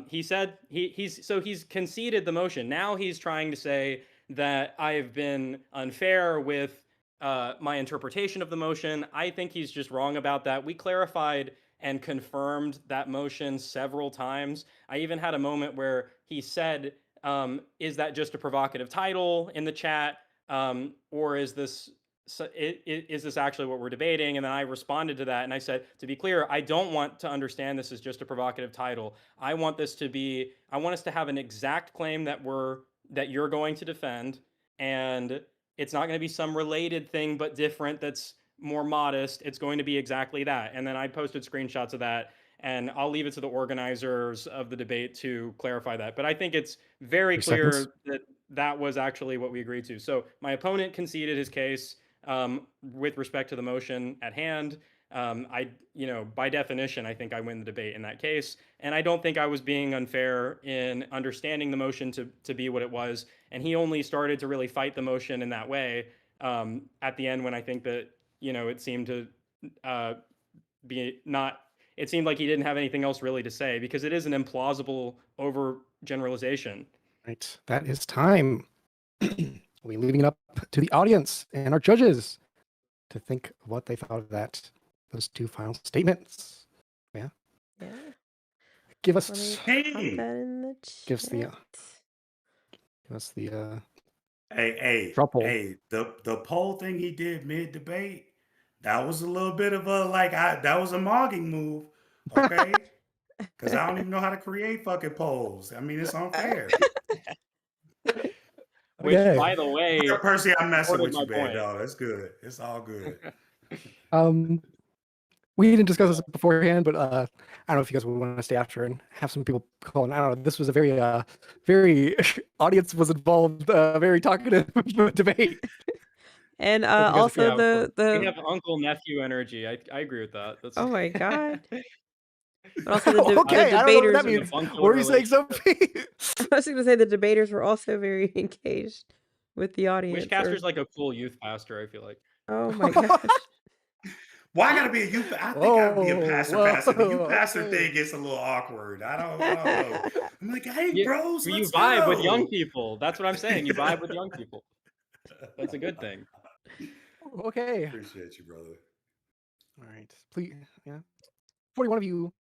He said he's conceded the motion. Now he's trying to say that I've been unfair with my interpretation of the motion. I think he's just wrong about that. We clarified and confirmed that motion several times. I even had a moment where he said, "Is that just a provocative title?" in the chat, or is this actually what we're debating? And then I responded to that and I said, to be clear, I don't want to understand this as just a provocative title. I want us to have an exact claim that you're going to defend, and it's not going to be some related thing but different that's more modest. It's going to be exactly that. And then I posted screenshots of that, and I'll leave it to the organizers of the debate to clarify that. But I think it's very 3 seconds. clear that that was actually what we agreed to. So my opponent conceded his case with respect to the motion at hand. By definition, I think I win the debate in that case. And I don't think I was being unfair in understanding the motion to be what it was. And he only started to really fight the motion in that way at the end, when I think that, it seemed to be not, it seemed like he didn't have anything else really to say, because it is an implausible overgeneralization. Right, that is time. We're leaving it up to the audience and our judges to think of what they thought of those 2 final statements. Yeah. Yeah. Give Let me us pop Hey, that in the give us the chat. hey, Trouble. the poll thing he did mid debate, that was a little bit of a that was a mogging move, okay? Because I don't even know how to create fucking polls. I mean, it's unfair. Which, Okay. by the way, Percy, I'm messing supported with my you, man. point. No, that's good. It's all good. We didn't discuss this beforehand, but I don't know if you guys would want to stay after and have some people call in. I don't know. This was a very, very audience was involved, very talkative debate. And If you guys are also Yeah, of course. We the have uncle nephew energy. I agree with that. That's oh my god. But also the okay, I don't know what that debaters, in a means. functional What were you saying, relationship. Sophie? I was gonna say the debaters were also very engaged with the audience. Wishcaster's like a cool youth pastor, I feel like. Oh my gosh. Well, I gotta be a youth. I think I'd be a pastor. Whoa, The youth pastor okay. thing gets a little awkward. I don't know. I'm like, hey, You, bros, you let's vibe with young go. people. That's what I'm saying. You vibe with young people. That's a good thing. Okay. Appreciate you, brother. All right. Please, yeah. 41 of you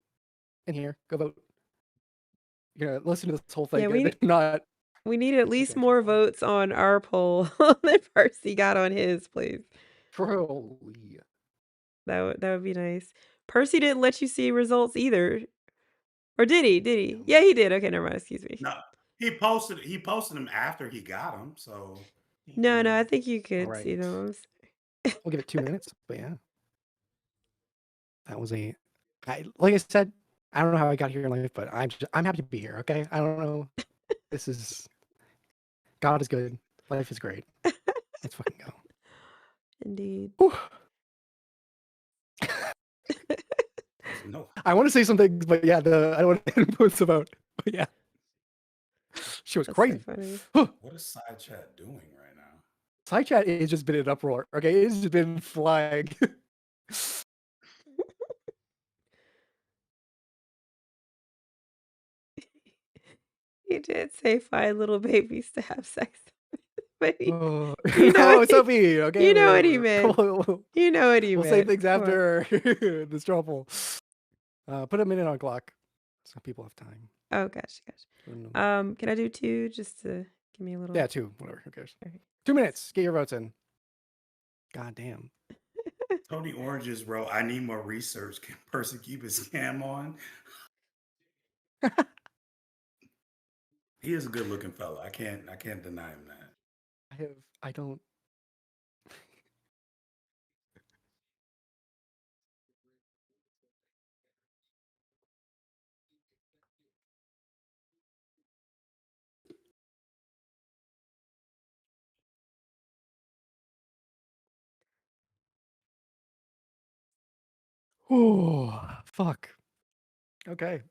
in here, go vote. You're gonna listen to this whole thing. Yeah, Not. we need at least Okay, more sure. votes on our poll than Percy got on his, please. Truly. That would be nice. Percy didn't let you see results either. Or did he? Did he? Yeah, he did. Okay, never mind. Excuse me. No, he posted them after he got them. So No, I think you All could right. see those. We'll give it 2 minutes, but yeah. That was like I said, I don't know how I got here in life, but I'm happy to be here, okay? I don't know. This is God is good. Life is great. Let's fucking go. Indeed. Whew. no. I want to say some things, but yeah, I don't want to influence about. But yeah. She was That's crazy. so funny. What is side chat doing right now? Side chat has just been an uproar. Okay, it's just been flying. He did say find little babies to have sex with, but No, what it's me. Okay, you know what he meant. You know what he we'll meant. save things Come on. after this trouble. Put a minute on clock so people have time. Oh gosh. Can I do 2 just to give me a little? Yeah, 2, whatever. Who cares? Okay. 2 minutes. Get your votes in. God damn. Tony Oranges, bro. I need more research. Can Percy keep his cam on? He is a good looking fella. I can't deny him that. I don't. Oh, fuck. Okay.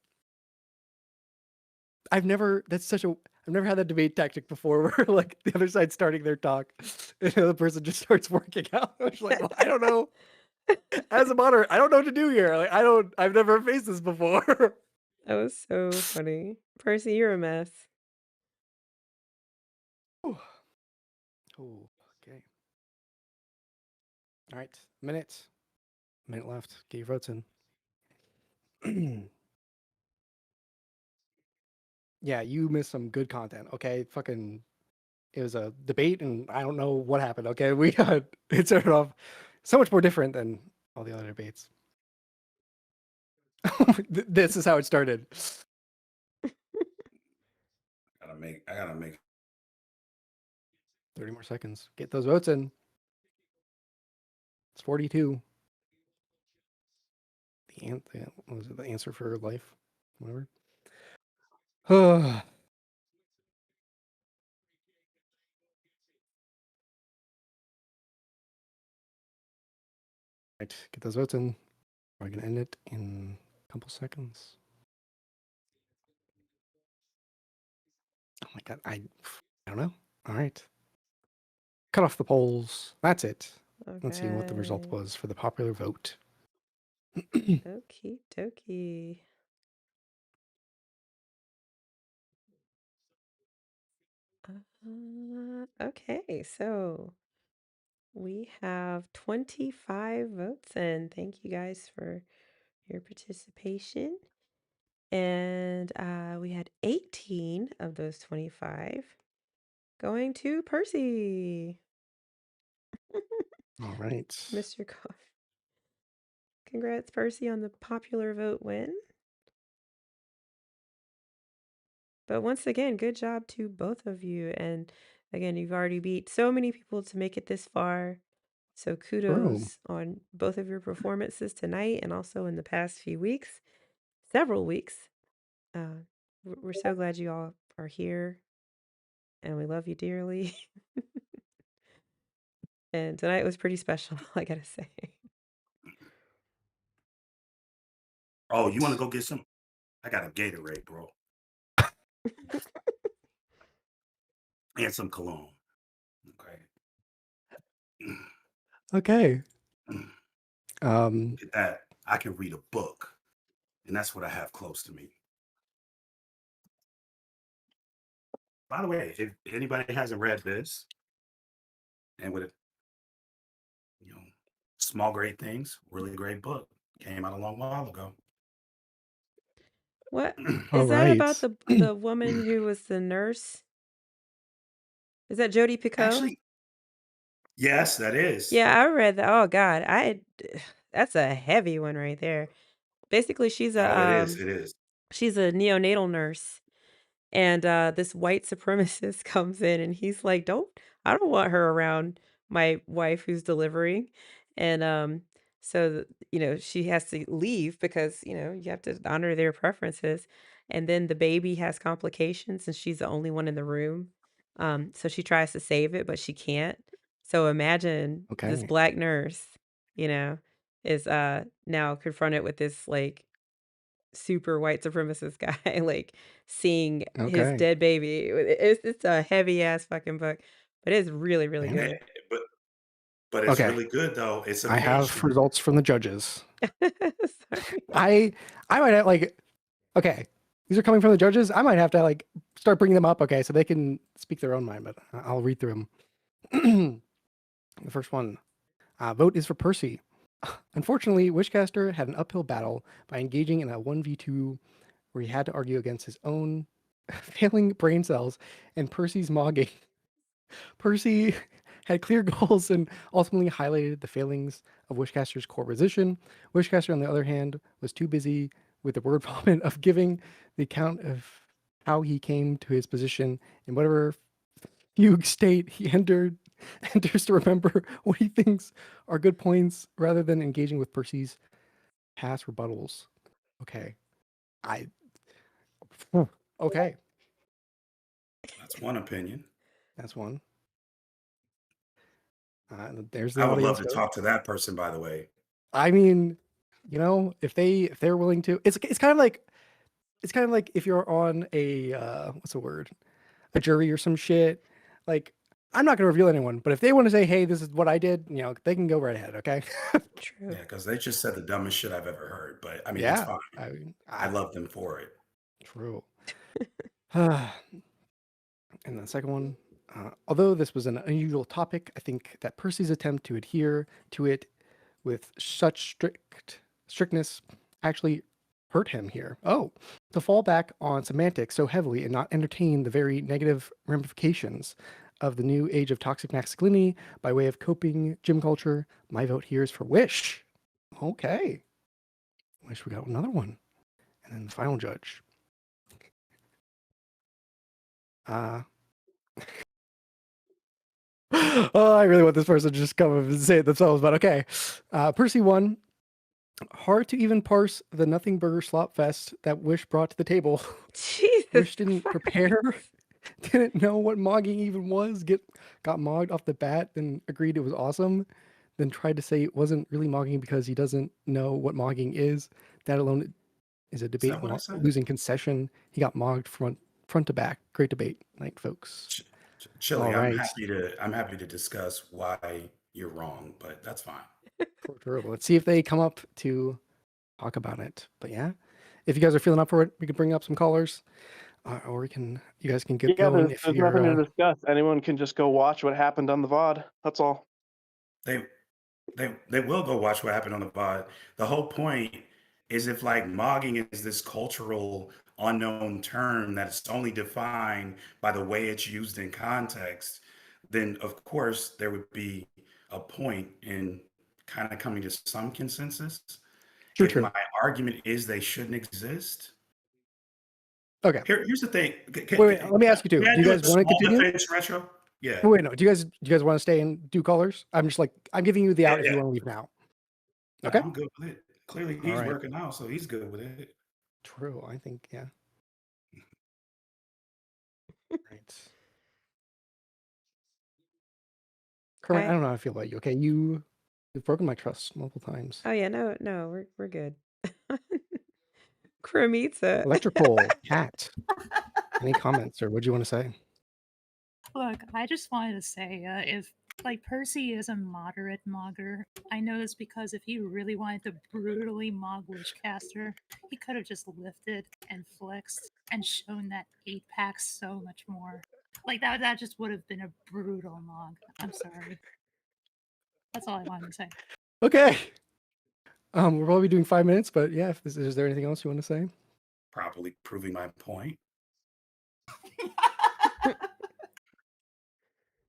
I've never had that debate tactic before where like the other side's starting their talk and the other person just starts working out. I was like, well, I don't know. As a moderator, I don't know what to do here. Like I've never faced this before. That was so funny. Percy, you're a mess. Oh, okay. All right. Minute left. Get your votes in. Yeah, you missed some good content. Okay. Fucking it was a debate and I don't know what happened. Okay. It started off so much more different than all the other debates. This is how it started. I gotta make 30 more seconds. Get those votes in. It's 42. What was it? The answer for life? Whatever. Right, get those votes in. We're gonna end it in a couple seconds. Oh my god, I don't know. All right. Cut off the polls. That's it. Let's see what the result Okay. was for the popular vote. Okie dokie. Okay, so we have 25 votes, and thank you guys for your participation. And we had 18 of those 25 going to Percy. All right. Mr. Coffee. Congrats, Percy, on the popular vote win. But once again, good job to both of you. And again, you've already beat so many people to make it this far. So True. kudos on both of your performances tonight and also in the past few weeks, several weeks. We're so glad you all are here and we love you dearly. And tonight was pretty special, I gotta say. Oh, you want to go get some? I got a Gatorade, bro, and some cologne. Okay. Okay. At that, I can read a book, and that's what I have close to me. By the way, if anybody hasn't read this, and with it, you know, small great things, really great book, came out a long while ago. What All is that about right. the woman who was the nurse? Is that Jodi Picoult? Actually, yes, that is. Yeah, I read that. Oh God, that's a heavy one right there. Basically, Oh, it is. It is. she's a neonatal nurse. And, this white supremacist comes in and he's like, I don't want her around my wife who's delivering." And, so, she has to leave because, you have to honor their preferences. And then the baby has complications and she's the only one in the room. So she tries to save it, but she can't. So imagine this Okay. black nurse, you know, is, now confronted with this, like, super white supremacist guy, like, seeing his Okay. dead baby. It's a heavy ass fucking book, but it's really, really Damn. Yeah, good. but it's Okay. really good though. It's a I page have turner. results from the judges. Sorry. I might have like okay. These are coming from the judges. I might have to like start bringing them up, okay, so they can speak their own mind, but I'll read through them. The first one. Vote is for Percy. Unfortunately, Wishcaster had an uphill battle by engaging in a 1v2 where he had to argue against his own failing brain cells and Percy's mogging. Percy had clear goals and ultimately highlighted the failings of Wishcaster's core position. Wishcaster, on the other hand, was too busy with the word vomit of giving the account of how he came to his position in whatever fugue state he enters to remember what he thinks are good points rather than engaging with Percy's past rebuttals. Okay. I okay. That's one opinion. That's one. There's the I would love audience to vote. talk to that person, by the way. I mean, if they're willing to, it's kind of like if you're on a what's the word, a jury or some shit. Like, I'm not gonna reveal anyone, but if they want to say, hey, this is what I did, they can go right ahead. Okay. True. Yeah, because they just said the dumbest shit I've ever heard. But I mean, it's Yeah. fine. I mean, I love them for it. true. And the second one, although this was an unusual topic, I think that Percy's attempt to adhere to it with such strictness actually hurt him here. Oh, to fall back on semantics so heavily and not entertain the very negative ramifications of the new age of toxic masculinity by way of coping gym culture, my vote here is for Wish. Okay. Wish we got another one. And then the final judge. Oh, I really want this person to just come up and say it themselves, but okay. Percy won. Hard to even parse the nothing burger slop fest that Wish brought to the table. Jesus Wish didn't Christ. prepare, didn't know what mogging even was, got mogged off the bat, then agreed it was awesome, then tried to say it wasn't really mogging because he doesn't know what mogging is. That alone is a Is debate that what I said? losing concession. He got mogged front to back. Great debate night, folks. Chili, All right. I'm happy to discuss why you're wrong, but that's fine. Let's see if they come up to talk about it. But yeah, if you guys are feeling up for it, we can bring up some callers, or you guys can get Yeah, going if there's you're. nothing to discuss. Anyone can just go watch what happened on the VOD. That's all. They will go watch what happened on the pod. The whole point is if like mogging is this cultural unknown term that's only defined by the way it's used in context, then of course there would be a point in kind of coming to some consensus. If True. my argument is they shouldn't exist, Okay. here's the thing. Wait, let me ask you too. Can I Do you do guys a want to small continue? defense retro? Yeah. Wait, no. Do you guys want to stay and do callers? I'm giving you the Yeah, out if you yeah. want to leave now. Nah, Okay. I'm good with it. Clearly All he's right. working out, so he's good with it. True. I think yeah. Right. Kermit, I don't know how I feel about you. Okay, you've broken my trust multiple times. Oh yeah, no, we're good. Cremita. Electrical cat. Any comments or what do you want to say? Look, I just wanted to say, if like Percy is a moderate mogger, I know this because if he really wanted to brutally mog Witchcaster, he could have just lifted and flexed and shown that 8-pack so much more. Like that just would have been a brutal mog. I'm sorry. That's all I wanted to say. Okay. We're probably doing 5 minutes, but yeah, is there anything else you want to say? Probably proving my point.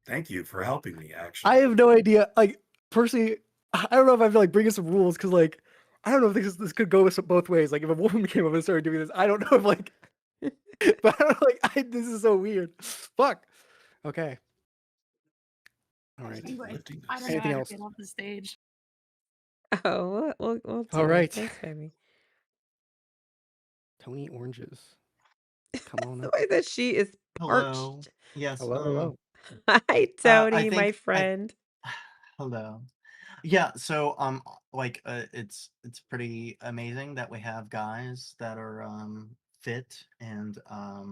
Thank you for helping me, actually. I have no idea. Like, Percy, I don't know if I feel like bringing some rules because, like, I don't know if this could go both ways. Like, if a woman came up and started doing this, I don't know if, like, but I don't this is so weird. Fuck. Okay. All right. Anyway, Lifting I don't know Anything how to else? get off the stage. Oh, we'll do All it. right. Thanks, baby. Tony Oranges. Come on The up. way that she is Hello. parched. Yes. Hello. Hi, I Tony, my think I friend. hello. Yeah, so it's pretty amazing that we have guys that are fit and uh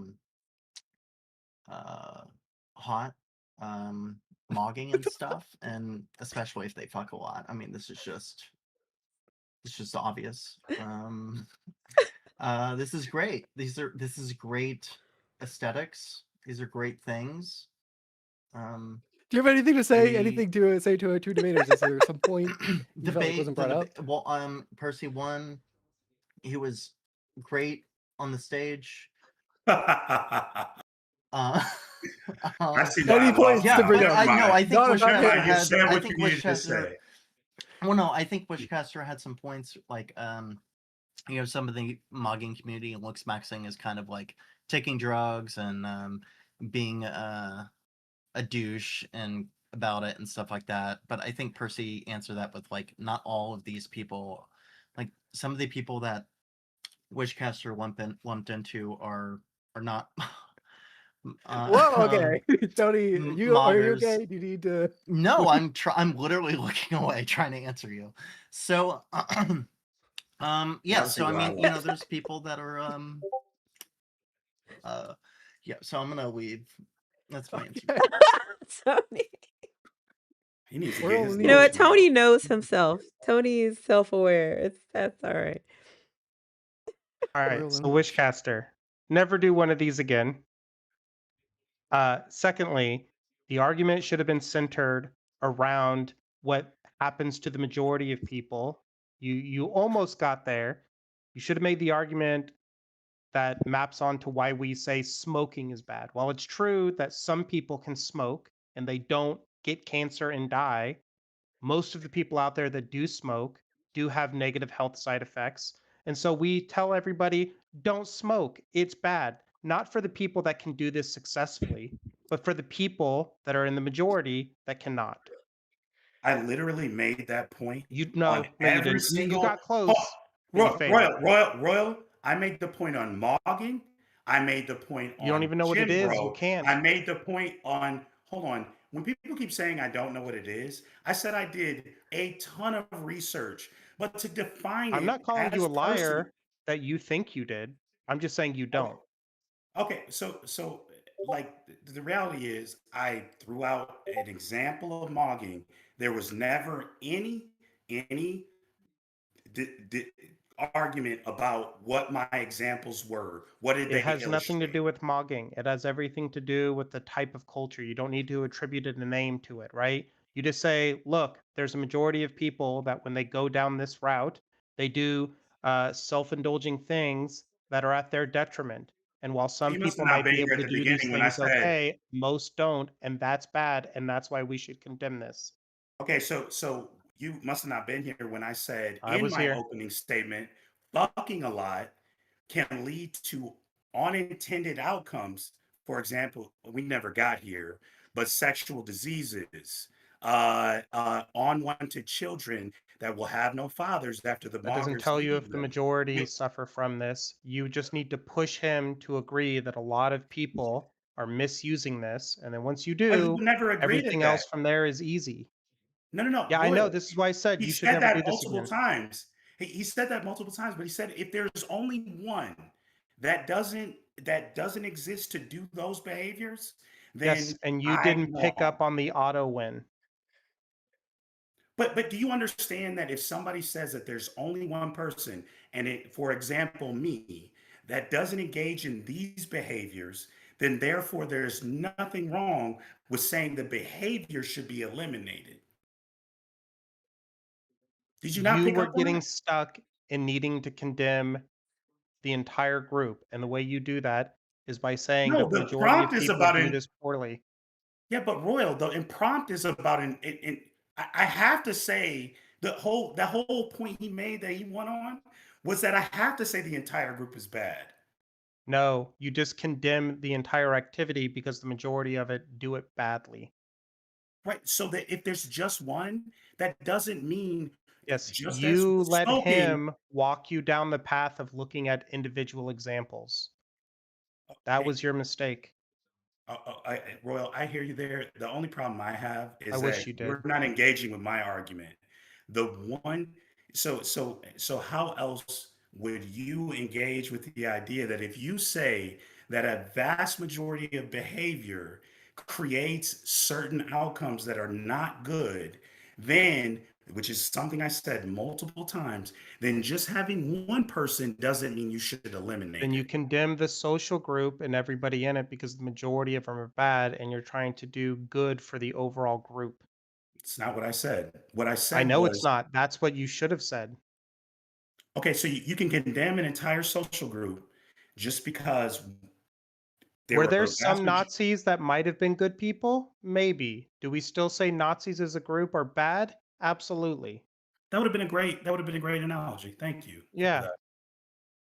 hot mogging and stuff, and especially if they fuck a lot. I mean, it's just obvious. This is great. This is great aesthetics. These are great things. Do you have anything to say? The Anything to say to our two debaters? Is there some point you felt like wasn't brought up? well, Percy won. He was great on the stage. Uh, I uh, see why Any I lost points to yeah, now. bring but up? Never I no, mind. I think Not enough Wishcaster Fine, hits. just had. say I what think you needed to Wishcaster. say. Well, no, I think Wishcaster had some points. Like, some of the mogging community looks maxing as kind of like taking drugs and being a douche and about it and stuff like that. But I think Percy answered that with like not all of these people, like some of the people that Wishcaster lumped into are not Whoa, uh, okay. Tony, are you moggers. okay? Do you need to? No, I'm literally looking away trying to answer you. So Now I yeah, see so I why I mean, lost. there's people that are uh yeah, so I'm gonna leave. That's my answer. Okay. Tony. He needs to We're get only his You know leaving. what? emotion out. Tony knows himself. Tony is self-aware. That's all right. All We're right, so elimination. Wishcaster, never do one of these again. Secondly, the argument should have been centered around what happens to the majority of people. You almost got there. You should have made the argument that maps onto why we say smoking is bad. While it's true that some people can smoke and they don't get cancer and die, most of the people out there that do smoke do have negative health side effects. And so we tell everybody, don't smoke. It's bad. Not for the people that can do this successfully, but for the people that are in the majority that cannot. I literally made that point You on no, no, you every didn't. You single got close, but you failed. Royal. I made the point on Mogging. I made the point You don't on even know what it Jim is. You Bro. can't. I made the point on, hold on. When people keep saying I don't know what it is, I said I did a ton of research. But to define I'm not it calling you as a person, liar that you think you did. I'm just saying you okay, don't. okay, so like the reality is I threw out an example of Mogging. There was never any the argument about what my examples were. What did It they has nothing to illustrate? do with mogging. It has everything to do with the type of culture. You don't need to attribute a name to it, right? You just say, look, there's a majority of people that when they go down this route, they do self-indulging things that are at their detriment. And while some You must people have not might been be here able at to the do these beginning when I things said, okay, most don't, and that's bad, and that's why we should condemn this. okay, so you must have not been here when I said I in was my here. opening statement, fucking a lot can lead to unintended outcomes. For example, we never got here, but sexual diseases, unwanted children that will have no fathers after the That doesn't moggers tell you leave if the them. majority suffer from this. You just need to push him to agree that a lot of people are misusing this. And then once you But he do, never agreed at everything that. else from there is easy. No, no, no, Yeah, I know. Royal. This is why I said He you should said never that do this multiple again. times. He said that multiple times, but he said if there's only one that doesn't exist to do those behaviors, Yes, then and you I'm didn't pick wrong. up on the auto win. But do you understand that if somebody says that there's only one person, and it, for example, me, that doesn't engage in these behaviors, then therefore there's nothing wrong with saying the behavior should be eliminated. Did you not You pick were up on getting that? stuck in needing to condemn the entire group. And the way you do that is by saying No, that the the majority of prompt is people about do an this poorly. yeah, but Royal, the impromptu is about I have to say the whole point he made that he went on was that I have to say the entire group is bad. No, you just condemn the entire activity because the majority of it do it badly. Right. So that if there's just one, that doesn't mean Yes, just as you with let smoking. him walk you down the path of looking at individual examples. That eh, was your mistake. Royal, I hear you there. The only problem I have I is that wish you you're did. not engaging with my argument. The one, so how else would you engage with the idea that if you say that a vast majority of behavior creates certain outcomes that are not good, then, which is something I said multiple times, then just having one person doesn't mean you should Then eliminate you it. condemn the social group and everybody in it because the majority of them are bad and you're trying to do good for the overall group. It's not what I said. What I I said know it's was, not. That's what you should have said. okay, so you can condemn an entire social group just because there Were were there a vast some Nazis that might have been good people? Maybe. Do we still say Nazis as a group are bad? Absolutely. that would have been a great analogy. Thank you for Yeah. that.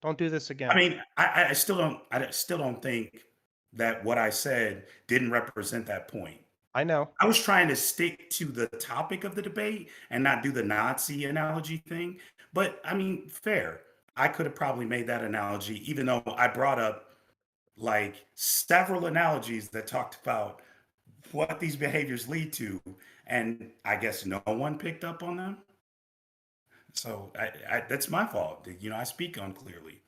Don't do this I again. mean, I still don't think that what I said didn't represent that point. I know. I was trying to stick to the topic of the debate and not do the Nazi analogy thing. But I mean, fair. I could have probably made that analogy, even though I brought up like several analogies that talked about what these behaviors lead to. And I guess no one picked up on them. So that's my fault. I speak unclearly.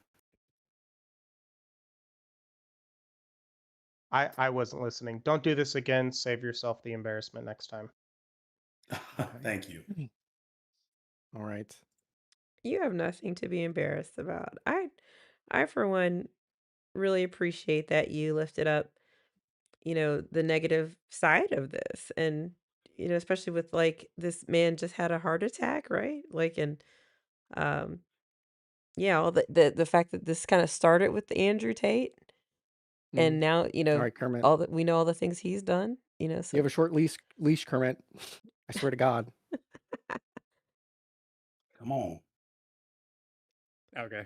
I wasn't listening. Don't do this again. Save yourself the embarrassment next time. Okay. Thank you. All right. You have nothing to be embarrassed about. I for one really appreciate that you lifted up, the negative side of this and especially with like this man just had a heart attack, right? Like and um yeah, all the fact that this kind of started with Andrew Tate and Mm. now, All right, Kermit. all that we know all the things he's done, You so have a short leash, Kermit. I swear to God. Come on. Okay.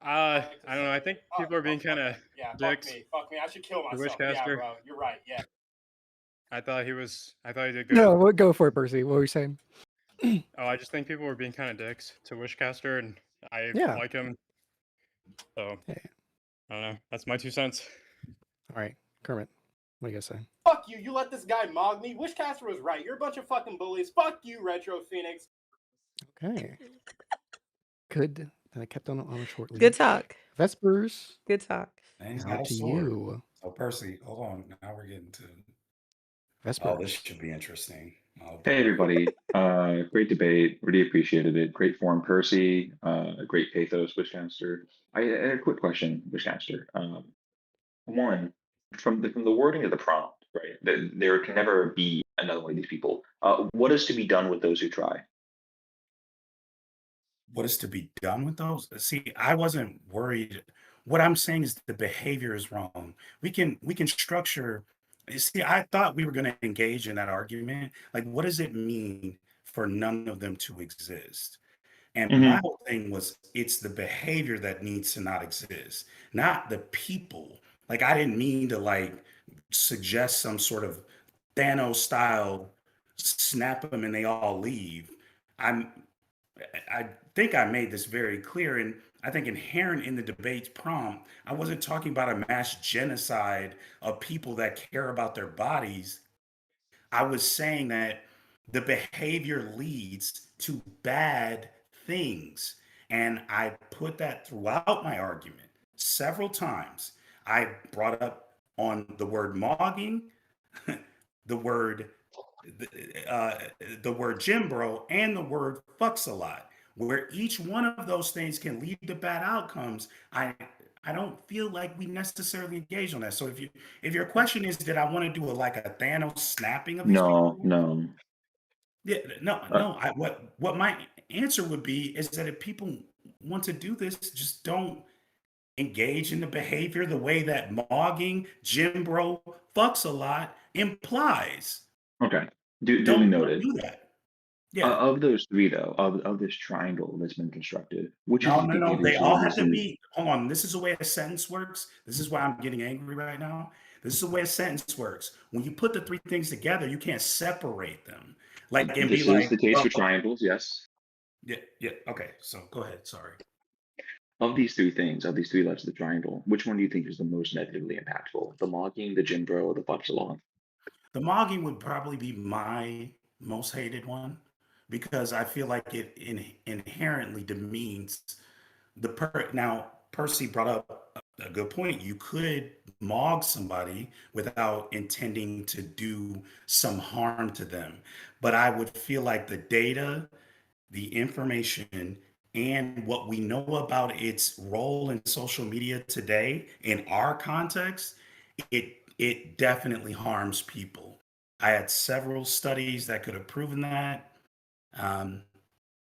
I don't know. I think people are being kind of dicks Fuck me. I should kill to myself. Yeah, Wishcaster. bro. You're right. Yeah. I thought he did good. No, go for it, Percy. What were you saying? Oh, I just think people were being kind of dicks to Wishcaster, and I Yeah. like him. So Yeah. I don't know. That's my 2 cents. All right, Kermit. What do you guys say? Fuck you. You let this guy mog me. Wishcaster was right. You're a bunch of fucking bullies. Fuck you, Retro Phoenix. Okay. Good. Then I kept on a short leash. good talk. Vespers. Good talk. And he's Now got a to sword. you. So Percy, hold on. Now we're getting to. Vespers. Oh, this should be interesting. Hey, everybody. Great debate. Really appreciated it. Great form, Percy. Great pathos, Wishcaster. I had a quick question, Wishcaster. One, from the wording of the prompt, right? That there can never be another one of these people. What is to be done with those who try? What is to be done with those? See, I wasn't worried. What I'm saying is the behavior is wrong. We can structure. You see, I thought we were going to engage in that argument. Like, what does it mean for none of them to exist? And my Hmm. whole thing was it's the behavior that needs to not exist, not the people. Like, I didn't mean to like suggest some sort of Thanos style snap them and they all leave. I'm I think I made this very clear, and I think inherent in the debate's prompt, I wasn't talking about a mass genocide of people that care about their bodies. I was saying that the behavior leads to bad things. And I put that throughout my argument several times. I brought up on the word mogging, the word uh, the word Jim Bro and the word fucks a lot, where each one of those things can lead to bad outcomes. I don't feel like we necessarily engage on that. So if your question is, did I want to do like a Thanos snapping of these No, people? no. Yeah, no, Uh, no. What my answer would be is that if people want to do this, just don't engage in the behavior the way that mogging, Jim Bro, fucks a lot implies. okay. Duly Don't noted. do that. Yeah. Of those three, though, of this triangle that's been constructed, which is No, the no, no. behavior They is the all have to reason? be. Hold on. This is the way a sentence works. This is why I'm getting angry right now. This is the way a sentence works. When you put the three things together, you can't separate them. Like and be This is like, the case oh, for triangles, yes. yeah, yeah. Okay. So go ahead. Sorry. Of these three things, of these three legs of the triangle, which one do you think is the most negatively impactful? The logging, the Jimbro, or the Buxalon? The mogging would probably be my most hated one because I feel like it inherently demeans now Percy brought up a good point. You could mog somebody without intending to do some harm to them, but I would feel like the data, the information, and what we know about its role in social media today in our context, it definitely harms people. I had several studies that could have proven that. Um,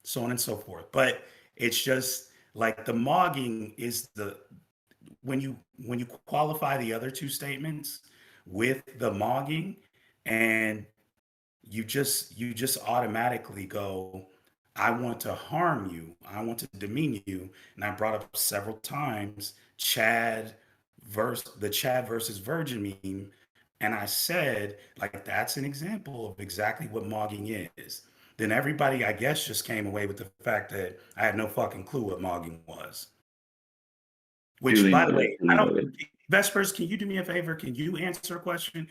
so on and so forth. But it's just like the mogging is when you qualify the other two statements with the mogging, and you just automatically go, I want to harm you, I want to demean you. And I brought up several times the Chad versus Virgin meme, and I said, like, that's an example of exactly what mogging is. Then everybody, I guess, just came away with the fact that I had no fucking clue what mogging was. Which, Duly by the noted. way, Duly I don't. noted. Vespers, can you do me a favor? Can you answer a question?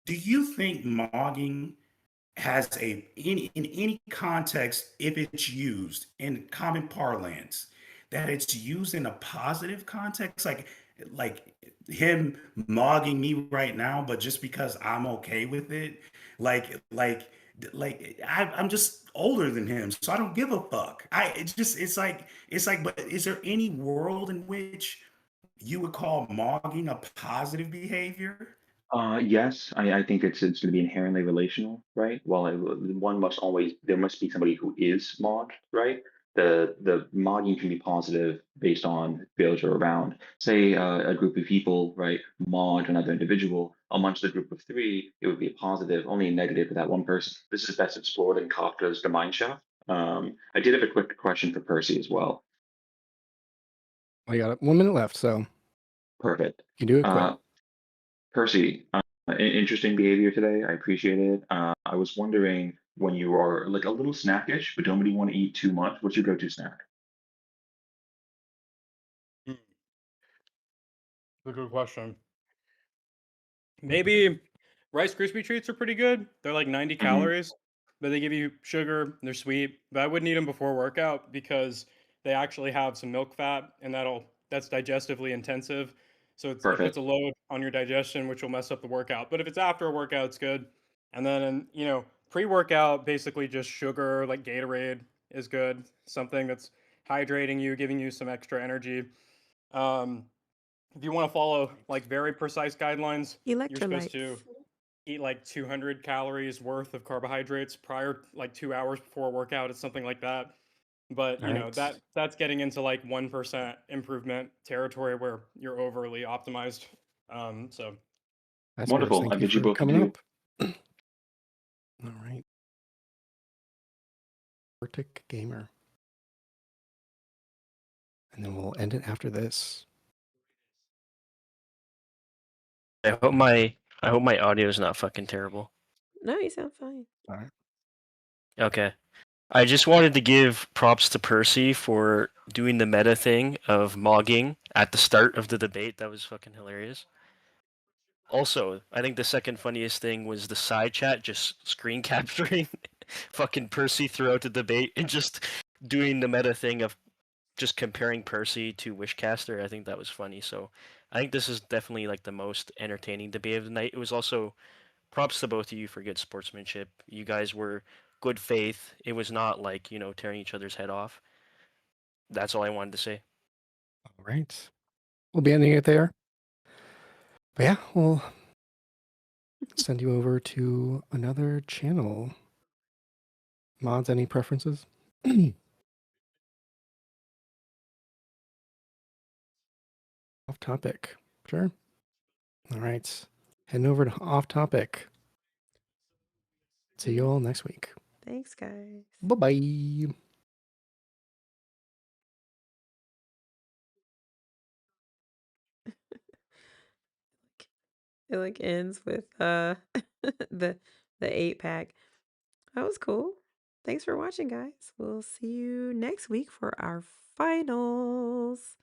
Do you think mogging has in any context, if it's used in common parlance, that it's used in a positive context, like him mogging me right now, but just because I'm okay with it, I'm just older than him, so I don't give a fuck. It's like, but is there any world in which you would call mogging a positive behavior? Yes, I think it's going to be inherently relational, right? Well, one must always there must be somebody who is mogged, right? The mogging can be positive based on those who are around. Say a group of people, right, mod another individual amongst a group of three, it would be a positive, only a negative for that one person. This is best explored in Kafka's The Mine Shaft. I did have a quick question for Percy as well. We got 1 minute left, so Perfect. you can do it quick. Uh, Percy, interesting behavior today. I appreciate it. I was wondering when you are like a little snackish, but don't really want to eat too much. What's your go-to snack? That's a good question. Maybe Rice Krispie treats are pretty good. They're like 90 Hmm. calories, but they give you sugar. They're sweet, but I wouldn't eat them before workout because they actually have some milk fat, and that's digestively intensive. So it puts Perfect. a load on your digestion, which will mess up the workout. But if it's after a workout, it's good. And then pre-workout, basically just sugar, like Gatorade is good. Something that's hydrating you, giving you some extra energy. Um, if you want to follow like very precise guidelines, you're supposed to Electrolytes. eat like 200 calories worth of carbohydrates prior, like 2 hours before a workout. It's something like that. But All right. that's getting into like 1% improvement territory where you're overly optimized. So Vespers, Wonderful. thank I you bid you for both coming adieu. up. All right. Arctic Gamer. And then we'll end it after this. I hope my audio is not fucking terrible. No, you sound fine. All right. Okay. I just wanted to give props to Percy for doing the meta thing of mogging at the start of the debate. That was fucking hilarious. Also, I think the second funniest thing was the side chat just screen capturing fucking Percy throughout the debate and just doing the meta thing of just comparing Percy to Wishcaster. I think that was funny. So I think this is definitely like the most entertaining debate of the night. It was also props to both of you for good sportsmanship. You guys were good faith. It was not like, tearing each other's head off. That's all I wanted to say. All right. We'll be ending it there. But yeah, we'll send you over to another channel. Mods, any preferences? Off topic. Sure. All right. Heading over to off topic. See you all next week. Thanks, guys. Bye-bye. It like ends with the 8-pack. That was cool. Thanks for watching, guys. We'll see you next week for our finals.